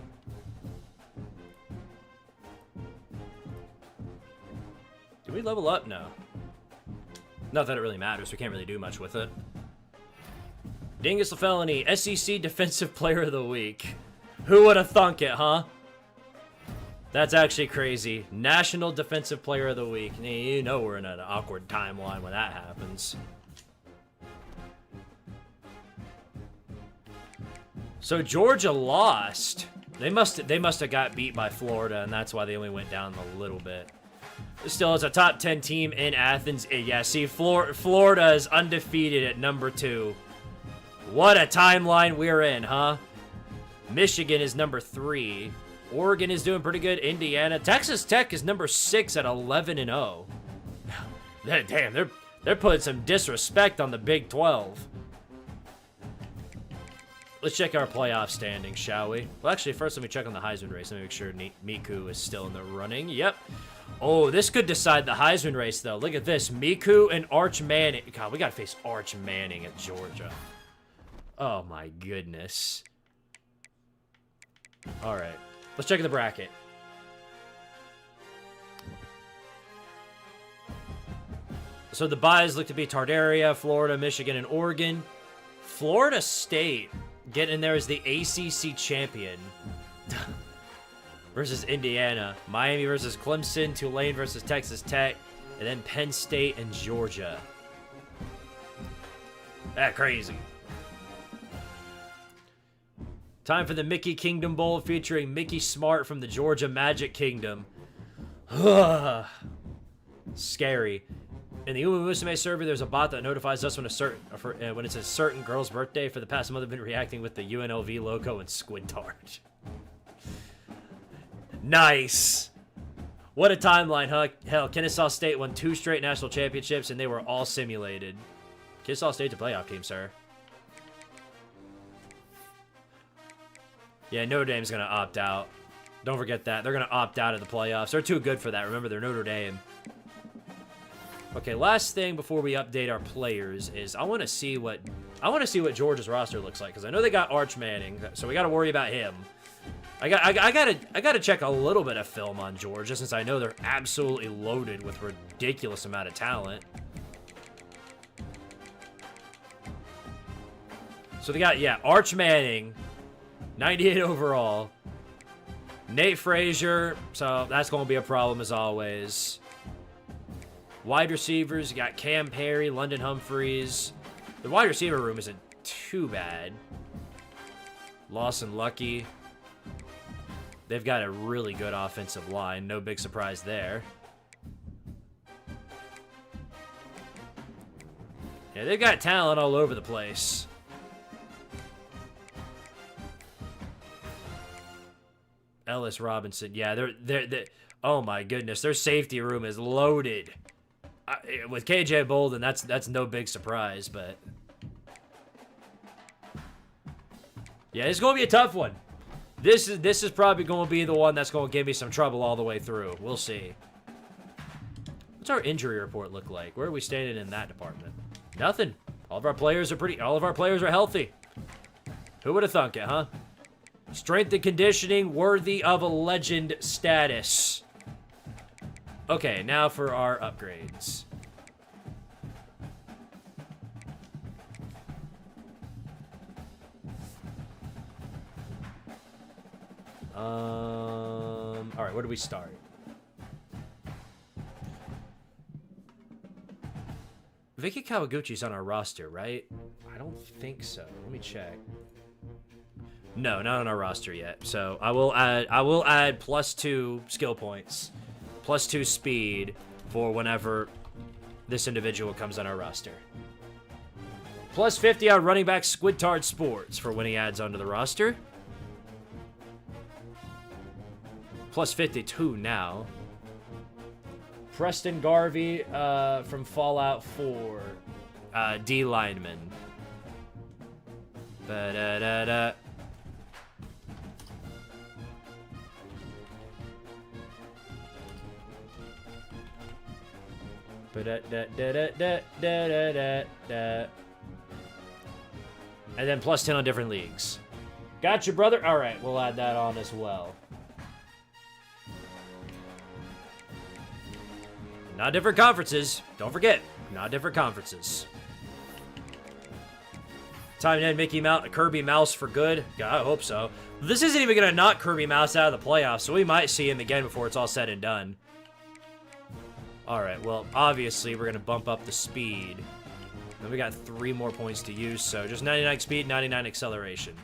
Did we level up? No. Not that it really matters. We can't really do much with it. Dingus LaFelony, SEC Defensive Player of the Week. Who would have thunk it, huh? That's actually crazy. National Defensive Player of the Week. You know we're in an awkward timeline when that happens. So Georgia lost. They must have got beat by Florida, and that's why they only went down a little bit. Still, it's a top 10 team in Athens. Yeah, see, Florida is undefeated at number 2. What a timeline we're in, huh? Michigan is number 3. Oregon is doing pretty good. Indiana. Texas Tech is number 6 at 11-0. Damn, they're putting some disrespect on the Big 12. Let's check our playoff standings, shall we? Well, actually, first let me check on the Heisman race. Let me make sure Miku is still in the running. Yep. Oh, this could decide the Heisman race, though. Look at this. Miku and Arch Manning. God, we got to face Arch Manning at Georgia. Oh, my goodness. All right. Let's check the bracket. So the byes look to be Tardaria, Florida, Michigan, and Oregon. Florida State getting in there as the ACC champion. Versus Indiana. Miami versus Clemson. Tulane versus Texas Tech. And then Penn State and Georgia. That crazy. Time for the Mickey Kingdom Bowl featuring Mickey Smart from the Georgia Magic Kingdom. Scary. In the Uma Musume server, there's a bot that notifies us when it's a certain girl's birthday. For the past month, I've been reacting with the UNLV logo and Squidtard. Nice. What a timeline, huh? Hell, Kennesaw State won 2 straight national championships, and they were all simulated. Kennesaw State's a playoff team, sir. Yeah, Notre Dame's going to opt out. Don't forget that. They're going to opt out of the playoffs. They're too good for that. Remember, they're Notre Dame. Okay, last thing before we update our players is I want to see what Georgia's roster looks like, because I know they got Arch Manning, so we got to worry about him. I gotta check a little bit of film on Georgia, since I know they're absolutely loaded with ridiculous amount of talent. So they got, yeah, Arch Manning, 98 overall. Nate Frazier, so that's going to be a problem as always. Wide receivers, you got Cam Perry, London Humphreys. The wide receiver room isn't too bad. Lawson Lucky. They've got a really good offensive line. No big surprise there. Yeah, they've got talent all over the place. Ellis Robinson. Yeah, they're oh my goodness, their safety room is loaded. With KJ Bolden, that's no big surprise, but yeah, it's going to be a tough one. This is probably going to be the one that's going to give me some trouble all the way through. We'll see. What's our injury report look like? Where are we standing in that department? Nothing. All of our players are healthy. Who would have thunk it, huh? Strength and conditioning worthy of a legend status. Okay, now for our upgrades. All right, where do we start? Vicky Kawaguchi's on our roster, right? I don't think so. Let me check. No, not on our roster yet. So I will add +2 skill points, +2 speed for whenever this individual comes on our roster. +50 on running back Squidtard Sports for when he adds onto the roster. +52 now. Preston Garvey from Fallout 4, D lineman. Ba-da-da-da. Ba-da-da-da-da-da-da-da-da. And then +10 on different leagues. Gotcha, brother. All right, we'll add that on as well. Not different conferences. Don't forget, not different conferences. Time to end Kirby Mouse for good. God, I hope so. This isn't even going to knock Kirby Mouse out of the playoffs, so we might see him again before it's all said and done. All right, well, obviously, we're going to bump up the speed. Then we got 3 more points to use, so just 99 speed, 99 acceleration.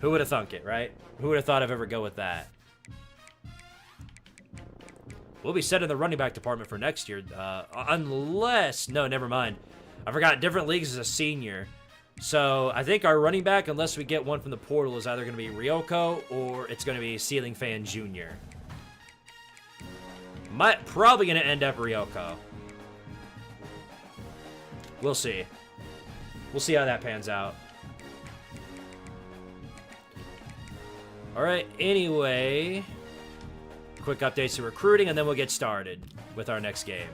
Who would have thunk it, right? Who would have thought I'd ever go with that? We'll be set in the running back department for next year, unless... No, never mind. I forgot, different leagues as a senior. So, I think our running back, unless we get one from the portal, is either going to be Ryoko or it's going to be Ceiling Fan Jr. Probably going to end up Ryoko. We'll see. We'll see how that pans out. Alright, anyway... Quick updates to recruiting, and then we'll get started with our next game.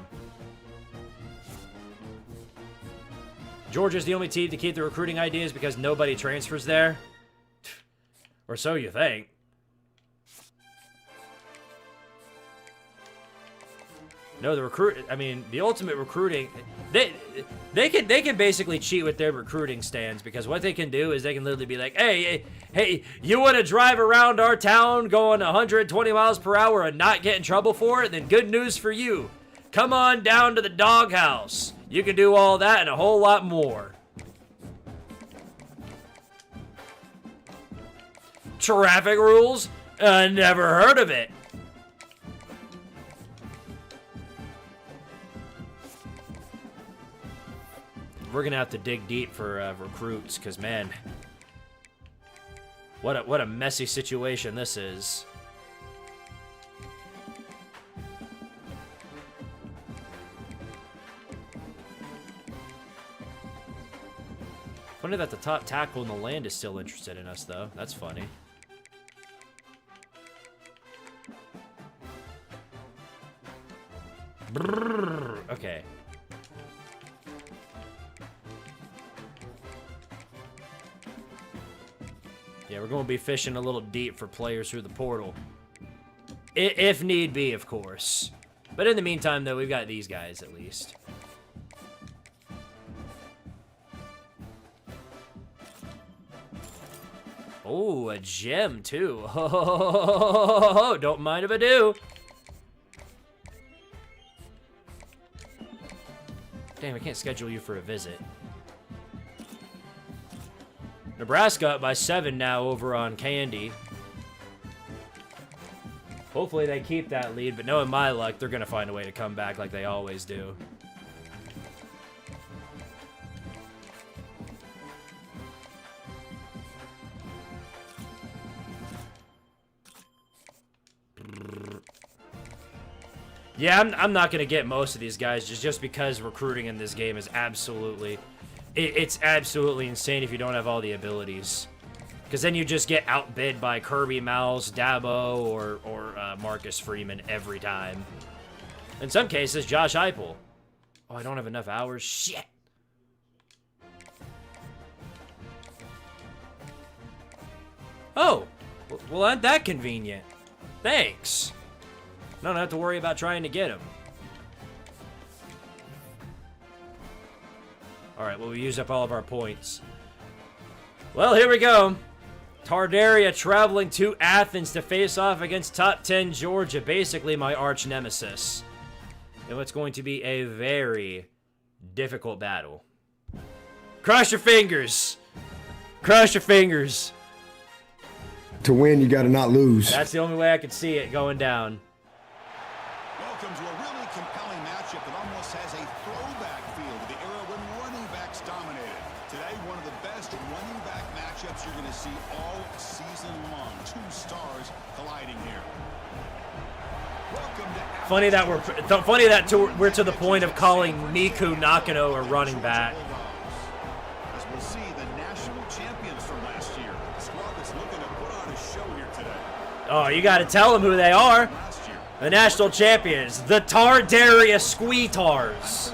Georgia's the only team to keep the recruiting ideas because nobody transfers there. Or so you think. No, the ultimate recruiting, they can basically cheat with their recruiting stands, because what they can do is they can literally be like, hey, you want to drive around our town going 120 miles per hour and not get in trouble for it? Then good news for you. Come on down to the doghouse. You can do all that and a whole lot more. Traffic rules? Never heard of it. We're gonna have to dig deep for recruits, because man, what a messy situation this is. Funny that the top tackle in the land is still interested in us, though. That's funny. Brrr, okay. Yeah, we're going to be fishing a little deep for players through the portal. If need be, of course. But in the meantime, though, we've got these guys, at least. Oh, a gem, too. Oh, don't mind if I do. Damn, I can't schedule you for a visit. Nebraska up by 7 now over on Candy. Hopefully they keep that lead, but knowing my luck, they're going to find a way to come back like they always do. Yeah, I'm not going to get most of these guys just because recruiting in this game is absolutely... It's absolutely insane if you don't have all the abilities. Because then you just get outbid by Kirby Mouse, Dabo, or Marcus Freeman every time. In some cases, Josh Heupel. Oh, I don't have enough hours? Shit! Oh! Well, ain't that convenient? Thanks. I don't have to worry about trying to get him. Alright, well, we used up all of our points. Well, here we go. Tardaria traveling to Athens to face off against top 10 Georgia, basically my arch nemesis. And what's going to be a very difficult battle. Cross your fingers. Cross your fingers. To win, you got to not lose. That's the only way I could see it going down. Welcome to a really compelling matchup that almost has a throwback feel to the era when running backs dominated. Today, one of the best running back matchups you're going to see all season long. Two stars colliding here. Funny that we're to the point of calling Miku Nakano a running back. As we'll see, the national champions from last year. The squad that's looking to put on a show here today. Oh, you got to tell them who they are. The national champions, the Tardaria Squeetars.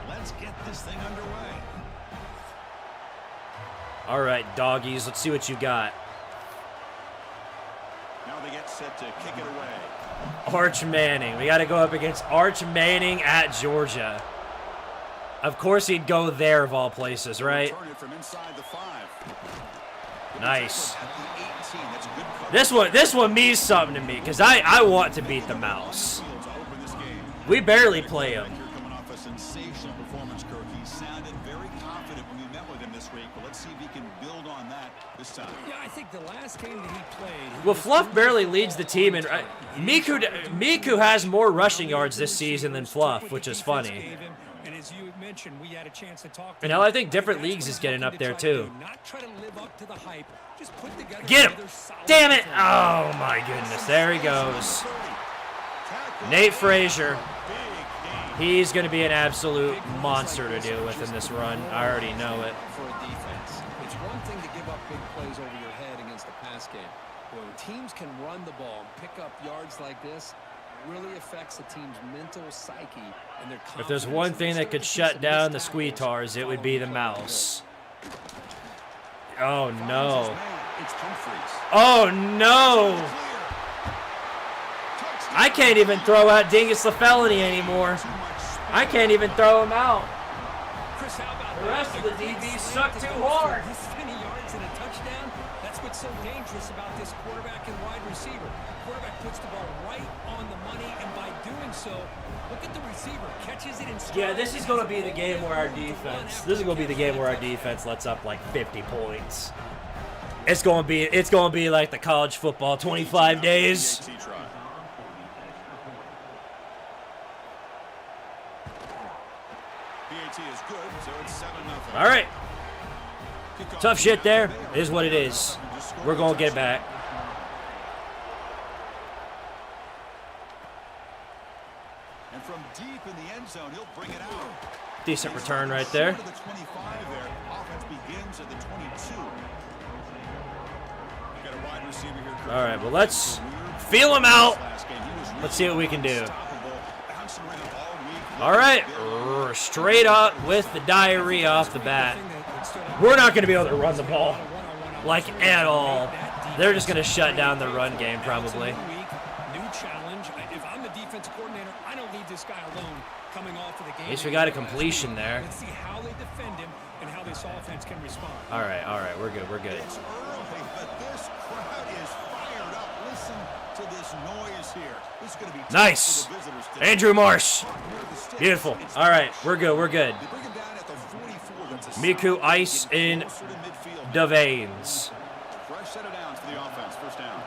Let's get this thing underway. All right, doggies, let's see what you got. Now they get set to kick it away. Arch Manning. We got to go up against Arch Manning at Georgia. Of course he'd go there of all places, right? Nice. This one means something to me because I want to beat the mouse. We barely play him. Coming off a sensational performance, Kirk. He sounded very confident when we met with him this week, but let's see if he can build on that this time. Yeah, I think the last game that he played. Well, Fluff barely leads the team, and Miku has more rushing yards this season than Fluff, which is funny. And as you mentioned, we had a chance to talk to And hell, I think different leagues is getting up there too. Not try to live up to the hype. Just put together Get him! Damn it! Oh my goodness, there he goes. Nate Frazier. He's going to be an absolute monster to deal with in this run. I already know it. For a defense, it's one thing to give up big plays over your head against the pass game. When teams can run the ball and pick up yards like this, it really affects the team's mental psyche and their confidence. If there's one thing that could shut down the Squeetars, it would be the mouse. Oh no. Oh no! I can't even throw out Dingus LaFelony anymore. I can't even throw him out. The rest of the DBs suck too hard. This many yards and a touchdown, that's what's so dangerous about this quarterback and wide receiver. Quarterback puts the ball right on the money, and by doing so, look at the receiver, catches it in stride. Yeah, this is going to be the game where our defense. This is going to be the game where our defense lets up like 50 points. It's going to be like the college football 25 days. All right. Tough shit there. It is what it is. We're going to get back. And from deep in the end zone, he'll bring it out. Decent return right there. The 25 there. Offense begins at the 22. Got a wide receiver here. All right, well, let's feel him out. Let's see what we can do. All right, straight up with the diarrhea off the bat. We're not going to be able to run the ball, like, at all. They're just going to shut down the run game, probably. New challenge. If I'm the defense coordinator, I don't need this guy alone coming off of the game. At least we got a completion there. Let's see how they defend him and how this offense can respond. All right, we're good, we're good. It's early, but this crowd is fired up. Listen to this noise here. This is going to be Nice. tough for the visitors today. Andrew Marsh. Beautiful. All right, we're good, we're good. Miku ice in the veins. Fresh set of downs for the offense. First down.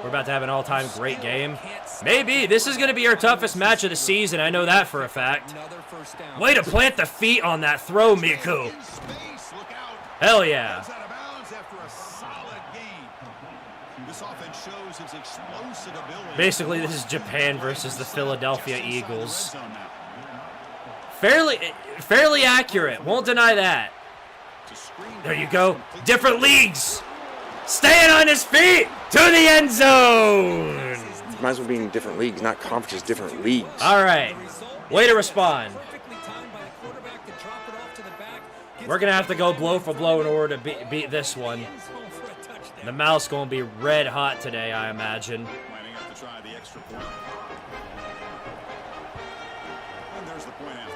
We're about to have an all-time great game. Maybe. This is going to be our toughest match of the season. I know that for a fact. Way to plant the feet on that throw, Miku. Hell yeah. Basically, this is Japan versus the Philadelphia Eagles. Fairly accurate. Won't deny that. There you go. Different leagues. Staying on his feet to the end zone. Might as well be in different leagues, not conferences, different leagues. All right. Way to respond. We're going to have to go blow for blow in order to beat this one. The mouse going to be red hot today, I imagine. Lining up to try the extra point. And there's the point after.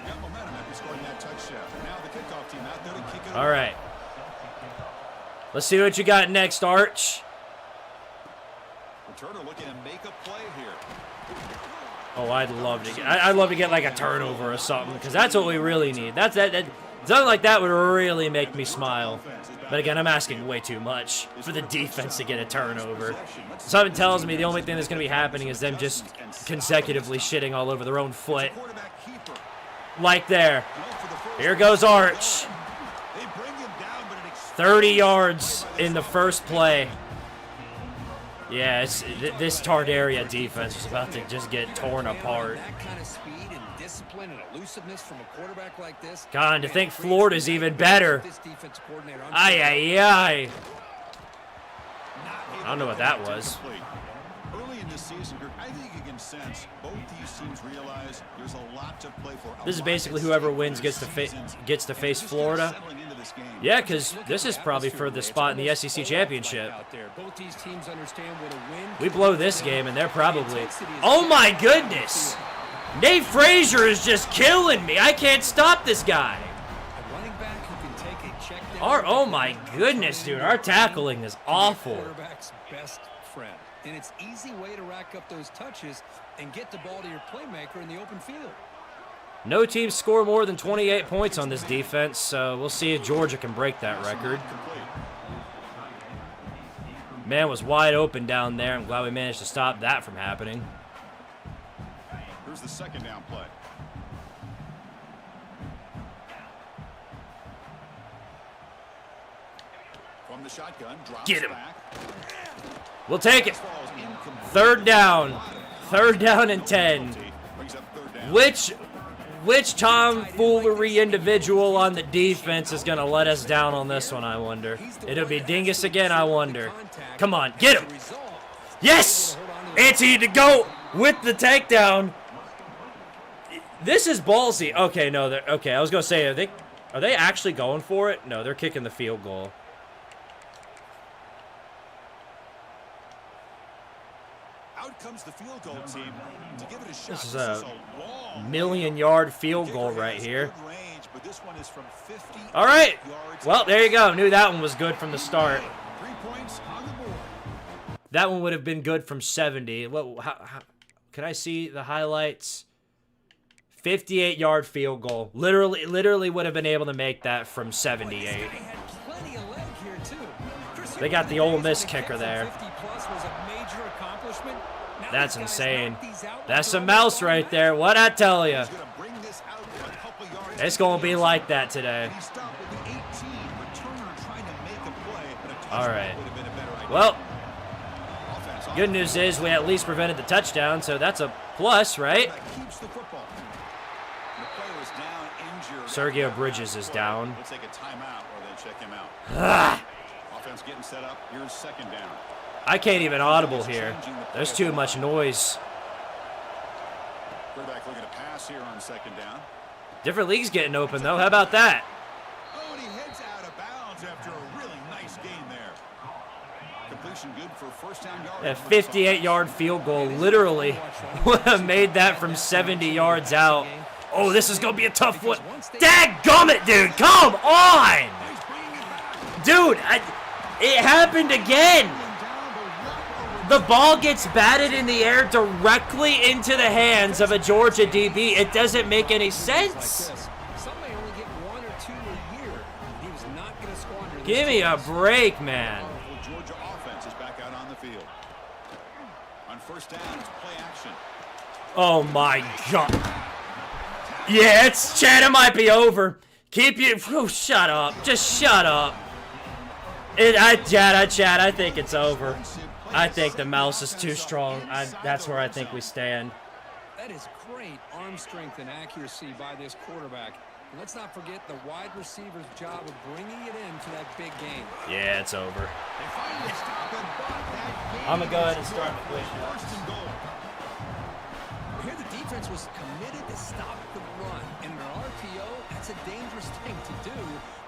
They got momentum after scoring that touchdown. Now the kickoff team out there to kick it. All right. Let's see what you got next, Arch. Returner looking to make a play here. Oh, I'd love to get like a turnover or something, because that's what we really need. Something like that would really make me smile. But again, I'm asking way too much for the defense to get a turnover. Something tells me the only thing that's going to be happening is them just consecutively shitting all over their own foot. Like there. Here goes Arch. 30 yards in the first play. Yeah, this Tardaria defense is about to just get torn apart. That kind of speed and discipline and elusiveness from a quarterback like this. God, to think Florida's even better. Ay, ay, ay. I don't know what that was. Early in this season, I think you can sense both these teams realize there's a lot to play for. This is basically whoever wins gets to face Florida. Yeah, because this is probably for the spot in the SEC championship. We blow this game, and they're probably... Oh, my goodness! Nate Frazier is just killing me. I can't stop this guy. Oh, my goodness, dude. Our tackling is awful. Quarterback's best friend. And it's an easy way to rack up those touches and get the ball to your playmaker in the open field. No team score more than 28 points on this defense, so we'll see if Georgia can break that record. Man was wide open down there. I'm glad we managed to stop that from happening. Here's the second down play. From the shotgun, get him. We'll take it. Third down. Third down and 10. Which tomfoolery individual on the defense is going to let us down on this one, I wonder? It'll be Dingus again, I wonder. Come on, get him. Yes! Anthony to go with the takedown. This is ballsy. Okay, no, okay, I was going to say, are they actually going for it? No, they're kicking the field goal. Out comes the field goal team to give it a shot. This is a million-yard field goal right here. All right. Well, there you go. Knew that one was good from the start. 3 points on the board. That one would have been good from 70. How can I see the highlights? 58-yard field goal. Literally would have been able to make that from 78. They got the Ole Miss kicker there. That's insane. That's a mouse right there. What I tell you. It's going to be like that today. All right. Well, good news is we at least prevented the touchdown, so that's a plus, right? Sergio Bridges is down. We'll take a timeout or then check him out. Offense getting set up. Here's second down. I can't even audible here. There's too much noise. Quarterback looking to pass here on second down. Different leagues getting open, though. How about that? Oh, and he heads out of bounds after a really nice game there. Completion good for first down yard. A 58-yard field goal literally would have made that from 70 yards out. Oh, this is going to be a tough one. Dadgummit, dude. Come on. Dude, it happened again. The ball gets batted in the air directly into the hands of a Georgia DB. It doesn't make any sense. Give me a break, man. Georgia offense is back out on the field. On first down, it's play action. Oh my God. Yeah, it's Chad. It might be over. Keep you. Oh, shut up. Just shut up. Chad. I think it's over. I think the mouse is too strong. That's where I think we stand. That is great arm strength and accuracy by this quarterback. And let's not forget the wide receiver's job of bringing it into that big game. Yeah, it's over. I'm going to go ahead and start the quiz. Here the defense was committed to stop the run. And in an RPO, that's a dangerous thing to do.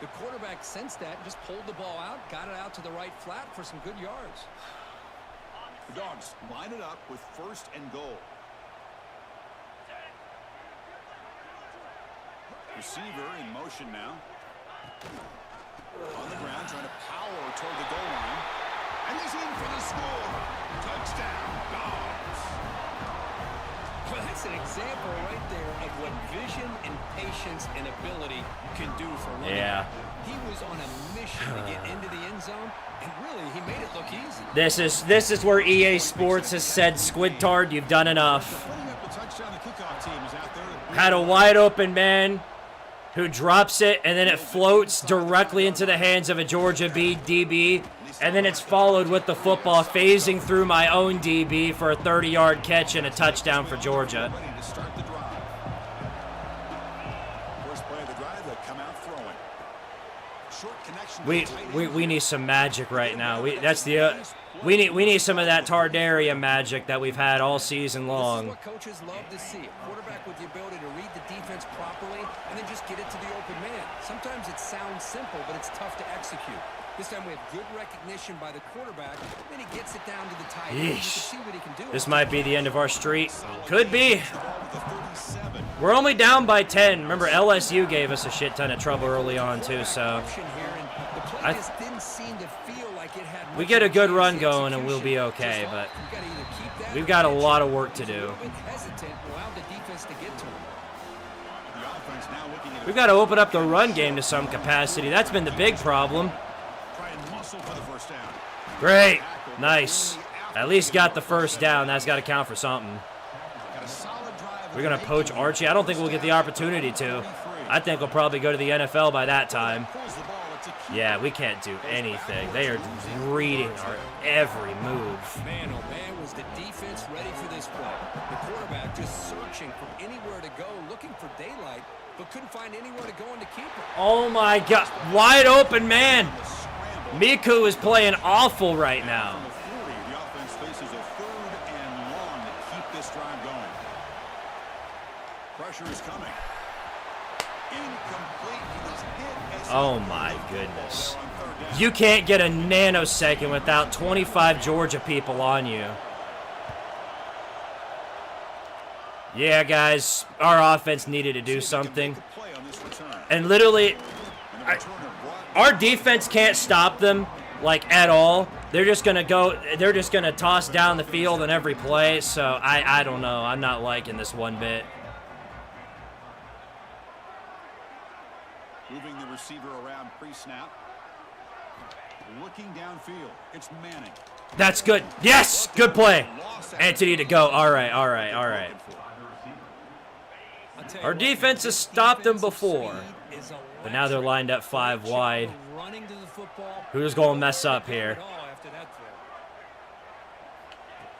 The quarterback sensed that and just pulled the ball out, got it out to the right flat for some good yards. The Dogs line it up with 1st and goal. Receiver in motion now. On the ground, trying to power toward the goal line. And he's in for the score. Touchdown, Dogs. Well, that's an example right there of what vision and patience and ability can do for running. Yeah. He was on a mission to get into the end zone, and really, he made it look easy. This is where EA Sports has said, Squidtard, you've done enough. Had a wide open man who drops it, and then it floats directly into the hands of a Georgia DB, and then it's followed with the football phasing through my own DB for a 30-yard catch and a touchdown for Georgia. We need some magic right now. We need some of that Tardaria magic that we've had all season long. This is what coaches love to see. A quarterback with the ability to read the defense properly and then just get it to the open man. Sometimes it sounds simple, but it's tough to execute. This time we have good recognition by the quarterback, then he gets it down to the tight end. You can see what he can do. This might be the end of our streak. Could be. We're only down by 10. Remember, LSU gave us a shit ton of trouble early on, too, so we get a good run going and we'll be okay, but we've got a lot of work to do. We've got to open up the run game to some capacity. That's been the big problem. Great. Nice. At least got the first down. That's got to count for something. We're going to poach Archie. I don't think we'll get the opportunity to. I think we'll probably go to the NFL by that time. Yeah, we can't do anything. They are reading our every move. Man, oh man, was the defense ready for this play? The quarterback just searching for anywhere to go, looking for daylight, but couldn't find anywhere to go and to keep it. Oh my God, wide open man. Miku is playing awful right now. The offense faces a 3rd and long to keep this drive going. Pressure is coming. Incomplete. He was hit. Oh my goodness. You can't get a nanosecond without 25 Georgia people on you. Yeah, guys, our offense needed to do something. And literally, our defense can't stop them, like, at all. They're just going to toss down the field on every play. So, I don't know. I'm not liking this one bit. Moving the receiver around pre-snap. Looking downfield. It's Manning. That's good. Yes! Good play. Anthony to go. All right, all right, all right. Our defense has stopped them before. But now they're lined up 5 wide. Who's going to mess up here?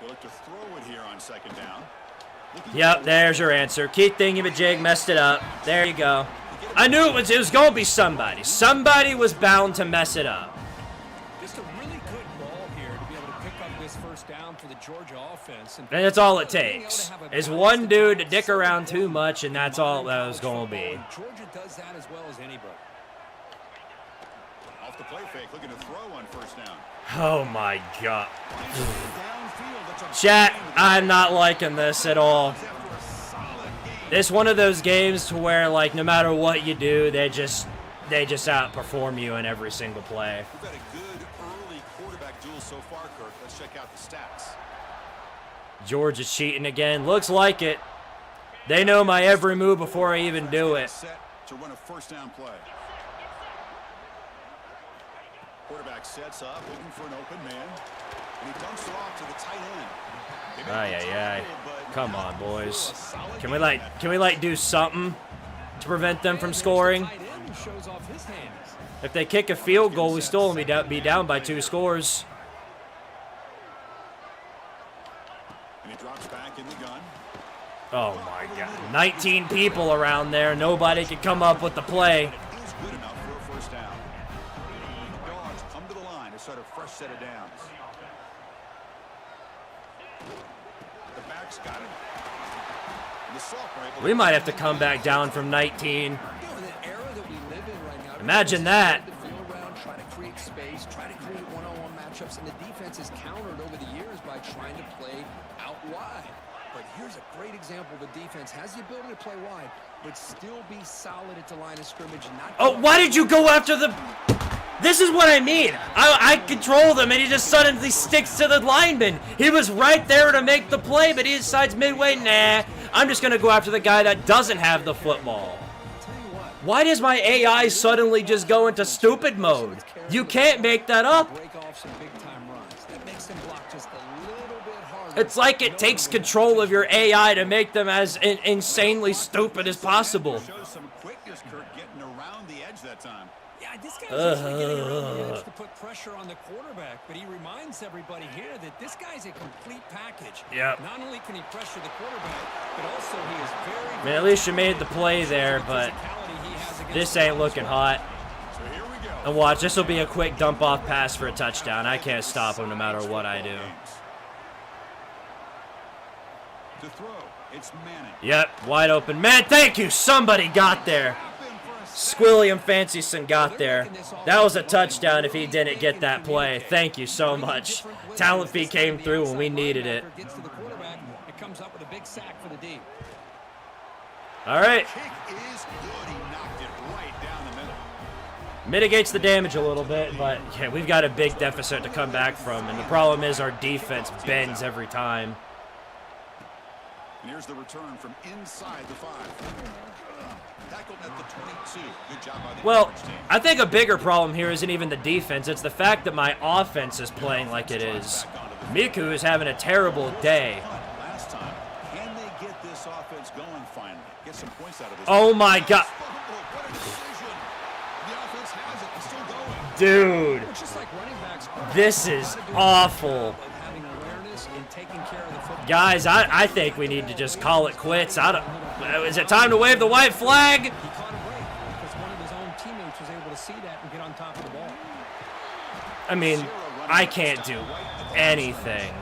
Look to throw it here on 2nd down. Yep, there's your answer. Keith Thingamajig messed it up. There you go. I knew it was going to be somebody. Somebody was bound to mess it up. Just a really good ball here to be able to pick up this 1st down for the Georgia offense. And that's all it takes. Is one dude to dick around too much, and that's all that was going to be. Georgia does that as well as anybody. Off the play fake, looking to throw on 1st down. Oh my God. Chat, I'm not liking this at all. It's one of those games to where, like, no matter what you do, they just outperform you in every single play. We've got a good early quarterback duel so far, Kirk. Let's check out the stats. George is cheating again. Looks like it. They know my every move before I even do it. Set to run a 1st down play. Quarterback sets up, looking for an open man, and he dumps it off to the tight end. Ay. Come on, boys. Can we like do something to prevent them from scoring? If they kick a field goal, we still only be down by 2 scores. And he drops back in the gun. Oh my God. 19 people around there. Nobody can come up with the play. Is good enough for a 1st down. The Dogs come to the line to start a fresh set of downs. The back's got it. We might have to come back down from 19. Imagine that. Try to create space, try to create one-on-one matchups, and the defense is countered over the years by trying to play out wide. But here's a great example of a defense has the ability to play wide, but still be solid at the line of scrimmage. Oh, why did you go after the... This is what I mean. I control them, and he just suddenly sticks to the lineman. He was right there to make the play, but he decides midway, nah, I'm just going to go after the guy that doesn't have the football. Why does my AI suddenly just go into stupid mode? You can't make that up. It's like it takes control of your AI to make them as insanely stupid as possible. This guy's actually getting around the edge to put pressure on the quarterback, but he reminds everybody here that this guy's a complete package. Yep. Not only can he pressure the quarterback, but also he is very... I mean, at least you made the play there, but this ain't looking hot. And watch, this will be a quick dump-off pass for a touchdown. I can't stop him no matter what I do. Yep, wide open. Man, thank you. Somebody got there. Squilliam Fancyson got there. That was a touchdown if he didn't get that play. Thank you so much. Talent fee came through when we needed it. All right. Mitigates the damage a little bit, but yeah, we've got a big deficit to come back from, and the problem is our defense bends every time. And here's the return from inside the 5. Tackled at the 22. Good job by the Well, I think a bigger problem here isn't even the defense. It's the fact that my offense is playing like it is. Miku is having a terrible day. Last time, can they get this offense going finally? Get some points out of this. Oh my God. Dude, this is awful. Guys, I think we need to just call it quits. Is it time to wave the white flag? I mean, I can't do anything.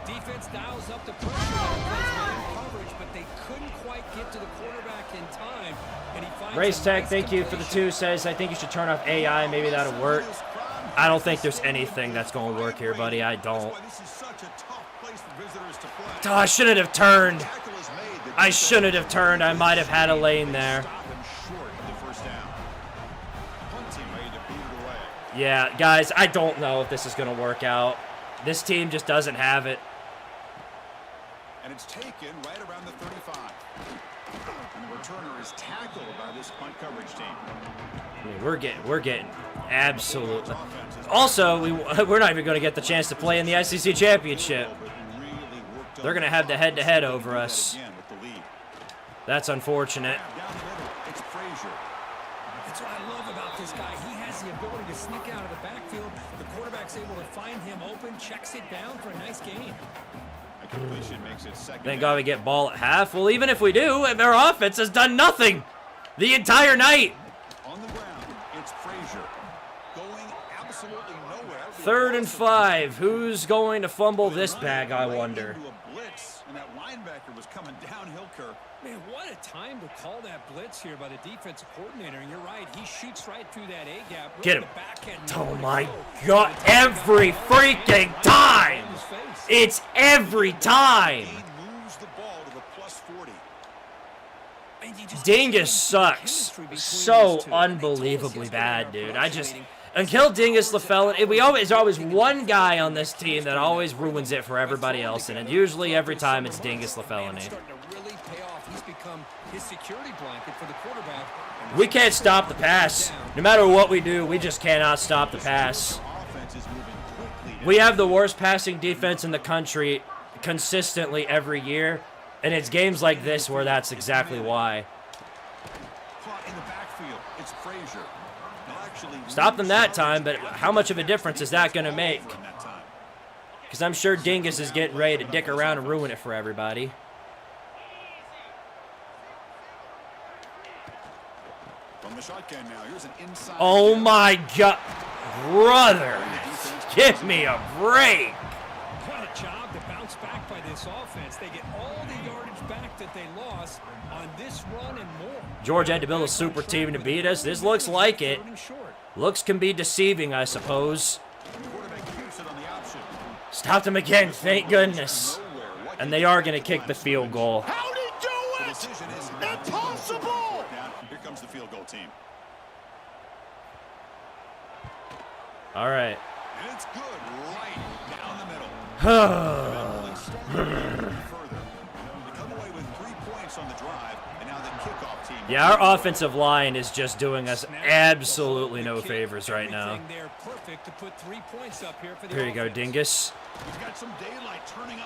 Defense dials up the pressure man coverage, but they couldn't quite get to the quarterback in time. And he finds Race Tech, thank you for the 2, says, I think you should turn off AI. Maybe that'll work. I don't think there's anything that's going to work here, buddy. I don't. Oh, I shouldn't have turned. I shouldn't have turned. I might have had a lane there. Yeah, guys, I don't know if this is going to work out. This team just doesn't have it. And it's taken right around the 35. And the returner is tackled by this punt coverage team. I mean, we're getting absolutely. Also, we're not even going to get the chance to play in the SEC championship. They're going to have the head-to-head over us. That's unfortunate. That's what I love about this guy. He has the ability to sneak out of the backfield. The quarterback's able to find him open, checks it down for a nice gain. Thank God we get ball at half. Well, even if we do, our offense has done nothing the entire night. On the ground, it's Frazier. Going absolutely nowhere. 3rd and 5. Who's going to fumble this bag, I wonder? And that linebacker was coming downhill, Kirk. Man, what a time to call that blitz here by the defensive coordinator. And you're right, he shoots right through that A-gap. Get him. Oh, my God. Every freaking time. It's every time. Dingus sucks so unbelievably bad, dude. Until Dingus LaFellin, there's always one guy on this team that always ruins it for everybody else, and usually every time it's Dingus LaFellin. We can't stop the pass. No matter what we do, we just cannot stop the pass. We have the worst passing defense in the country consistently every year, and it's games like this where that's exactly why. Stop them that time, but how much of a difference is that going to make? Because I'm sure Dingus is getting ready to dick around and ruin it for everybody. Oh my God. Brother, give me a break. What a job to bounce back by this offense. They get all the yardage back that they lost on this run and more. Georgia had to build a super team to beat us. This looks like it. Looks can be deceiving, I suppose. Stopped him again, thank goodness. And they are going to kick the field goal. How'd he do it? Impossible! Here comes the field goal team. All right. And it's good right down the middle. They come away with 3 points on the drive, and now the kickoff team. Yeah, our offensive line is just doing us absolutely no favors right now. Here you go, Dingus.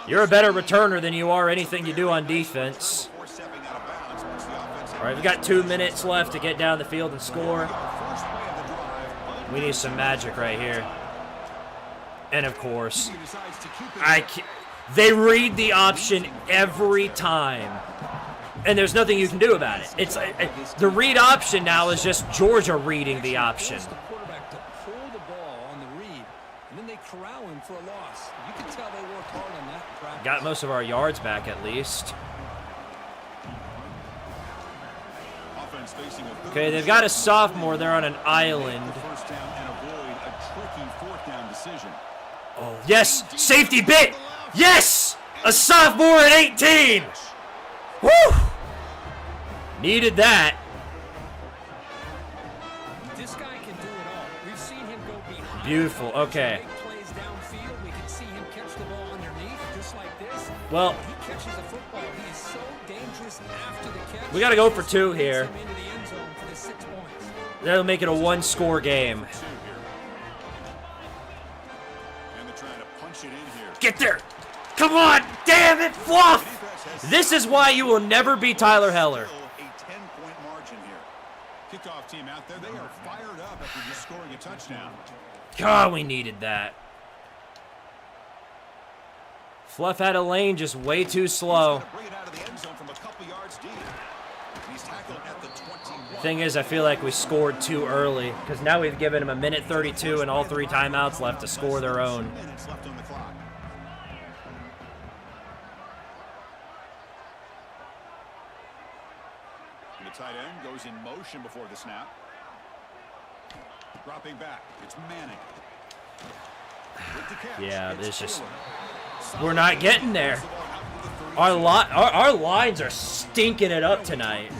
You're a better returner than you are anything you do on defense. All right, we've got 2 minutes left to get down the field and score. We need some magic right here. And of course, they read the option every time. And there's nothing you can do about it. It's the read option now is just Georgia reading the option. Got most of our yards back at least. Okay, they've got a sophomore there on an island. Oh, yes! Safety bit! Yes! A sophomore at 18! Woo! Needed that. This guy can do it all. We've seen him go behind. Beautiful, okay. Plays downfield. We can see him catch the ball underneath, just like this. Well, he catches the football. He is so dangerous after the catch. We got to go for 2 here. That'll make it a 1-score game. Get there! Come on! Damn it, Fluff! This is why you will never be Tyler Heller. A 10-point margin here. Kickoff team out there, they are fired up after just scoring a touchdown. God, we needed that. Fluff had a lane just way too slow. Thing is, I feel like we scored too early because now we've given them 1:32 and all 3 timeouts left to score their own. The tight end goes in motion before the snap. Dropping back, it's Manning. Yeah, this just we're not getting there. Our lines are stinking it up tonight.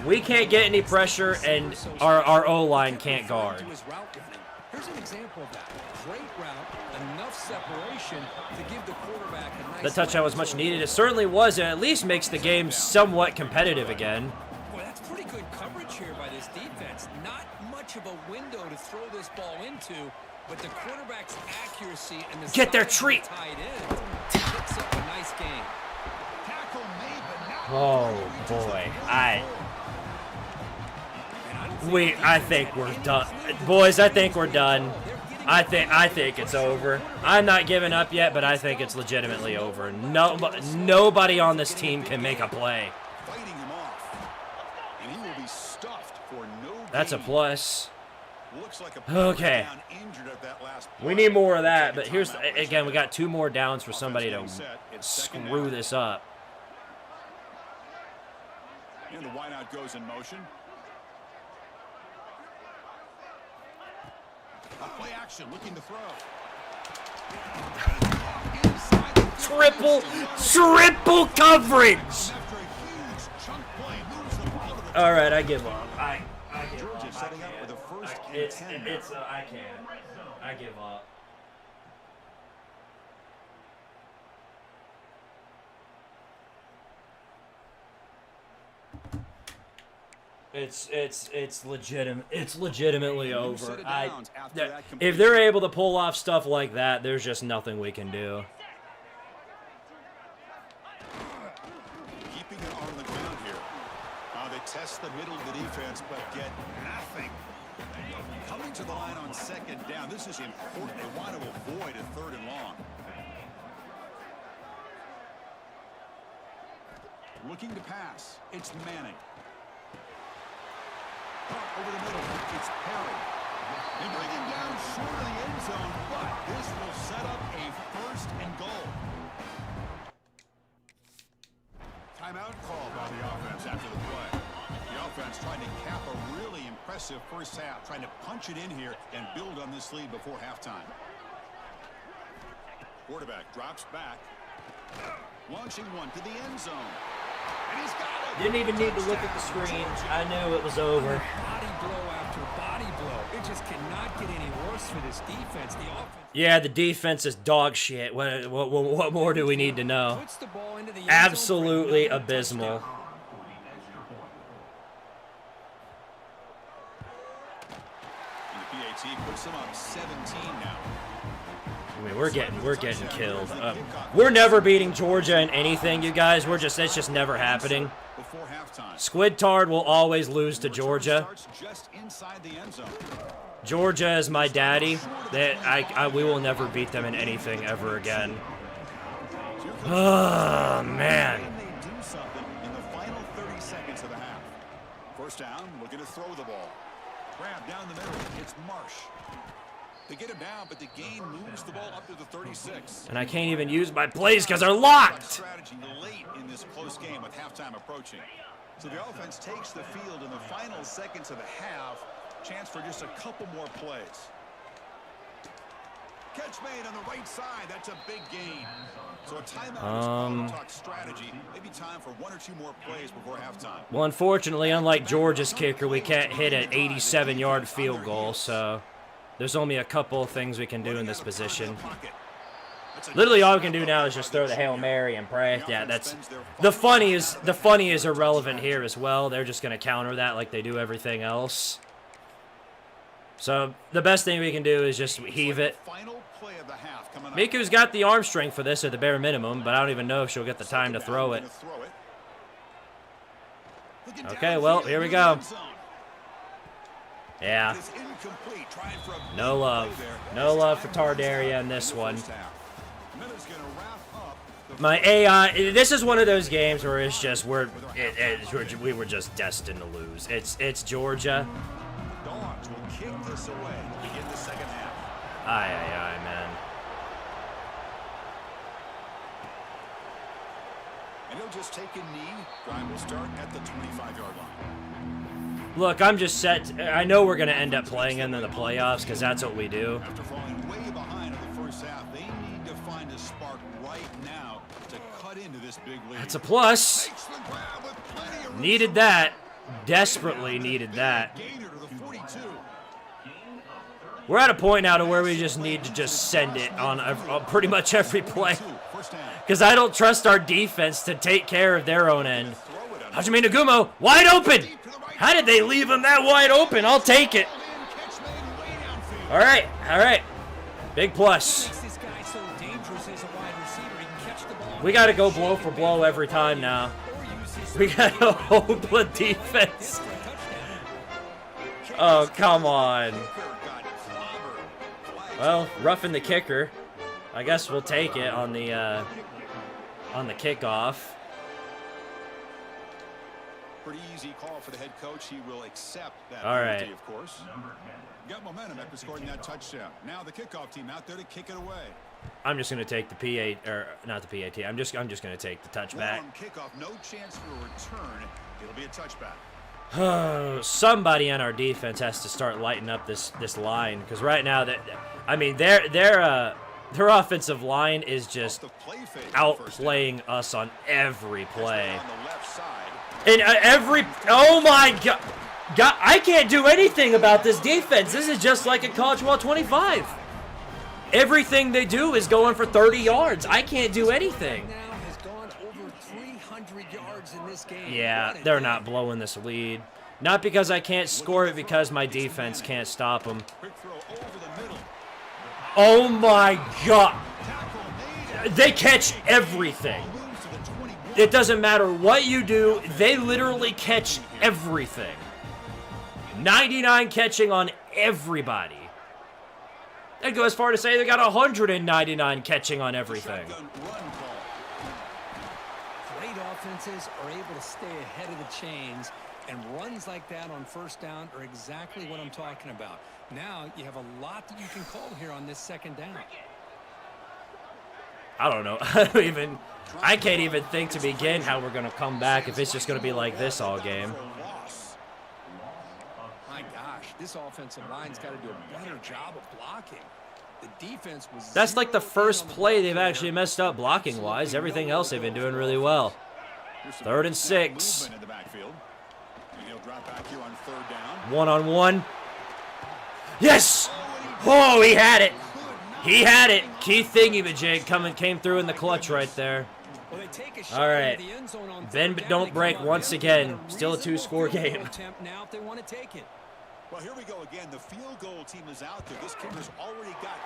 We can't get any pressure, and our O-line can't guard. Here's an example of that. Great route, enough separation to give the quarterback a nice. The touchdown was much needed. It certainly was, and at least makes the game somewhat competitive again. Boy, that's pretty good coverage here by this defense. Not much of a window to throw this ball into, but the quarterback's accuracy and the get their treat. Tight end picks up a nice game. Oh boy, I think we're done, boys. I think we're done. I think it's over. I'm not giving up yet, but I think it's legitimately over. Nobody on this team can make a play. That's a plus. Okay. We need more of that, but here's again, we got 2 more downs for somebody to screw this up. And the wideout goes in motion. Play action, looking to throw. Triple coverage. All right, I give up. I give up. I can't. I give up. It's legitimate. It's legitimately over. If they're able to pull off stuff like that, there's just nothing we can do. Keeping it on the ground here. They test the middle of the defense, but get nothing. Coming to the line on 2nd down. This is important. They want to avoid a 3rd and long. Looking to pass. It's Manning. Over the middle, it's Perry. They bring him down short of the end zone, but this will set up a 1st and goal. timeout called by the offense after the play. The offense trying to cap a really impressive first half, trying to punch it in here and build on this lead before halftime. Quarterback drops back, launching one to the end zone. And he's got it. Didn't even need to look at the screen. I knew it was over. Body blow after body blow. It just cannot get any worse for this defense. The offense. Yeah, the defense is dog shit. What more do we need to know? Absolutely abysmal. And the PAT puts them up 17 now. I mean, we're getting killed. We're never beating Georgia in anything, you guys. It's just never happening. Squidtard will always lose to Georgia. Georgia is my daddy. We will never beat them in anything ever again. Oh man. They do something in the final 30 seconds of the half. First down, looking to throw the ball. Grab down the middle. It's Marsh. They get him down, but the gain moves the ball up to the 36. And I can't even use my plays because they're locked. Strategy late in this close game with halftime approaching. So the offense takes the field in the final seconds of the half. Chance for just a couple more plays. Catch made on the right side. That's a big gain. So a timeout is talk strategy. Maybe time for one or two more plays before halftime. Well, unfortunately, unlike Georgia's kicker, we can't hit an 87-yard field goal, so there's only a couple of things we can do in this position. Literally, all we can do now is just throw the Hail Mary and pray. Yeah, that's the funny is irrelevant here as well. They're just going to counter that like they do everything else. So the best thing we can do is just heave it. Miku's got the arm strength for this at the bare minimum, but I don't even know if she'll get the time to throw it. Okay, well, here we go. Yeah. No love. No love for Tardaria in this one. My AI, this is one of those games where it's just we were just destined to lose. It's Georgia. Dogs will kick this away. Begin the second half. Aye, man. And he'll just take a knee. Drive will start at the 25-yard line. Look, I'm just set. I know we're going to end up playing in the playoffs because that's what we do. After falling way behind in the first half, they need to find a spark right now to cut into this big lead. That's a plus. Needed that. Desperately needed that. We're at a point now to where we just need to just send it on pretty much every play. Because I don't trust our defense to take care of their own end. Hajime Nagumo, wide open! How did they leave him that wide open? I'll take it. All right. Big plus. We got to go blow for blow every time now. We got to hold the defense. Oh, come on. Well, roughing the kicker. I guess we'll take it on the kickoff. Pretty easy call for the head coach. He will accept that penalty, of course. Got momentum after scoring that touchdown. Now the kickoff team out there to kick it away. I'm just going to take the PA, or not the PAT. I'm just going to take the touchback. Kickoff, no chance for a return. It'll be a touchback. Somebody on our defense has to start lighting up this line, because right now their offensive line is just outplaying us on every play. And oh my God, I can't do anything about this defense. This is just like a College Ball 25. Everything they do is going for 30 yards. I can't do anything. Yeah, they're not blowing this lead. Not because I can't score it, because my defense can't stop them. Oh my God. They catch everything. It doesn't matter what you do, they literally catch everything. 99 catching on everybody. I'd go as far to say they got 199 catching on everything. Great offenses are able to stay ahead of the chains, and runs like that on first down are exactly what I'm talking about. Now you have a lot that you can call here on this second down. I don't know. I can't even think to begin how we're going to come back if it's just going to be like this all game. My gosh, this offensive line's got to do a better job of blocking. The defense was That's like the first play they've actually messed up blocking-wise. Everything else they've been doing really well. 3rd and 6. One-on-one. Yes! Oh, he had it. He had it. Keith Thingamajig came through in the clutch right there. All right. Bend but don't break once again. Still a 2-score game. Well, here we go again. The field goal team is out there. This kicker's already got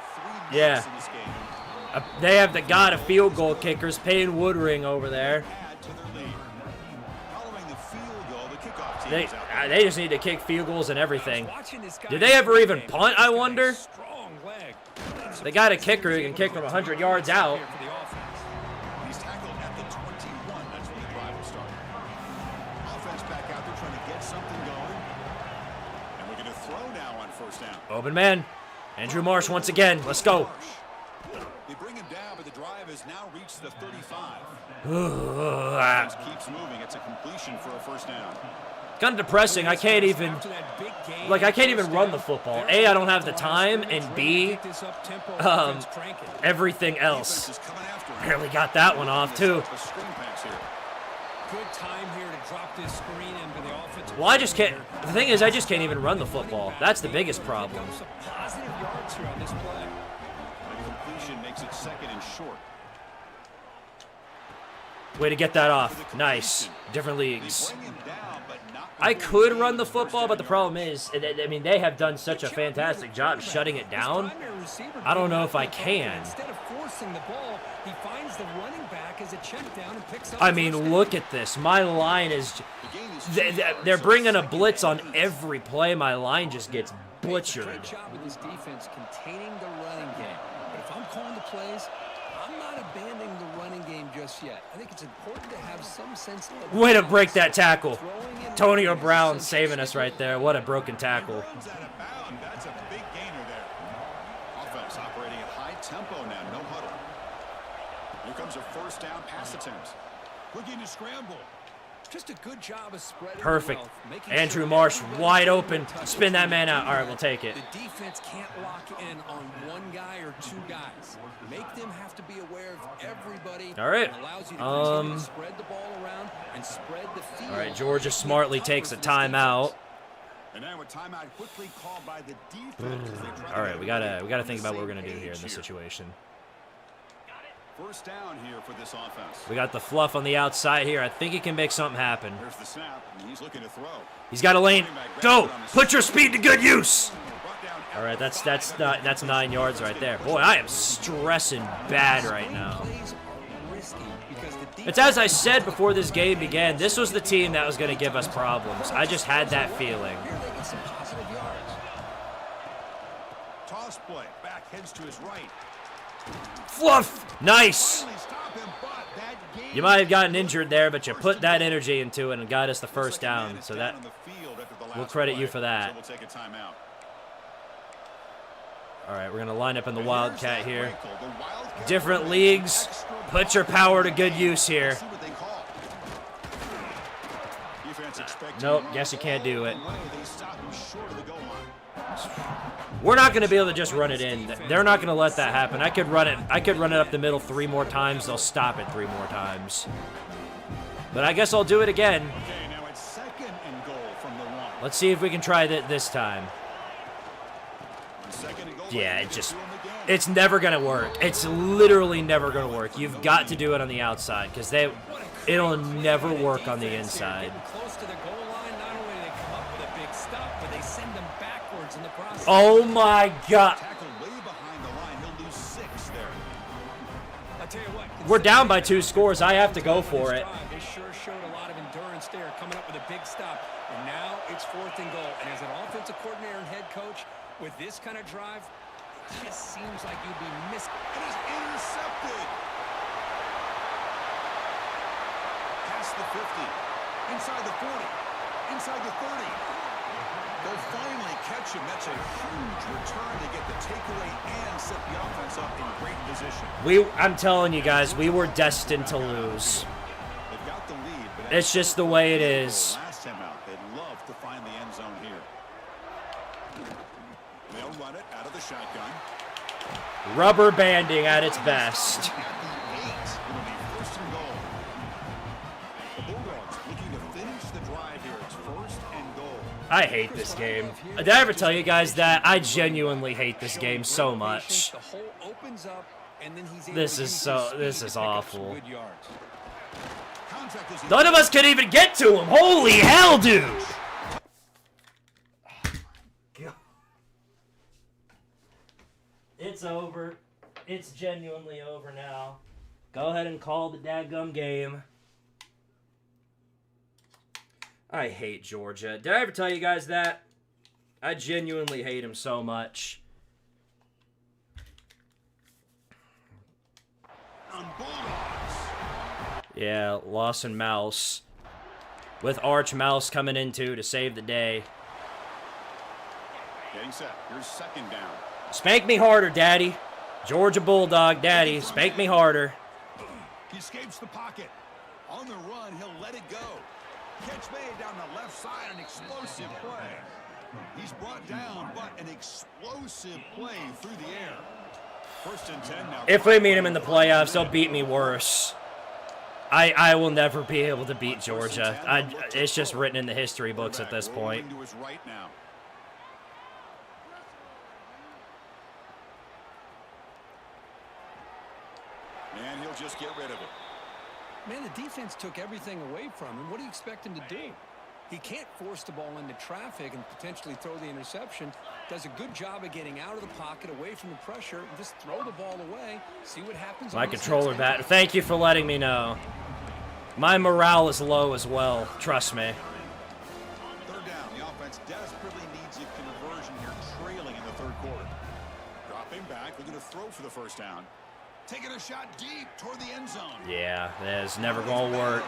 3 Yeah. in this game. They have the god of field goal kickers, Payne Woodring, over there. Following the field goal, the kickoff team is out there. They just need to kick field goals and everything. Did they ever even punt, I wonder? They got a kicker who can kick from 100 yards out. He's tackled at the 21. That's when the drive will start. Offense back out there trying to get something going. And we're going to throw now on 1st down. Open man. Andrew Marsh once again. Let's go. They bring him down, but the drive has now reached the 35. It's keeps moving. It's a completion for a 1st down. kind of depressing. I can't even run the football. A, I don't have the time, and B, everything else. Barely got that one off too. Good time here to drop this screen in for the offensive. Well, I just can't. The thing is, I just can't even run the football. That's the biggest problem. Positive yards here on this play. Completion makes it 2nd and short. Way to get that off. Nice. Different leagues. I could run the football, but the problem is, I mean, they have done such a fantastic job shutting it down. I don't know if I can. Instead of forcing the ball, he finds the running back as a check down and picks up. I mean, look at this. My line is... They're bringing a blitz on every play. My line just gets butchered. Great job with this defense containing the running game. But if I'm calling the plays, I'm not abandoning the running game just yet. I think it's important to have some sense of... Way to break that tackle. Antonio Brown saving us right there. What a broken tackle. That's a big gainer there. Offense operating at high tempo now. No huddle. Here comes a 1st down pass attempt. Looking to scramble. Just a good job of spreading. Perfect. Andrew Marsh wide open. Spin that man out. All right, we'll take it. The defense can't lock in on one guy or 2 guys. Make them have to be aware of everybody. All right. Allows you to spread the ball around and spread the field. All right, Georgia smartly takes a timeout. And now a timeout quickly called by the defense. All right, we gotta think about what we're gonna do here in this situation. 1st down here for this offense. We got the fluff on the outside here. I think he can make something happen. There's the snap, and he's looking to throw. He's got a lane. Go! Put your speed to good use. All right, that's 9 yards right there. Boy, I am stressing bad right now. It's as I said before this game began. This was the team that was going to give us problems. I just had that feeling. Toss play. Back heads to his right. Fluff! Nice! You might have gotten injured there, but you put that energy into it and got us the 1st down. So that we'll credit you for that. All right, we're going to line up in the Wildcat here. Different leagues. Put your power to good use here. Nope, guess you can't do it. We're not going to be able to just run it in. They're not going to let that happen. I could run it up the middle 3 more times. They'll stop it 3 more times. But I guess I'll do it again. Let's see if we can try that this time. Yeah, it's never going to work. It's literally never going to work. You've got to do it on the outside because it'll never work on the inside. Oh my God. We're down by 2 scores. I have to go for it. They sure showed a lot of endurance there, coming up with a big stop. And now it's 4th and goal. And as an offensive coordinator and head coach, with this kind of drive, it just seems like you'd be missing. It is intercepted. Past the 50. Inside the 40. Inside the 30. They'll finally catch situation, that's a huge return to get the takeaway and set the offense up in great position. I'm telling you guys, we were destined to lose. They've got the lead, but It's just the way it is. last time out, they'd love to find the end zone here. They'll run it out of the shotgun. Rubber banding at its best. It'll be first and goal. The Bulldogs looking to finish the drive here. It's first and goal. I hate this game. Did I ever tell you guys that? I genuinely hate this game so much. The hole opens up, and then he's able This to is use so. his speed This to is pick up some awful. good yards. None of us could even get to him. Holy hell, dude! It's over. It's genuinely over now. Go ahead and call the dadgum game. I hate Georgia. Did I ever tell you guys that? I genuinely hate him so much. Yeah, Lawson Mouse. With Arch Mouse coming in too to save the day. Getting set. Here's second down. Spank me harder, Daddy. Georgia Bulldog, Daddy. Spank me harder. He escapes the pocket. On the run, he'll let it go. Catch made down the left side, an explosive play. He's brought down, but an explosive play through the air. First and 10 now. If we meet him in the playoffs, they'll beat me worse. I will never be able to beat Georgia. It's just written in the history books at this point. To his right now. And he'll just get rid of it. Man, the defense took everything away from him. What do you expect him to do? He can't force the ball into traffic and potentially throw the interception. Does a good job of getting out of the pocket, away from the pressure, and just throw the ball away. See what happens. My controller bat. Thank you for letting me know. My morale is low as well. Trust me. Third down. The offense desperately needs a conversion here, trailing in the third quarter. Dropping back, looking to throw for the first down. Taking a shot deep toward the end zone. Yeah, that's never gonna work.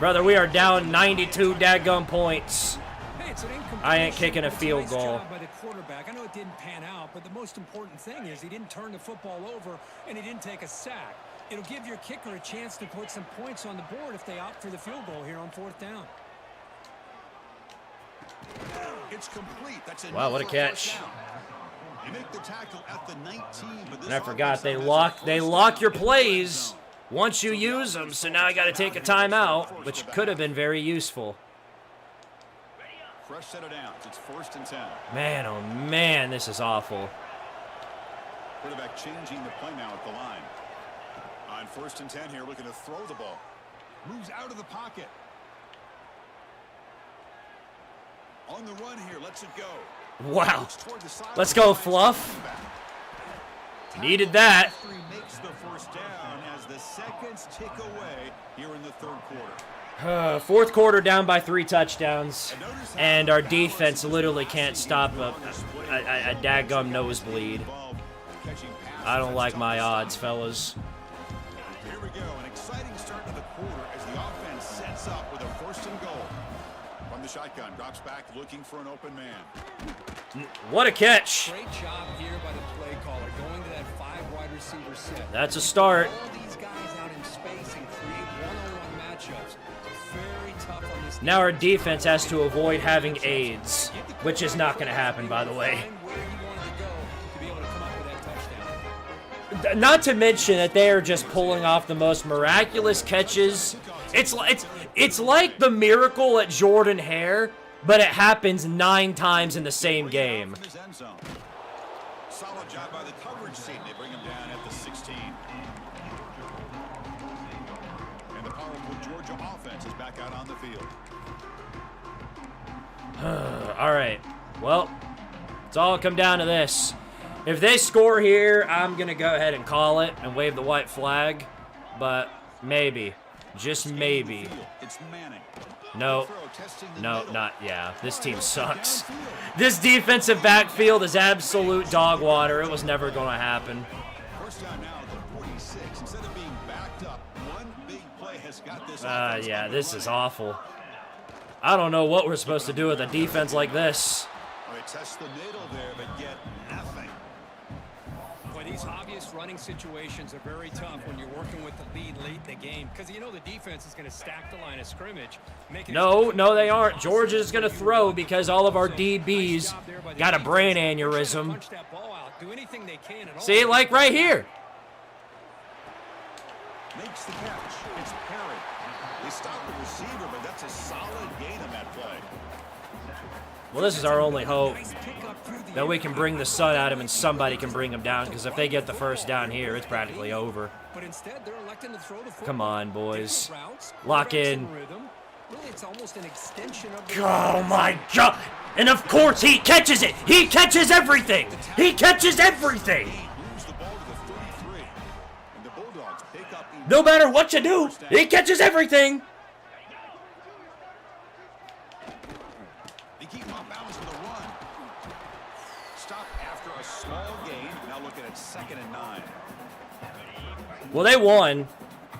Brother, we are down 92 dadgum points. Hey, it's an I ain't kicking a field nice goal. job by the quarterback. I know it didn't pan out, but the most important thing is he didn't turn the football over and he didn't take a sack. It'll give your kicker a chance to put some points on the board if they opt for the field goal here on fourth down. It's complete. That's Wow, what a catch. You make the tackle at the 19, but this And I forgot they lock your plays once you use them, so now I got to take a timeout, which could have been very useful. Fresh set of downs. It's first and 10. Man, oh man, this is awful. Quarterback changing the play now at the line. On first and 10 here, looking to throw the ball. Moves out of the pocket. On the run here, lets it go. Wow. Let's go, Fluff. Needed that. Makes the first down as the seconds tick away here in the third quarter. Fourth quarter down by 3 touchdowns, and our defense literally can't stop a daggum nosebleed. I don't like my odds, fellas. Here we go, an exciting start to the quarter as the offense sets up with a first and goal. From the shotgun, drops back looking for an open man. What a catch. Great job here by the play caller, going to that 5 wide receiver set. That's a start. All these guys out in space and create one-on-one matchups. Very tough on this. Now our defense has to avoid having AIDS, which is not going to happen, by the way. Not to mention that they are just pulling off the most miraculous catches. It's like the miracle at Jordan Hare, but it happens 9 times in the same game. Solid job by the coverage team. They bring him down at the 16. And the powerful Georgia offense is back out on the field. All right. Well, it's all come down to this. If they score here, I'm going to go ahead and call it and wave the white flag. But maybe. Just maybe. No. No, not. Yeah, this team sucks. This defensive backfield is absolute dog water. It was never going to happen. First down now at the 46. Instead of being backed up, one big play has got this. Yeah, this is awful. I don't know what we're supposed to do with a defense like this. They test the middle there, but get nothing. Boy, these obvious running situations are very tough when you're working with the lead late in the game, because you know the defense is going to stack the line of scrimmage. No, they aren't. Georgia's going to throw because all of our DBs got a brain aneurysm. See, like right here. Makes the catch. It's Perry. They stopped the receiver, but that's a solid gain on that play. Well, this is our only hope, that we can bring the sun at him and somebody can bring him down, because if they get the first down here, it's practically over. Come on, boys. Lock in. Oh, my God. And, of course, he catches it. He catches everything. He catches everything. No matter what you do, he catches everything. They keep him on balance with a run. Stop after a small gain. Now looking at 2nd and 9. Well, they won.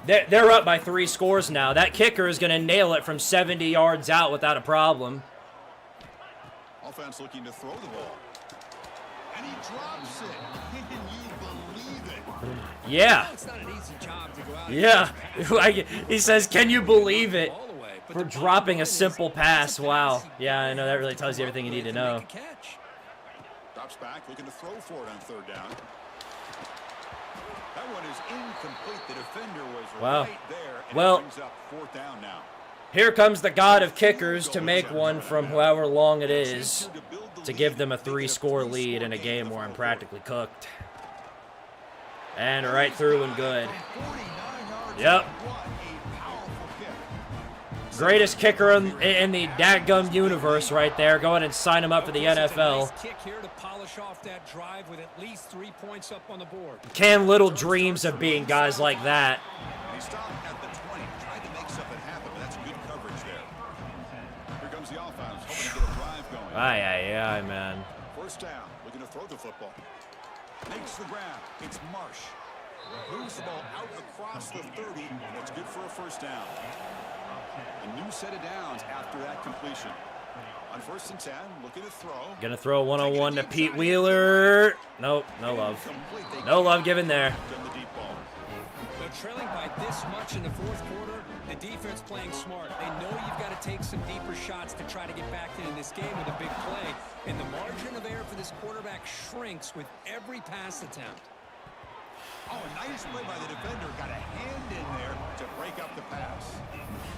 They're up by 3 scores now. That kicker is going to nail it from 70 yards out without a problem. Offense looking to throw the ball. And he drops it. Can you believe it? Yeah. Yeah. He says, can you believe it? For dropping a simple pass. Wow. Yeah, I know. That really tells you everything you need to know. Drops back, looking to throw for it on 3rd down. That one is incomplete. The defender was right there. And it brings up 4th down now. Here comes the god of kickers to make one from however long it is to give them a 3-score lead in a game where I'm practically cooked. And right through and good. Yep. Greatest kicker in the dadgum universe right there. Go ahead and sign him up for the NFL. Can little dreams of being guys like that. He stopped at the 20. Tried to make something happen, but that's good coverage there. Here comes the offense, hoping to get a drive going. Aye, man. 1st down, looking to throw the football. Makes the grab. It's Marsh. Moves the ball out across the 30. That's good for a 1st down. A new set of downs after that completion. On 1st and 10, looking to throw. Gonna throw a one-on-one to Pete Wheeler. Nope, no love. No love given there. But trailing by this much in the 4th quarter, the defense playing smart. They know you've got to take some deeper shots to try to get back in this game with a big play. And the margin of error for this quarterback shrinks with every pass attempt. Oh, a nice play by the defender. Got a hand in there to break up the pass.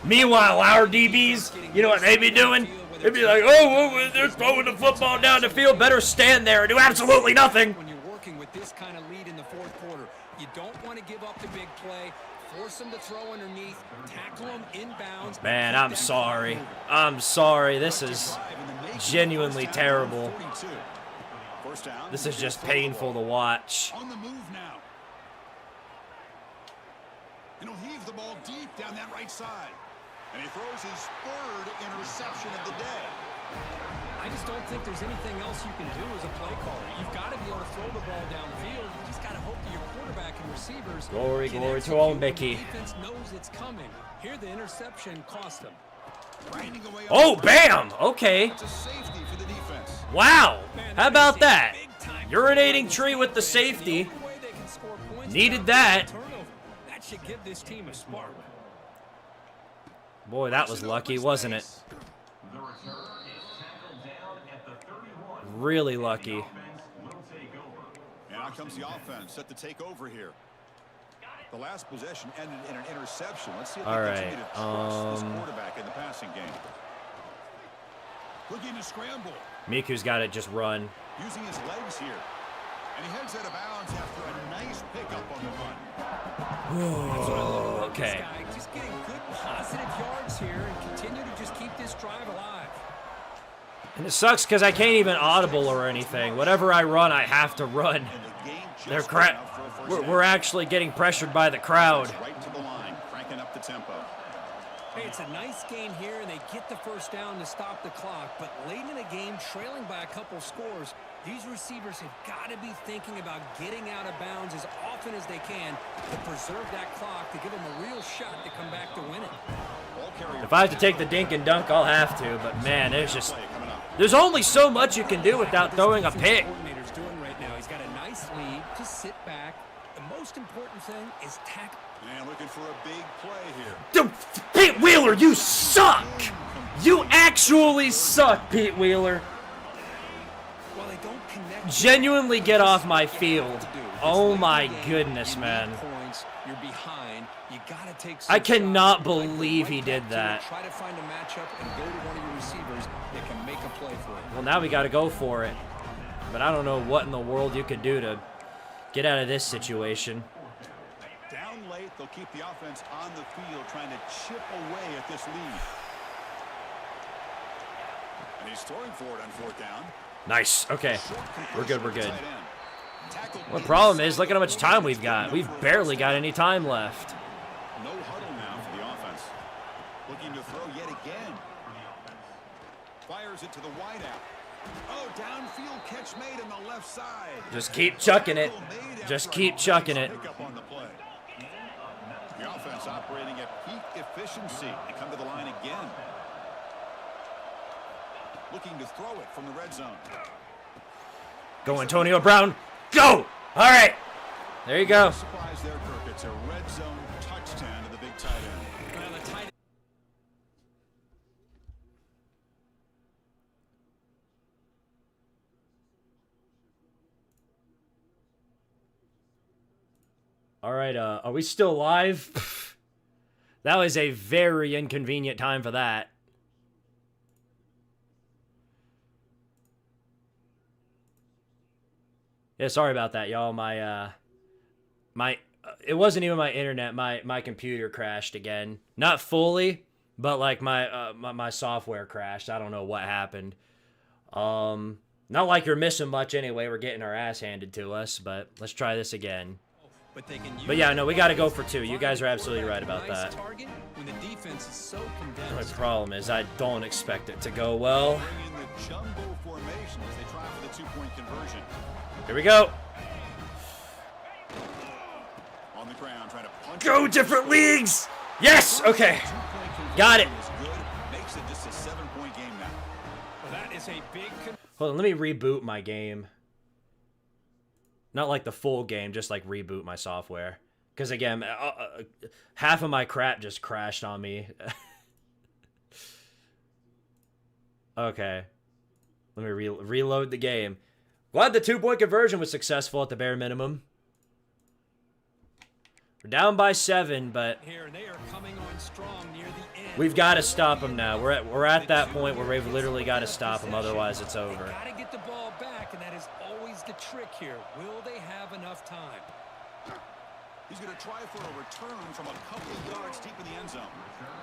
Meanwhile, our DBs, you know what they'd be doing? They'd be like, oh, they're throwing the football down the field. Better stand there and do absolutely nothing. When you're working with this kind of lead in the 4th quarter, you don't want to give up the big play. Force them to throw underneath. Tackle them inbounds. Man, I'm sorry. I'm sorry. This is genuinely terrible. This is just painful to watch. On the move now. And he'll heave the ball deep down that right side. And he throws his 3rd interception of the day. I just don't think there's anything else you can do as a play caller. You've got to be able to throw the ball downfield. You just got to hope that your quarterback and receivers glory to old Mickey. The defense knows it's coming. Here, the interception cost them. Oh, bam! Okay. It's a safety for the defense. Wow. How about that? Urinating tree with the safety. Needed that. That should give this team a spark. Boy, that was lucky, wasn't it? Really lucky. And out comes the offense set to take over here. The last possession ended in an interception. Let's see if they continue to trust this quarterback in the passing game. Looking to scramble. Miku's got to just run. Using his legs here. And he heads out of bounds after a nice pickup on the run. Okay. Just getting good positive yards here and continue to just keep this drive alive. And it sucks because I can't even audible or anything. Whatever I run, I have to run. They're we're actually getting pressured by the crowd. Right to the line, cranking up the tempo. Hey, it's a nice gain here, and they get the 1st down to stop the clock. But late in the game, trailing by a couple scores, these receivers have got to be thinking about getting out of bounds as often as they can to preserve that clock, to give them a real shot to come back to win it. If I have to take the dink and dunk, I'll have to. But, man, it's just There's only so much you can do without throwing a pick. Coordinator's doing right now. He's got a nice lead to sit back. The most important thing is tackle. And looking for a big play here. Pete Wheeler, you suck! You actually suck, Pete Wheeler. Well, they don't connect. Genuinely get off my field. Oh my goodness, man. Points, you're behind. You gotta take I cannot believe he did that. Try to find a matchup and go to one of your receivers that can make a play for it. Well, now we got to go for it. But I don't know what in the world you could do to get out of this situation. Down late, they'll keep the offense on the field trying to chip away at this lead. And he's throwing for it on 4th down. Nice. Okay. We're good. We're good. Well, the problem is, look at how much time we've got. We've barely got any time left. No huddle now for the offense. Looking to throw yet again. Fires it to the wideout. Oh, downfield catch made on the left side. Just keep chucking it. Just keep chucking it. The offense operating at peak efficiency. They come to the line again. Looking to throw it from the red zone. Go, Antonio Brown. Go! All right. There you go. Surprise there, Kirk. It's a red zone touchdown to the big tight end. All right, are we still live? That was a very inconvenient time for that. Yeah, sorry about that, y'all. It wasn't even my internet. My computer crashed again. Not fully, but like my software crashed. I don't know what happened. Not like you're missing much anyway. We're getting our ass handed to us, but let's try this again. But yeah, no, we got to go for 2. You guys are absolutely right about that. The only problem is I don't expect it to go well. Here we go. On the ground, trying to punch. Go different leagues. Yes. Okay. Got it. Makes it just a 7-point game now. Well, that is a big. Hold on. Let me reboot my game. Not like the full game, just like reboot my software. Because again, half of my crap just crashed on me. Okay. Let me reload the game. Glad the 2-point conversion was successful at the bare minimum. We're down by 7, but we've got to stop them now. We're at that point where we've literally got to stop them, otherwise it's over. Got to get the ball back, and that is always the trick here. Will they have enough time? He's going to try for a return from a couple of yards deep in the end zone.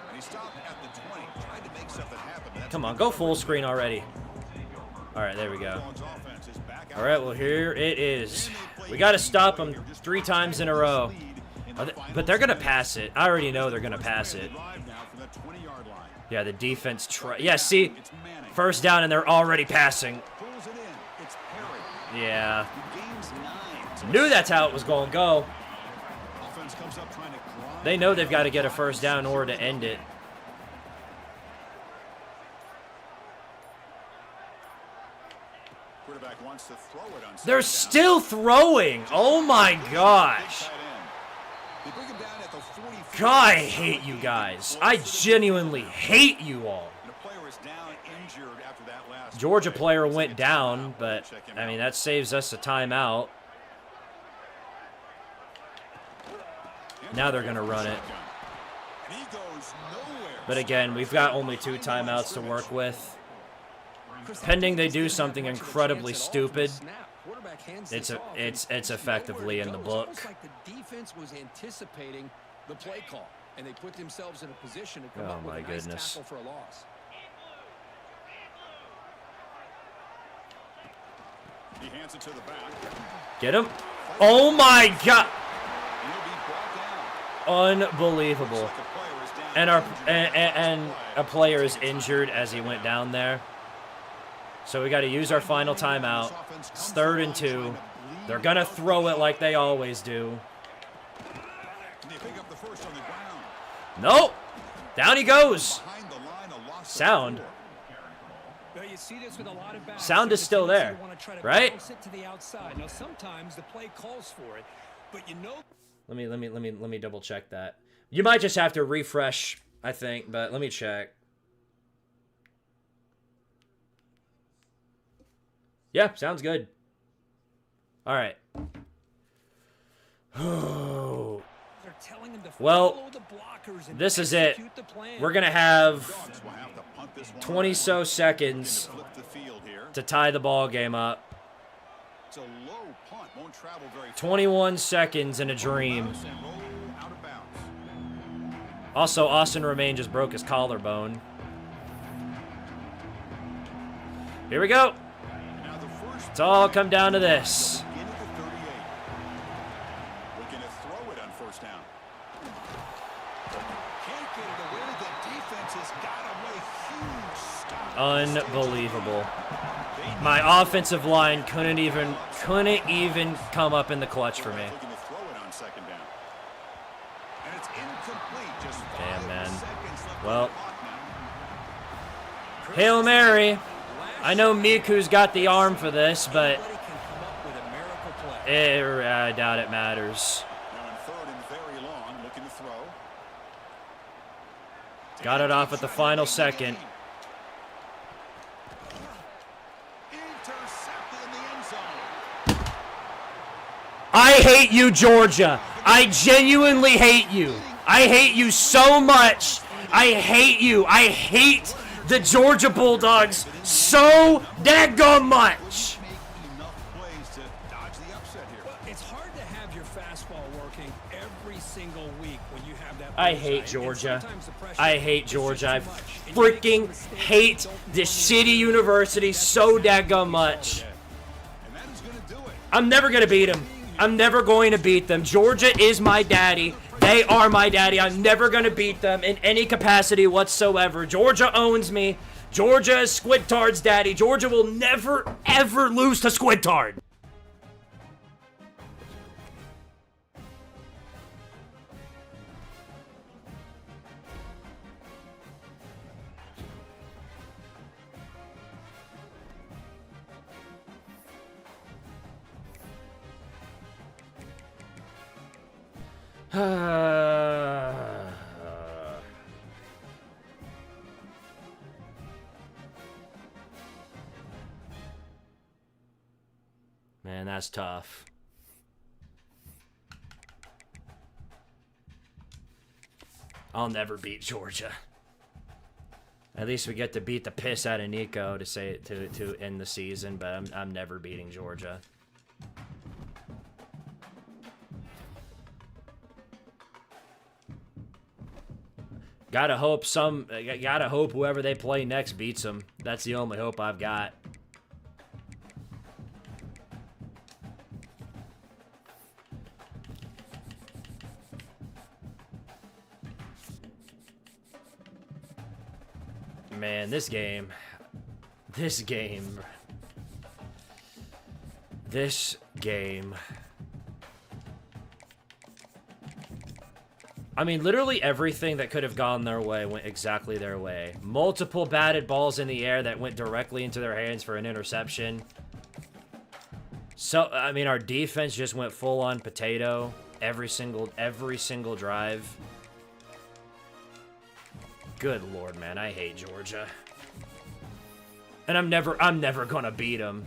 And he stopped at the 20, tried to make something happen. Come on, go full screen already. All right, there we go. All right, well, here it is. We got to stop them 3 times in a row. But they're going to pass it. I already know they're going to pass it. Yeah, the defense yeah, see? First down, and they're already passing. Yeah. Knew that's how it was going to go. They know they've got to get a first down in order to end it. They're still throwing. Oh, my gosh. God, I hate you guys. I genuinely hate you all. Georgia player went down, but, I mean, that saves us a timeout. Now they're going to run it. But again, we've got only 2 timeouts to work with. Pending they do something incredibly stupid, it's effectively in the book. Like the defense was anticipating the play call, and they put themselves in a position to come up with a nice tackle for a loss. He hands it to the back. Get him. Oh my God. Unbelievable. And a player is injured as he went down there. So we got to use our final timeout. It's 3rd and 2. They're going to throw it like they always do. Nope. Down he goes. Sound. you see this with a lot of backs. Sound is still there, right? To the outside. Now sometimes the play calls for it, but you know. Let me double check that. You might just have to refresh, I think, but let me check. Yeah, sounds good. All right. Oh. Well, this is it. We're going to have 20 so seconds to tie the ball game up. 21 seconds in a dream. Also, Austin Romaine just broke his collarbone. Here we go. It's all come down to this. Unbelievable. My offensive line couldn't even come up in the clutch for me. Damn, man. Well, Hail Mary. I know Miku's got the arm for this, but I doubt it matters. Got it off at the final second. I hate you, Georgia. I genuinely hate you. I hate you so much. I hate you. I hate the Georgia Bulldogs so daggone much. It's hard to have your fastball working every single week when you have that. I hate Georgia. I hate Georgia. I freaking hate this shitty university so daggone much. I'm never going to beat them. I'm never going to beat them. Georgia is my daddy. They are my daddy. I'm never going to beat them in any capacity whatsoever. Georgia owns me. Georgia is Squidtard's daddy. Georgia will never, ever lose to Squidtard. Man, that's tough. I'll never beat Georgia. At least we get to beat the piss out of Nico to end the season, but I'm never beating Georgia. Gotta hope whoever they play next beats them. That's the only hope I've got. Man, this game. I mean, literally everything that could have gone their way went exactly their way. Multiple batted balls in the air that went directly into their hands for an interception. So, I mean, our defense just went full on potato every single drive. Good Lord, man, I hate Georgia. And I'm never gonna beat them.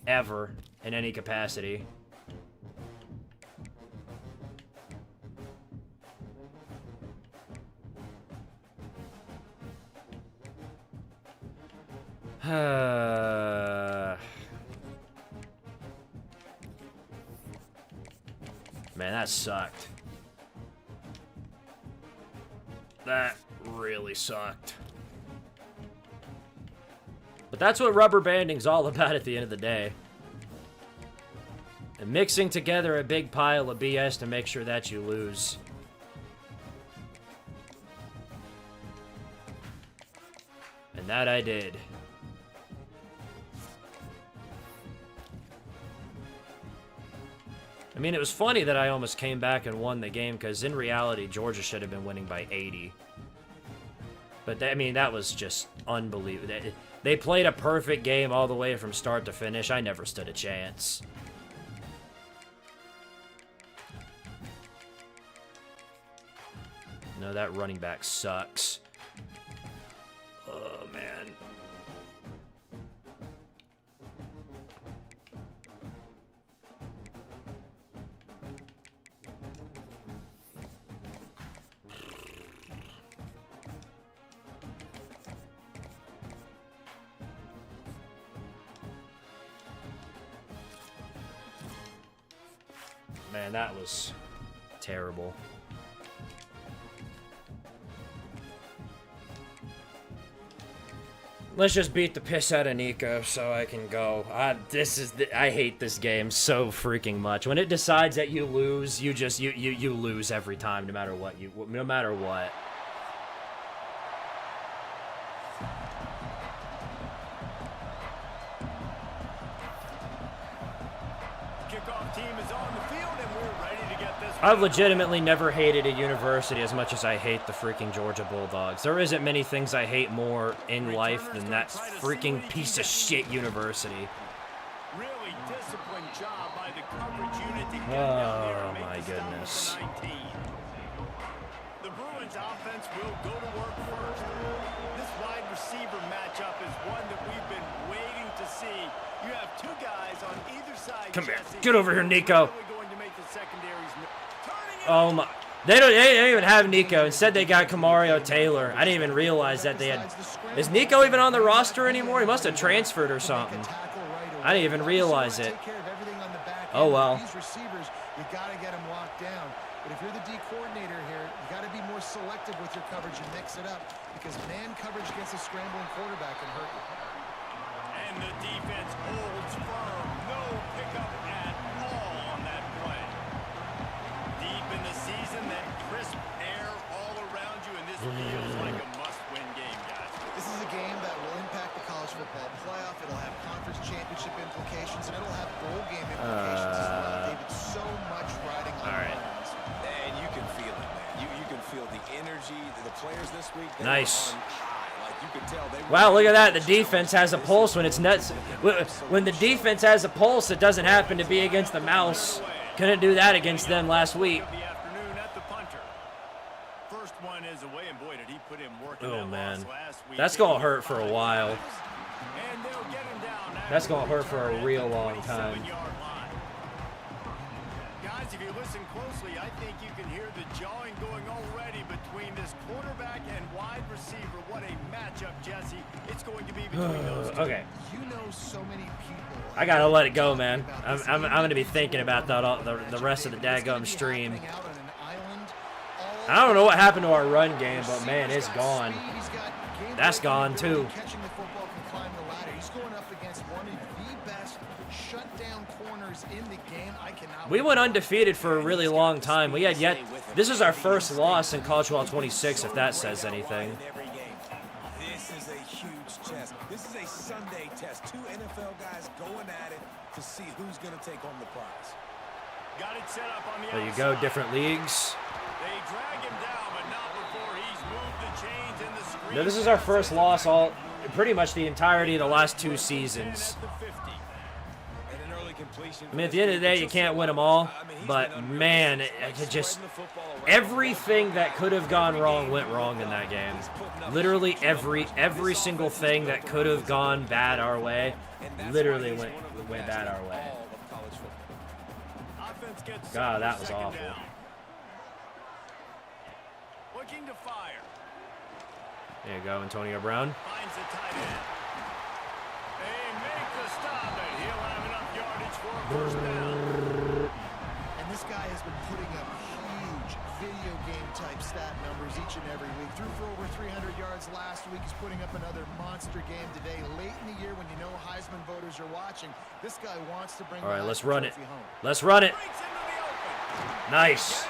Ever. In any capacity. Man, that sucked. That really sucked. But that's what rubber banding's all about at the end of the day. And mixing together a big pile of BS to make sure that you lose. And that I did. I mean, it was funny that I almost came back and won the game, because in reality, Georgia should have been winning by 80. But, I mean, that was just unbelievable. They played a perfect game all the way from start to finish. I never stood a chance. No, that running back sucks. Oh, man. Man, that was terrible. Let's just beat the piss out of Nico so I can go. I hate this game so freaking much. When it decides that you lose, you lose every time, no matter what. No matter what. Kickoff team is on the field, and we're ready to get this. I've legitimately never hated a university as much as I hate the freaking Georgia Bulldogs. There isn't many things I hate more in life than that freaking piece of shit university. Really disciplined job by the coverage unit to get down there and make the stop on the 19. The Bruins offense will go to work first. This wide receiver matchup is one that we've been waiting to see. You have two guys on either side. Come here. Get over here, Nico. Going to make the secondaries. Oh my. They don't even have Nico. Instead, they got Kamario Taylor. I didn't even realize that they had... Is Nico even on the roster anymore? He must have transferred or something. I didn't even realize it. Oh, well. These receivers, you got to get them locked down. But if you're the D coordinator here, you got to be more selective with your coverage and mix it up, because man coverage against a scrambling quarterback can hurt you. And the defense holds firm. No pickup at all on that play. Deep in the season, that crisp air all around you, and this feels like a must-win game, guys. This is a game that will impact the college football playoff. It'll have conference championship implications, and it'll have bowl game implications as well. David, so much riding on the lines. And you can feel it, man. You can feel the energy. The players this week, Nice. you could tell they were... Wow, look at that. The defense has a pulse when it's nuts. When the defense has a pulse, it doesn't happen to be against the Mouse. Couldn't do that against them last week. First one is away, and boy, did he put in work. Oh, man. That's going to hurt for a while. That's going to hurt for a real long time. Guys, if you listen closely, I think you can hear the jawing going already between this quarterback and wide receiver. What a matchup, Jesse. It's going to be between those two. Okay. You know so many people. I got to let it go, man. I'm going to be thinking about that all, the rest of the daggum stream. I don't know what happened to our run game, but, man, it's gone. That's gone, too. Catching the football can climb the ladder. He's going up against one of the best shutdown corners in the game. I cannot. We went undefeated for a really long time. We had yet. This is our first loss in College Football 26, if that says anything. This is a huge test. This is a Sunday test. Two NFL guys going at it to see who's going to take home the prize. Got it set up on the There you go, different leagues. They drag him down, but not before he's moved the chains in the screen. Now, this is our first loss pretty much the entirety of the last two seasons. I mean, at the end of the day, you can't win them all, but man, it just everything that could have gone wrong went wrong in that game. Literally every single thing that could have gone bad our way, literally went bad our way. God, that was awful. Looking to fire. There you go, Antonio Brown. Finds the tight end. They make the stop, and he'll have enough yardage for a first down. And this guy has been putting up huge video game type stat numbers each and every week. Threw for over 300 yards last week. He's putting up another monster game today. Late in the year, when you know Heisman voters are watching, this guy wants to bring. All right, the let's run it. trophy home. Let's run it. Nice.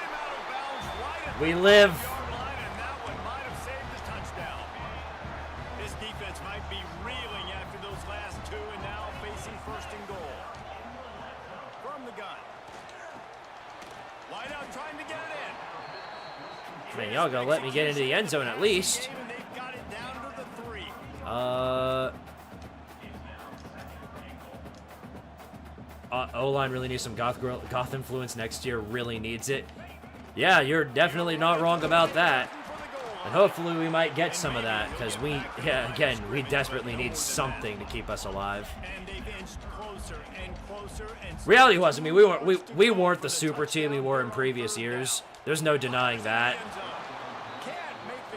We live. This defense might be reeling after those last two, and now facing first and goal. From the gun. Wide out trying to get it in. Man, y'all gonna let me get into the end zone at least. O-line really needs some goth influence next year. Really needs it. Yeah, you're definitely not wrong about that. And hopefully we might get some of that, because again, we desperately need something to keep us alive. Reality was, I mean, we weren't the super team we were in previous years. There's no denying that.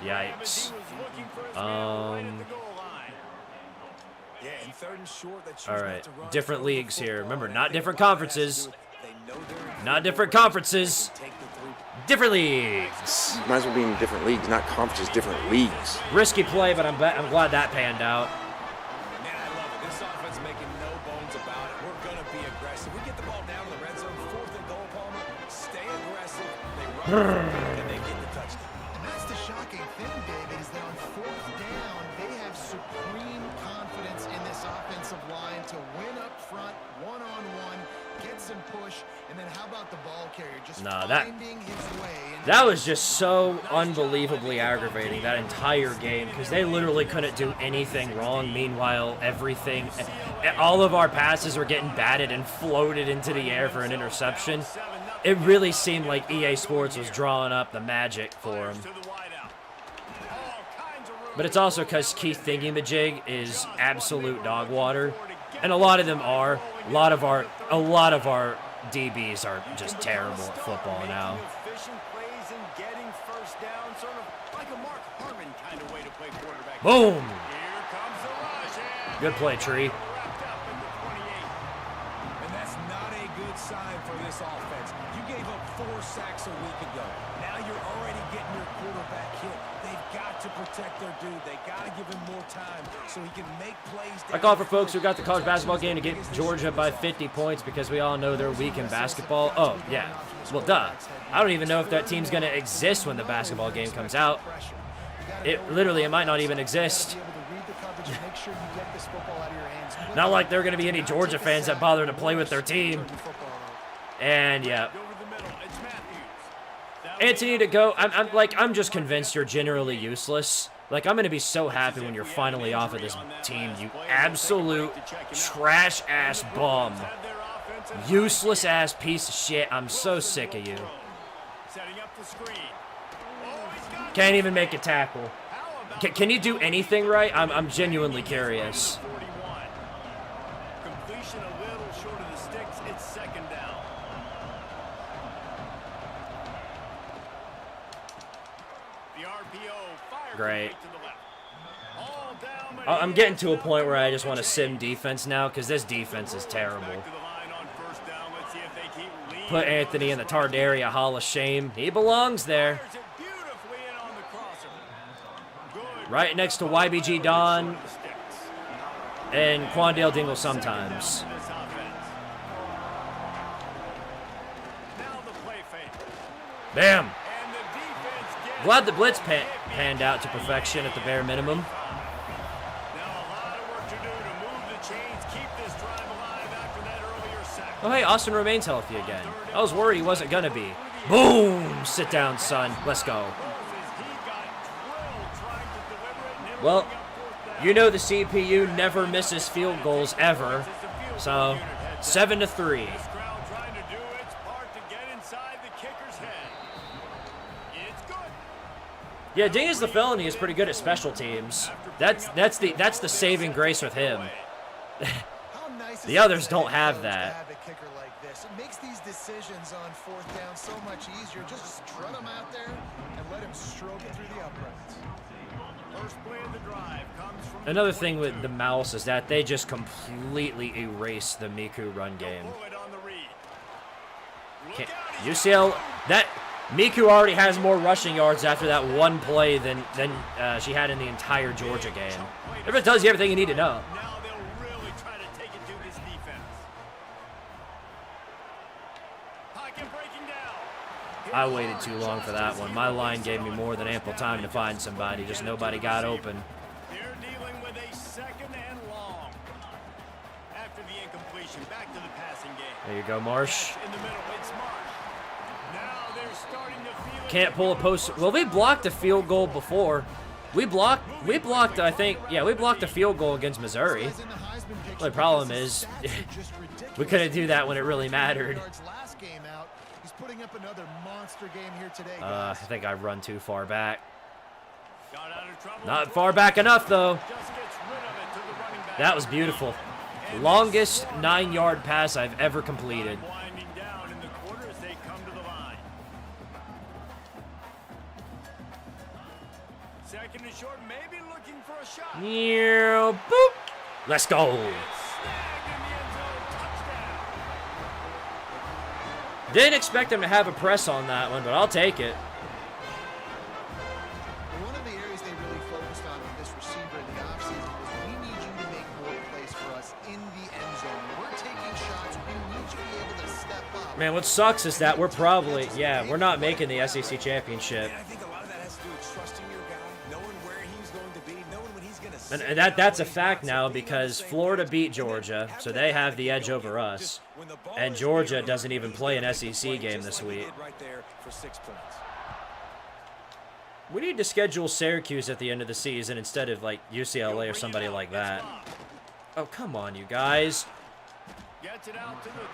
Yikes. Alright, different leagues here. Remember, not different conferences. Not different conferences. Different leagues. Might as well be in different leagues, not conferences, different leagues. Risky play, but I'm glad that panned out. Man, I love it. This offense making no bones about it. We're going to be aggressive. We get the ball down in the red zone, 4th and goal, Palmer. Stay aggressive. They run and they get the touchdown. And that's the shocking thing, David, is that on 4th down, they have supreme confidence in this offensive line to win up front, one-on-one, get some push, and then how about the ball carrier just finding his way? That was just so unbelievably aggravating, that entire game, because they literally couldn't do anything wrong. Meanwhile, all of our passes were getting batted and floated into the air for an interception. It really seemed like EA Sports was drawing up the magic for him. But it's also because Keith Thingamajig is absolute dog water, and a lot of them are. A lot of our DBs are just terrible at football now. Boom! Good play, Tree. And that's not a good sign for this offense. You gave up 4 sacks a week ago. Now you're already getting your quarterback hit. They've got to protect their dude. They got to give him more time so he can make plays. I call for folks who got the college basketball game to get Georgia by 50 points because we all know they're weak in basketball. Oh, yeah. Well, duh. I don't even know if that team's going to exist when the basketball game comes out. It might not even exist. Not like there are going to be any Georgia fans that bother to play with their team. And, yeah. Anthony to go. I'm just convinced you're generally useless. Like, I'm going to be so happy when you're finally off of this team, you absolute trash-ass bum. Useless-ass piece of shit. I'm so sick of you. Can't even make a tackle. Can you do anything right? I'm genuinely curious. Completion a little short of the sticks. It's 2nd down. The RPO fire Great. to the left. All down, I'm getting to a point where I just want to sim defense now because this defense is terrible. Put Anthony in the Tardaria Hall of Shame. He belongs there. Right next to YBG Don and Quandale Dingle sometimes. Bam! Glad the blitz panned out to perfection at the bare minimum. Oh, hey, Austin remains healthy again. I was worried he wasn't going to be. Boom! Sit down, son. Let's go. Well, you know the CPU never misses field goals ever. So, 7-3. Yeah, Ding is the felony is pretty good at special teams. That's the saving grace with him. The others don't have that. It makes these decisions on 4th down so much easier. Just strut him out there and let him stroke it through the uprights. First play of the drive comes from Another thing with the Mouse is that they just completely erase the Miku run game. UCL, that Miku already has more rushing yards after that one play than she had in the entire Georgia game. It tells you everything you need to know. Now they'll really try to take it to this defense. Pocket breaking down. I waited too long for that one. My line gave me more than ample time to find somebody. Just nobody got open. They're dealing with a 2nd and long. After the incompletion, back to the passing game. There you go, Marsh. In the middle, it's Marsh. Now they're starting to feel Can't pull a post. Well, they blocked a field goal before. We blocked, I think, yeah, we blocked a field goal against Missouri. The problem is, we couldn't do that when it really mattered. I think I run too far back. Not far back enough, though. That was beautiful. Longest 9-yard pass I've ever completed. Second and short, maybe looking for a shot. Yeah, boop. Let's go. Didn't expect him to have a press on that one, but I'll take it. One of the areas they really focused on with this receiver in the offseason was we need you to make more plays for us in the end zone. We're taking shots. We need you to be able to step up. Man, what sucks is that we're probably, yeah, we're not making the SEC championship. I think a lot of that has to do with trusting your guy, knowing where he's going to be, knowing when he's going to sit. And that's a fact now because Florida beat Georgia, so they have the edge over us. And Georgia doesn't even play an SEC game this week. We need to schedule Syracuse at the end of the season instead of like UCLA or somebody like that. Oh, come on, you guys. Gets it out to the 20,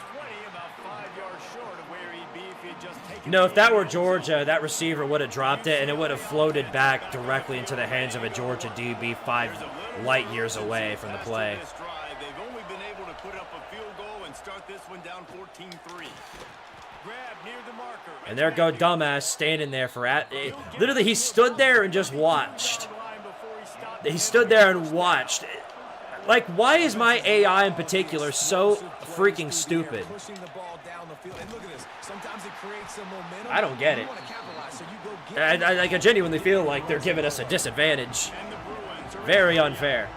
about 5 yards short of where he'd be if he'd just taken. No, if that were Georgia, that receiver would have dropped it and it would have floated back directly into the hands of a Georgia DB 5 light years away from the play. They've only been able to put up a field goal and start this one down 14-3. Grab near the marker. And there go dumbass standing there for literally he stood there and just watched. He stood there and watched. Like, why is my AI in particular so freaking stupid? I don't get it. I genuinely feel like they're giving us a disadvantage. Very unfair.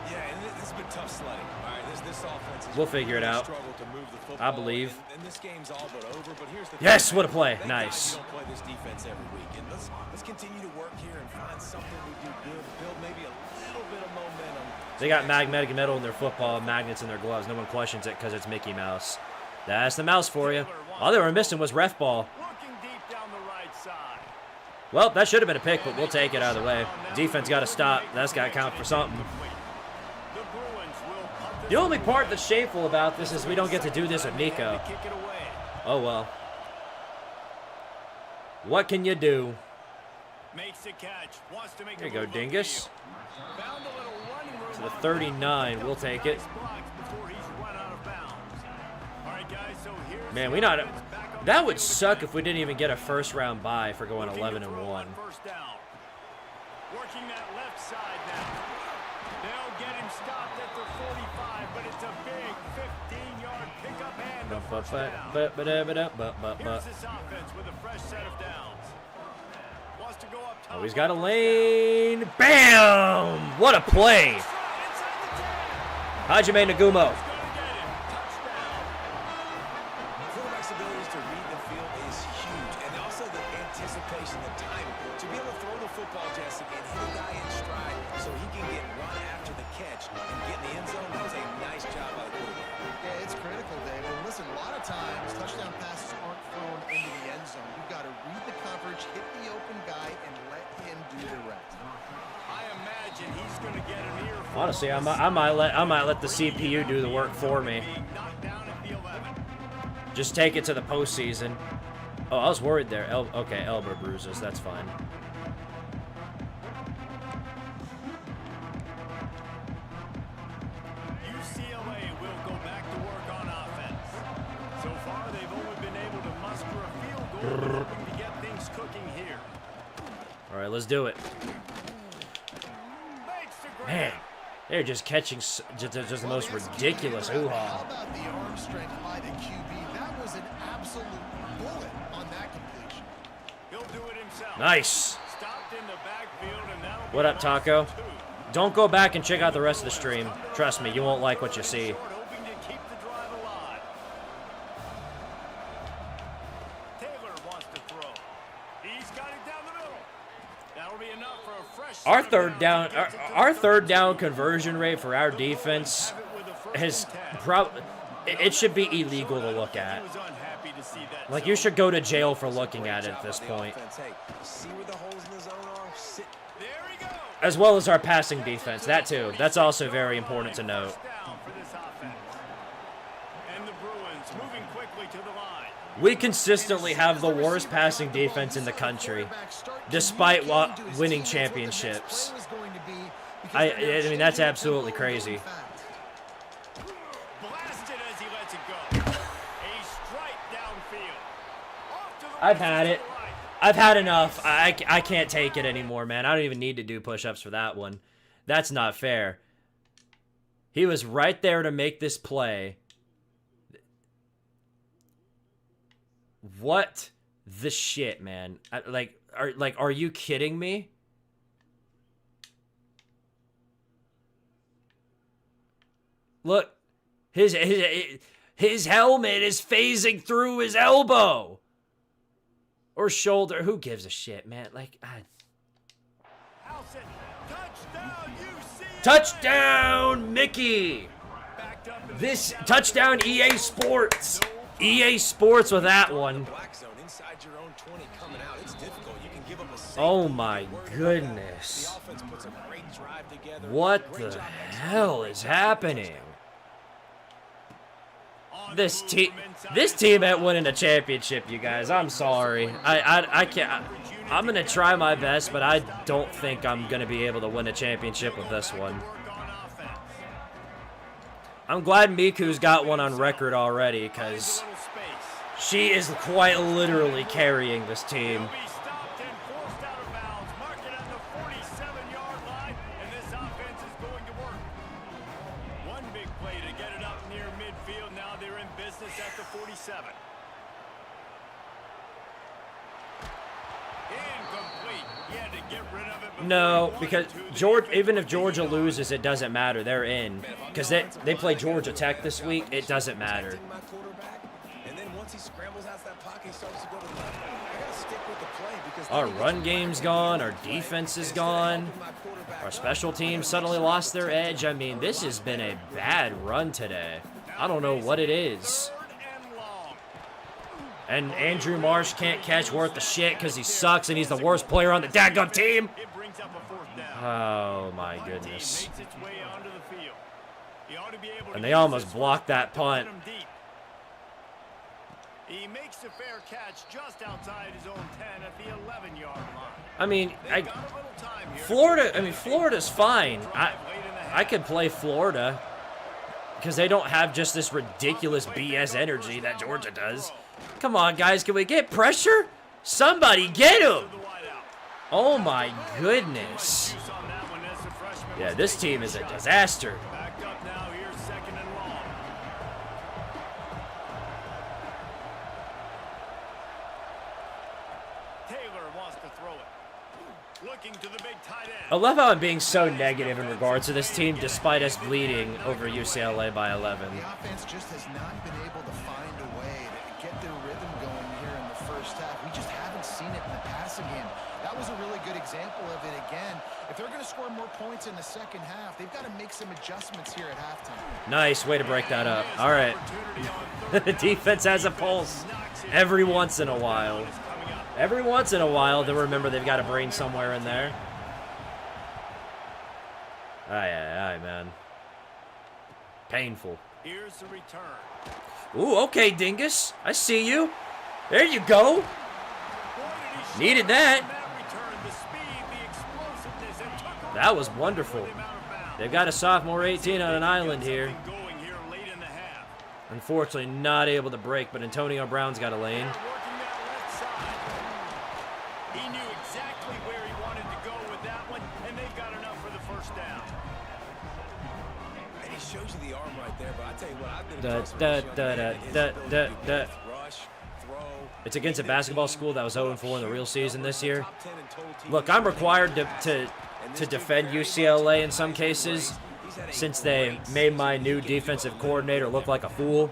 Yeah, and this has been tough sledding. All right, this offense is we'll figure it out. struggled to move the football, I believe. And this game's all but over, but here's the Yes, thing. what a play. Thank Nice. God you don't play this defense every week. And let's continue to work here and find something we do good, build maybe a little bit of momentum. They got magnetic metal in their football and magnets in their gloves. No one questions it because it's Mickey Mouse. That's the mouse for you. All they were missing was ref ball. Looking deep down the right side. Well, that should have been a pick, but we'll take it out of the way. Defense got to stop. That's got to count for something. The only part that's shameful about this is we don't get to do this with Nico. Oh, well. What can you do? Makes the catch. Wants to make Here you go, Dingus. To the 39. We'll take it. Man, that would suck if we didn't even get a first-round bye for going 11-1. Working that left side now. They'll get him stopped at the 45, but it's a big 15-yard pickup and a first down. Here's this offense with a fresh set of downs. Wants to go up top. Oh, he's got a lane. Bam! What a play. Hajime Nagumo. Quarterback's ability to read the field is huge, and also the anticipation, the timing. To be able to throw the football, Jesse, and hit a guy in stride so he can get run after the catch and get in the end zone, that was a nice job by the quarterback. Yeah, it's critical, Dave. And listen, a lot of times touchdown passes aren't thrown into the end zone. You've got to read the coverage, hit the open guy, and let him do the rest. I imagine he's going to get an ear. Honestly, I might let the CPU do the work for me. Just take it to the postseason. Oh, I was worried there. Okay, elbow bruises. That's fine. UCLA will go back to work on offense. So far, they've only been able to muster a field goal, hoping to get things cooking here. All right, let's do it. Man, they're just catching just the most ridiculous hoo-ha. How about the arm strength by the QB? That was an absolute bullet on that completion. He'll do it himself. Nice. Stopped in the backfield, and that'll be What up, Taco? Don't go back and check out the rest of the stream. Trust me, you won't like what you see. hoping to keep the drive alive. Taylor wants to throw. He's got it down the middle. That'll be enough for a fresh. Our third down conversion rate for our defense has it should be illegal to look at. Like, you should go to jail for looking at it at this point. See where the holes in the zone are? Sit. There he goes. As well as our passing defense. That too. That's also very important to note. We consistently have the worst passing defense in the country, despite winning championships. I mean, that's absolutely crazy. I've had it. I've had enough. I can't take it anymore, man. I don't even need to do push-ups for that one. That's not fair. He was right there to make this play. What the shit, man? Are you kidding me? Look, his helmet is phasing through his elbow or shoulder. Who gives a shit, man? Like, touchdown, Mickey! This touchdown, EA Sports. EA Sports with that one. Oh my goodness. What the hell is happening? This team ain't winning a championship, you guys. I'm sorry. I can't. I'm gonna try my best, but I don't think I'm gonna be able to win a championship with this one. I'm glad Miku's got one on record already, because she is quite literally carrying this team. No, because even if Georgia loses, it doesn't matter. They're in. Because they play Georgia Tech this week. It doesn't matter. Our run game's gone. Our defense is gone. Our special teams suddenly lost their edge. I mean, this has been a bad run today. I don't know what it is. And Andrew Marsh can't catch worth the shit because he sucks and he's the worst player on the dadgum team. Oh my goodness. And they almost blocked that punt. He makes a fair catch just outside his own 10 at the 11-yard line. I mean, Florida's fine. I could play Florida because they don't have just this ridiculous BS energy that Georgia does. Come on, guys. Can we get pressure? Somebody get him. Oh, my goodness. Yeah, this team is a disaster. I love how I'm being so negative in regards to this team despite us bleeding over UCLA by 11. The offense just has not been able to find a way to get their rhythm going here in the first half. We just haven't seen it in the passing game. That was a really good example of it again. If they're going to score more points in the second half, they've got to make some adjustments here at halftime. Nice way to break that up. All right. The defense has a pulse every once in a while. Every once in a while, they'll remember they've got a brain somewhere in there. Aye, man. Painful. Here's the return. Ooh, okay, Dingus. I see you. There you go. Needed that. That was wonderful. They've got a sophomore 18 on an island here. Unfortunately, not able to break, but Antonio Brown's got a lane. He knew exactly where he wanted to go with that one, and they got enough for the first down. And he shows you the arm right there, but I tell you what, I've been It's against a basketball school that was 0-4 in the real season this year. Look, I'm required to defend UCLA in some cases since they made my new defensive coordinator look like a fool.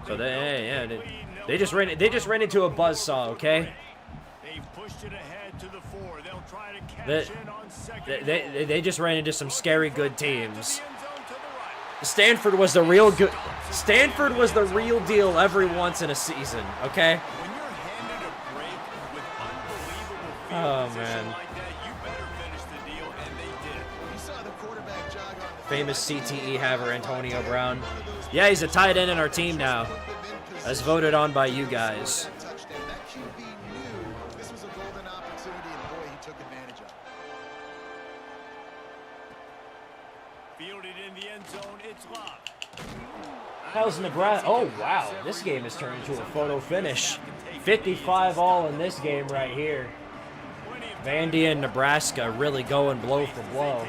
So they just ran into a buzzsaw, okay? They've pushed it ahead to the 4. They'll try to cash in on second. They just ran into some scary good teams. Stanford was the real good. Stanford was the real deal every once in a season, okay? When you're handed a break with unbelievable Oh field man. like that, you famous CTE haver Antonio Brown. Yeah, he's a tight end in our team now, as voted on by you guys. Fielded in the end zone, it's locked. How's Nebraska? Oh, wow. This game has turned into a photo finish. 55 all in this game right here. Vandy and Nebraska really going blow for blow.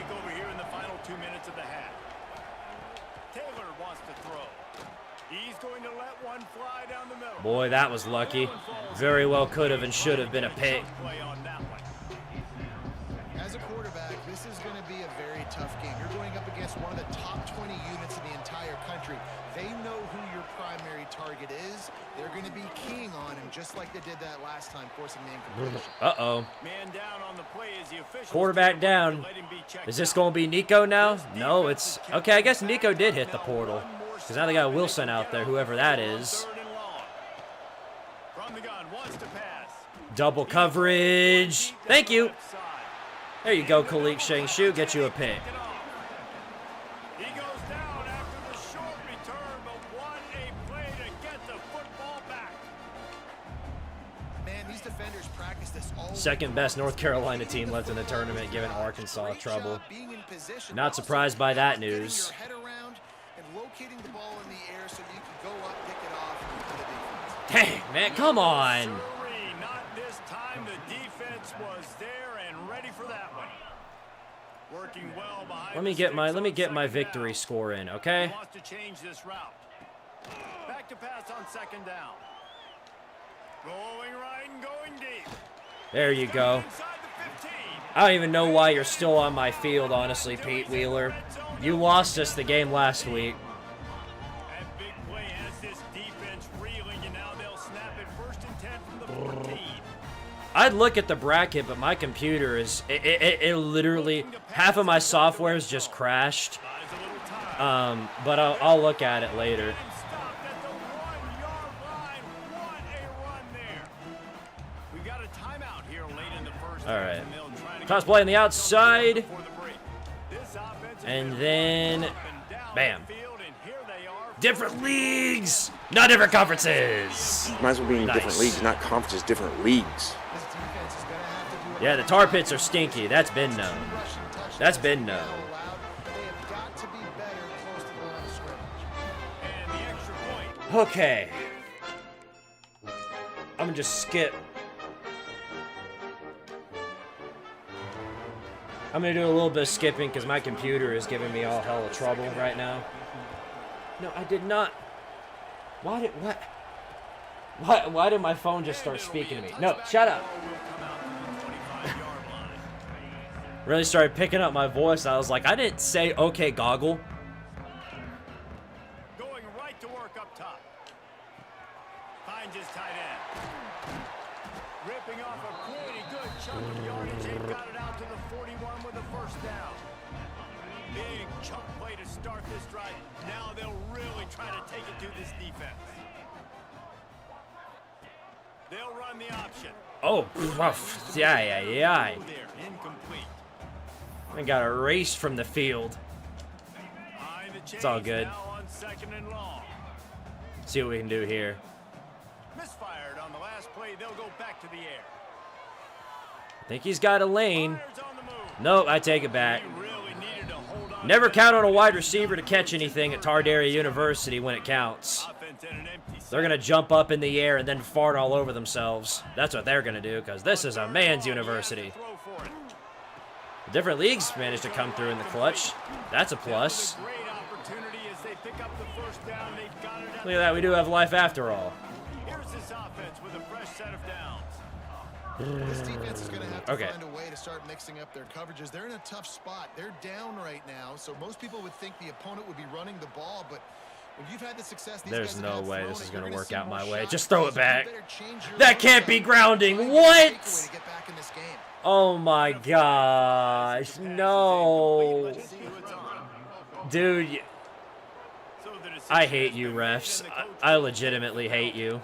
Boy, that was lucky. Very well could have and should have been a pick. As a quarterback, this is going to be a very tough game. You're going up against one of the top 20 units in the entire country. They know who your primary target is. They're going to be keying on him just like they did that last time, forcing the incompletion. Uh-oh. Man down on the play as the officials Quarterback down. Is this going to be Nico now? No, it's... Okay, I guess Nico did hit the portal. Because now they got Wilson out there, whoever that is. Double coverage. Thank you. There you go, Khalid Shangshu. Get you a pick. He goes down after the short return, but what a play to get the football back. Man, these defenders practice this all. Second best North Carolina team left in the tournament, giving Arkansas trouble. Not surprised by that news. Dang, man, come on. Not this time. The defense was there and ready for that one. Working well behind. Let me get my victory score in, okay? He wants to change this route. Back to pass on second down. Rolling right and going deep. There you go. I don't even know why you're still on my field, honestly, Pete Wheeler. You lost us the game last week. That big play has this defense reeling, and now they'll snap it 1st and 10 from the 14. I'd look at the bracket, but my computer is... It literally... Half of my software is just crashed. But I'll look at it later. All right. Toss play on the outside. And then... Bam. Different leagues, not different conferences. Might as well be in different leagues, not conferences, different leagues. Yeah, the tar pits are stinky. That's been known. That's been known. Okay. I'm gonna just skip. I'm gonna do a little bit of skipping because my computer is giving me all hell of trouble right now. No, I did not. Why did my phone just start speaking to me? No, shut up. Really started picking up my voice. I was like, I didn't say okay, goggle. Going right to work up top. Finds his tight end. Ripping off a pretty good chunk of yardage. They've got it out to the 41 with a first down. Big chunk play to start this drive. Now they'll really try to take it to this defense. They'll run the option. Oh, yeah. Incomplete. I got erased from the field. It's all good. On second and long. See what we can do here. Misfired on the last play. They'll go back to the air. I think he's got a lane. Nope, I take it back. Never count on a wide receiver to catch anything at Tardaria University when it counts. They're going to jump up in the air and then fart all over themselves. That's what they're going to do because this is a man's university. Different leagues managed to come through in the clutch. That's a plus. Look at that, we do have life after all. Here's this offense with a fresh set of downs. This defense is going to have to find a way to start mixing up their coverages. They're in a tough spot. They're down right now, so most people would think the opponent would be running the ball, but when you've had the success these there's guys no have way this is going to work out my way. shots. Just throw it back. That can't be grounding. What? Oh my gosh. No. Dude. I hate you, refs. I legitimately hate you.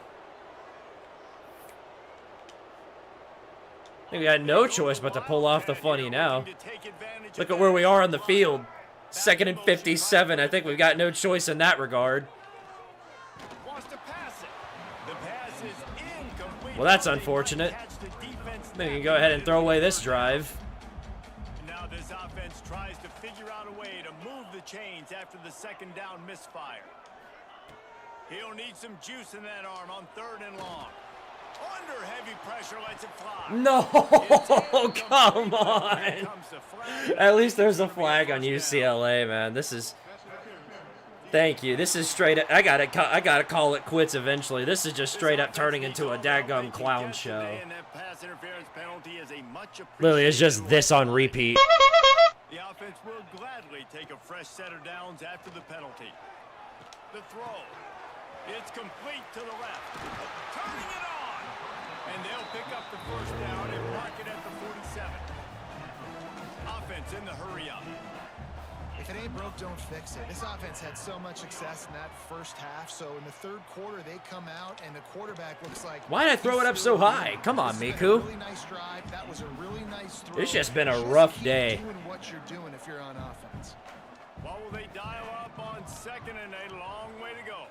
I think we got no choice but to pull off the funny now. Look at where we are on the field. 2nd and 57. I think we've got no choice in that regard. Well, that's unfortunate. Maybe we can go ahead and throw away this drive. Now this offense tries to figure out a way to move the chains after the 2nd down misfire. He'll need some juice in that arm on 3rd and long. Under heavy pressure, lets it fly. No, come on. At least there's a flag on UCLA, man. This is... Thank you. This is straight up... I gotta call it quits eventually. This is just straight up turning into a daggum clown show. Literally, it's just this on repeat. The offense will gladly take a fresh set of downs after the penalty. The throw. It's complete to the left. Turning it on. And they'll pick up the 1st down and mark it at the 47. Offense in the hurry up. If it ain't broke, don't fix it. This offense had so much success in that 1st half, so in the 3rd quarter, they come out, and the quarterback looks like... Why did I throw it up so high? Come on, Miku. Really nice drive. That was a really nice throw. It's just been a rough day. Doing what you're doing if you're on offense. What will they dial up on 2nd and a long way to go?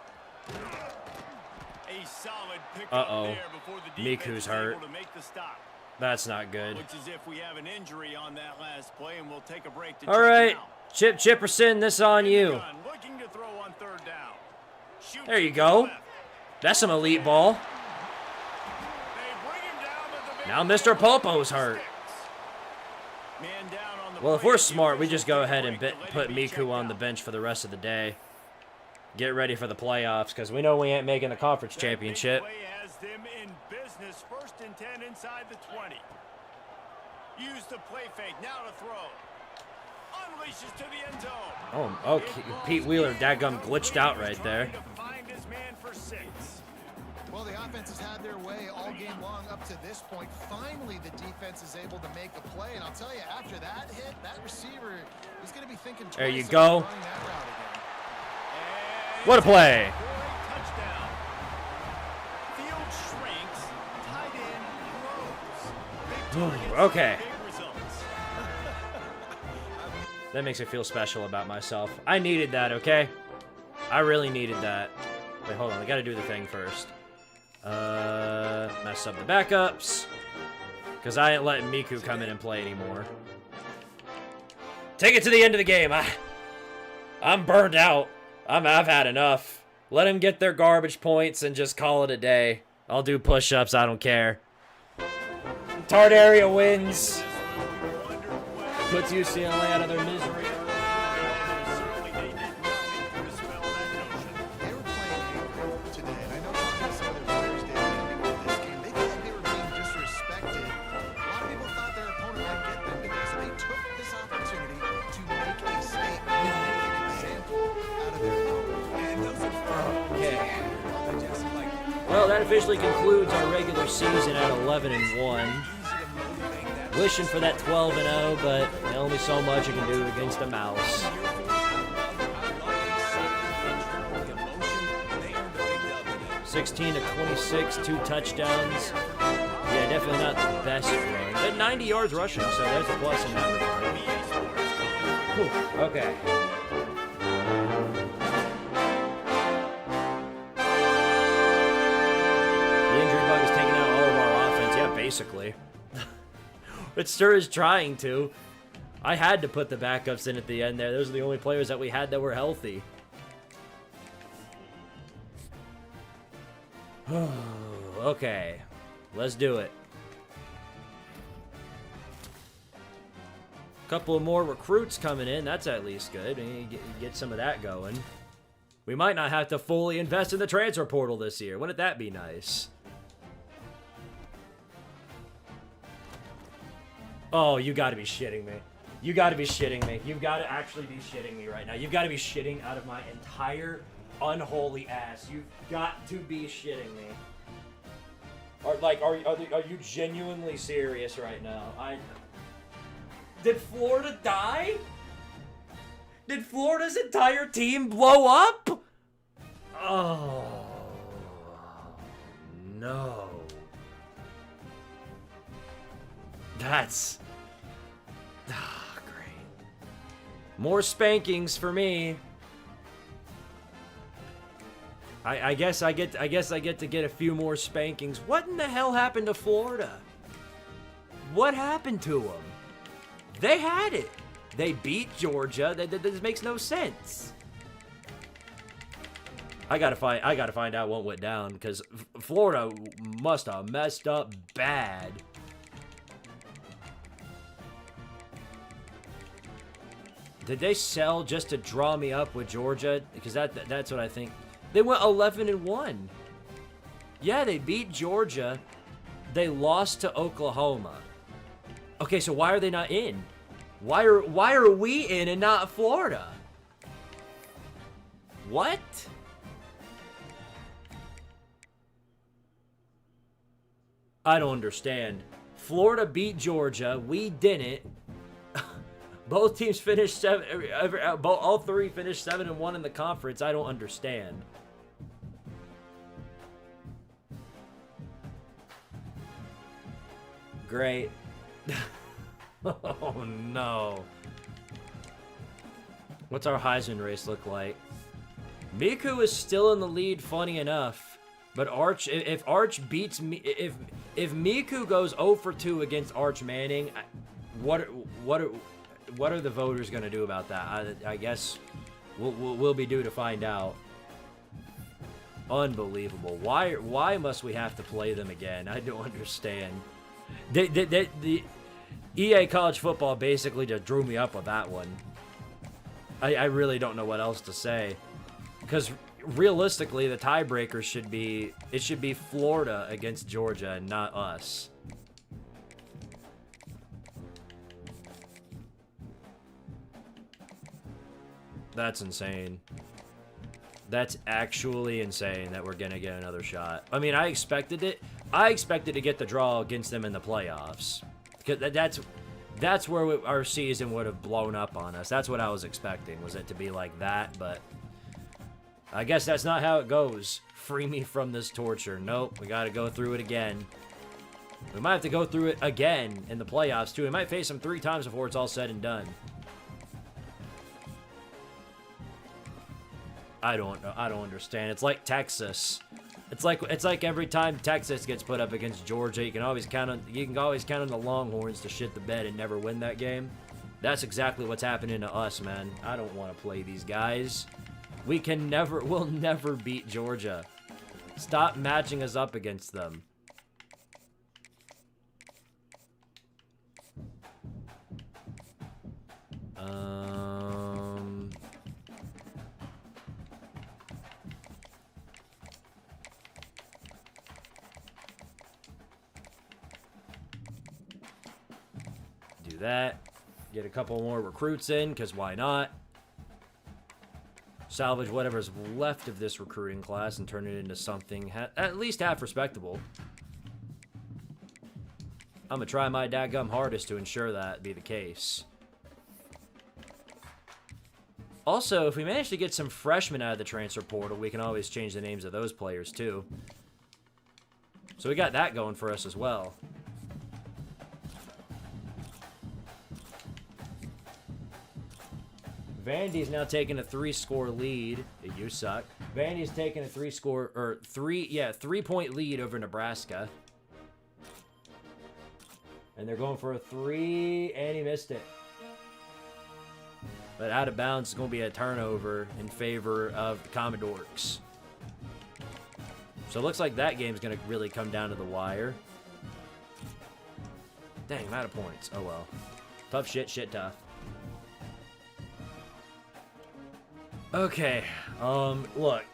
A solid pickup there before the defense is able to make the stop. That's not good. Looks as if we have an injury on that last play, and we'll take a break to All right, Chip Chipperson, this on you. Looking to throw on 3rd down. There you go. That's some elite ball. Now Mr. Popo's hurt. Well, if we're smart, we just go ahead and put Miku on the bench for the rest of the day. Get ready for the playoffs, because we know we ain't making the conference championship. Has them in business. 1st and 10 inside the 20. Use the play fake. Now to throw. Unleashes to the end zone. Oh, okay. Pete Wheeler daggum glitched out right there. Find his man for 6. Well, the offense has had their way all game long up to this point. Finally, the defense is able to make a play, and I'll tell you, after that hit, that receiver is going to be thinking twice. There you go. Running that route again. What a play. Touchdown. Field shrinks. Tight end grows. Okay. That makes me feel special about myself. I needed that, okay? I really needed that. Wait, hold on. We got to do the thing first. Mess up the backups. Because I ain't letting Miku come in and play anymore. Take it to the end of the game. I'm burned out. I've had enough. Let them get their garbage points and just call it a day. I'll do push-ups. I don't care. Tardaria wins. Puts UCLA out of their misery. They were playing angry today, and I know talking to some of their players did after this game, they felt like they were being disrespected. A lot of people thought their opponent might get them because they took this opportunity to make a statement and make an example out of their opponent. Okay. Well, that officially concludes our regular season at 11-1. Wishing for that 12-0, but only so much you can do against a mouse. 16 to 26, 2 touchdowns. Yeah, definitely not the best run. But 90 yards rushing, so there's a plus in that regard. Whew, okay. The injury bug is taking out all of our offense. Yeah, basically. It sure is trying to. I had to put the backups in at the end there. Those are the only players that we had that were healthy. Okay, let's do it. Couple of more recruits coming in. That's at least good. Get some of that going. We might not have to fully invest in the transfer portal this year. Wouldn't that be nice? Oh, you gotta be shitting me. You gotta be shitting me. You've gotta actually be shitting me right now. You've gotta be shitting out of my entire unholy ass. You've got to be shitting me. Are you genuinely serious right now? Did Florida die? Did Florida's entire team blow up? Oh, no. That's... great. More spankings for me. I guess I get to get a few more spankings. What in the hell happened to Florida? What happened to them? They had it. They beat Georgia. This makes no sense. I gotta find out what went down, because Florida must have messed up bad. Did they sell just to draw me up with Georgia? Because that's what I think. They went 11-1. Yeah, they beat Georgia. They lost to Oklahoma. Okay, so why are they not in? Why are we in and not Florida? What? I don't understand. Florida beat Georgia. We didn't. Both teams finished all three finished 7-1 in the conference. I don't understand. Great. Oh no. What's our Heisman race look like? Miku is still in the lead, funny enough. But if Arch beats me, if Miku goes 0 for 2 against Arch Manning, what are the voters gonna do about that? I guess we'll be due to find out. Unbelievable. Why must we have to play them again? I don't understand. The EA College Football basically just drew me up with that one. I really don't know what else to say, because realistically the tiebreaker should be Florida against Georgia and not us. That's insane. That's actually insane that we're gonna get another shot. I mean, I expected it. I expected to get the draw against them in the playoffs. Because that's where our season would have blown up on us. That's what I was expecting, was it to be like that, but I guess that's not how it goes. Free me from this torture. Nope, we gotta go through it again. We might have to go through it again in the playoffs, too. We might face them 3 times before it's all said and done. I don't know. I don't understand. It's like Texas. It's like every time Texas gets put up against Georgia, you can always count on the Longhorns to shit the bed and never win that game. That's exactly what's happening to us, man. I don't want to play these guys. We'll never beat Georgia. Stop matching us up against them. Do that. Get a couple more recruits in, because why not? Salvage whatever's left of this recruiting class and turn it into something at least half respectable. I'm gonna try my dadgum hardest to ensure that be the case. Also, if we manage to get some freshmen out of the transfer portal, we can always change the names of those players too. So we got that going for us as well. Vandy's now taking a 3-score lead. You suck. Vandy's taking a 3-point lead over Nebraska. And they're going for a 3, and he missed it. But out of bounds is going to be a turnover in favor of the Commodores. So it looks like that game's going to really come down to the wire. Dang, I'm out of points. Oh well. Tough shit, tough. Okay, look,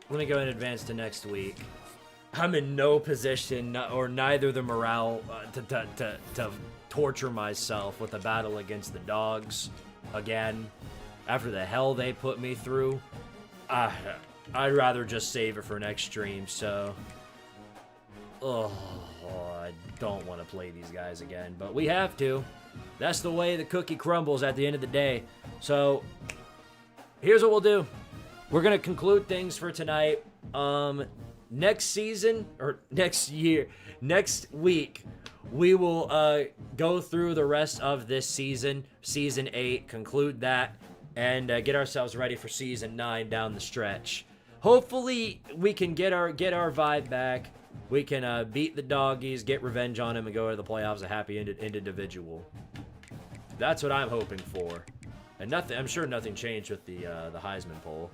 let me go in advance to next week. I'm in no position, or neither the morale, to torture myself with a battle against the dogs again. After the hell they put me through, I'd rather just save it for next stream, so... I don't want to play these guys again, but we have to. That's the way the cookie crumbles at the end of the day. So... here's what we'll do. We're going to conclude things for tonight. Next season, or next year, next week, we will go through the rest of this season, Season 8, conclude that, and get ourselves ready for Season 9 down the stretch. Hopefully, we can get our vibe back. We can beat the doggies, get revenge on them, and go to the playoffs a happy individual. That's what I'm hoping for. And I'm sure nothing changed with the Heisman poll.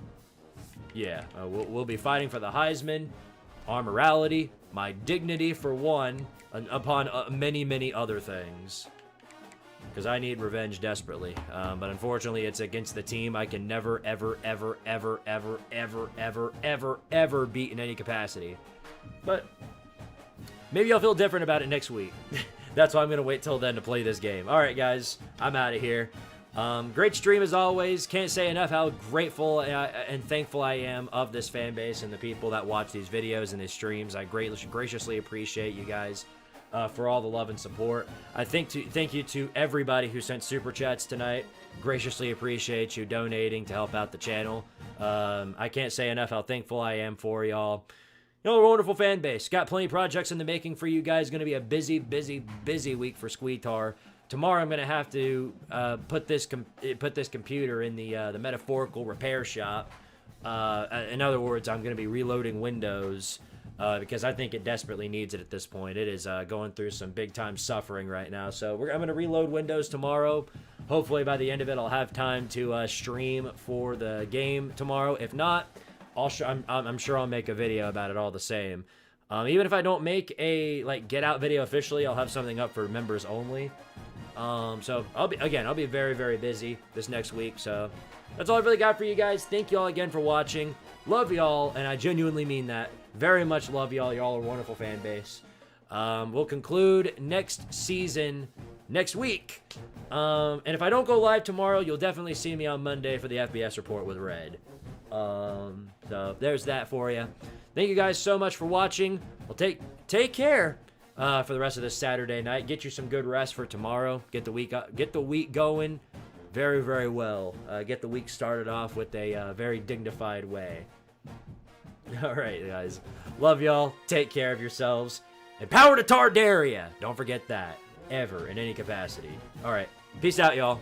Yeah, we'll be fighting for the Heisman, our morality, my dignity for one, upon many, many other things. Because I need revenge desperately. But unfortunately, it's against the team I can never, ever, ever, ever, ever, ever, ever, ever, ever beat in any capacity. But maybe I'll feel different about it next week. That's why I'm going to wait till then to play this game. All right, guys, I'm out of here. Great stream as always. Can't say enough how grateful and thankful I am of this fan base and the people that watch these videos and these streams. I graciously appreciate you guys for all the love and support. Thank you to everybody who sent super chats tonight. Graciously appreciate you donating to help out the channel. I can't say enough how thankful I am for y'all. You know, a wonderful fan base. Got plenty of projects in the making for you guys. Going to be a busy, busy, busy week for Squeetar. Tomorrow I'm going to have to put this computer in the metaphorical repair shop. In other words, I'm going to be reloading Windows because I think it desperately needs it at this point. It is going through some big-time suffering right now. So I'm going to reload Windows tomorrow. Hopefully by the end of it, I'll have time to stream for the game tomorrow. If not, I'm sure I'll make a video about it all the same. Even if I don't make a get out video officially, I'll have something up for members only. So I'll be very, very busy this next week. So that's all I've really got for you guys. Thank you all again for watching. Love y'all, and I genuinely mean that. Very much love y'all. Y'all are a wonderful fan base. We'll conclude next season next week. And if I don't go live tomorrow, you'll definitely see me on Monday for the FBS report with Red. So there's that for you. Thank you guys so much for watching. Well, take care for the rest of this Saturday night. Get you some good rest for tomorrow. Get the week going very, very well. Get the week started off with a very dignified way. All right, guys. Love y'all. Take care of yourselves. And power to Tardaria. Don't forget that. Ever, in any capacity. All right. Peace out, y'all.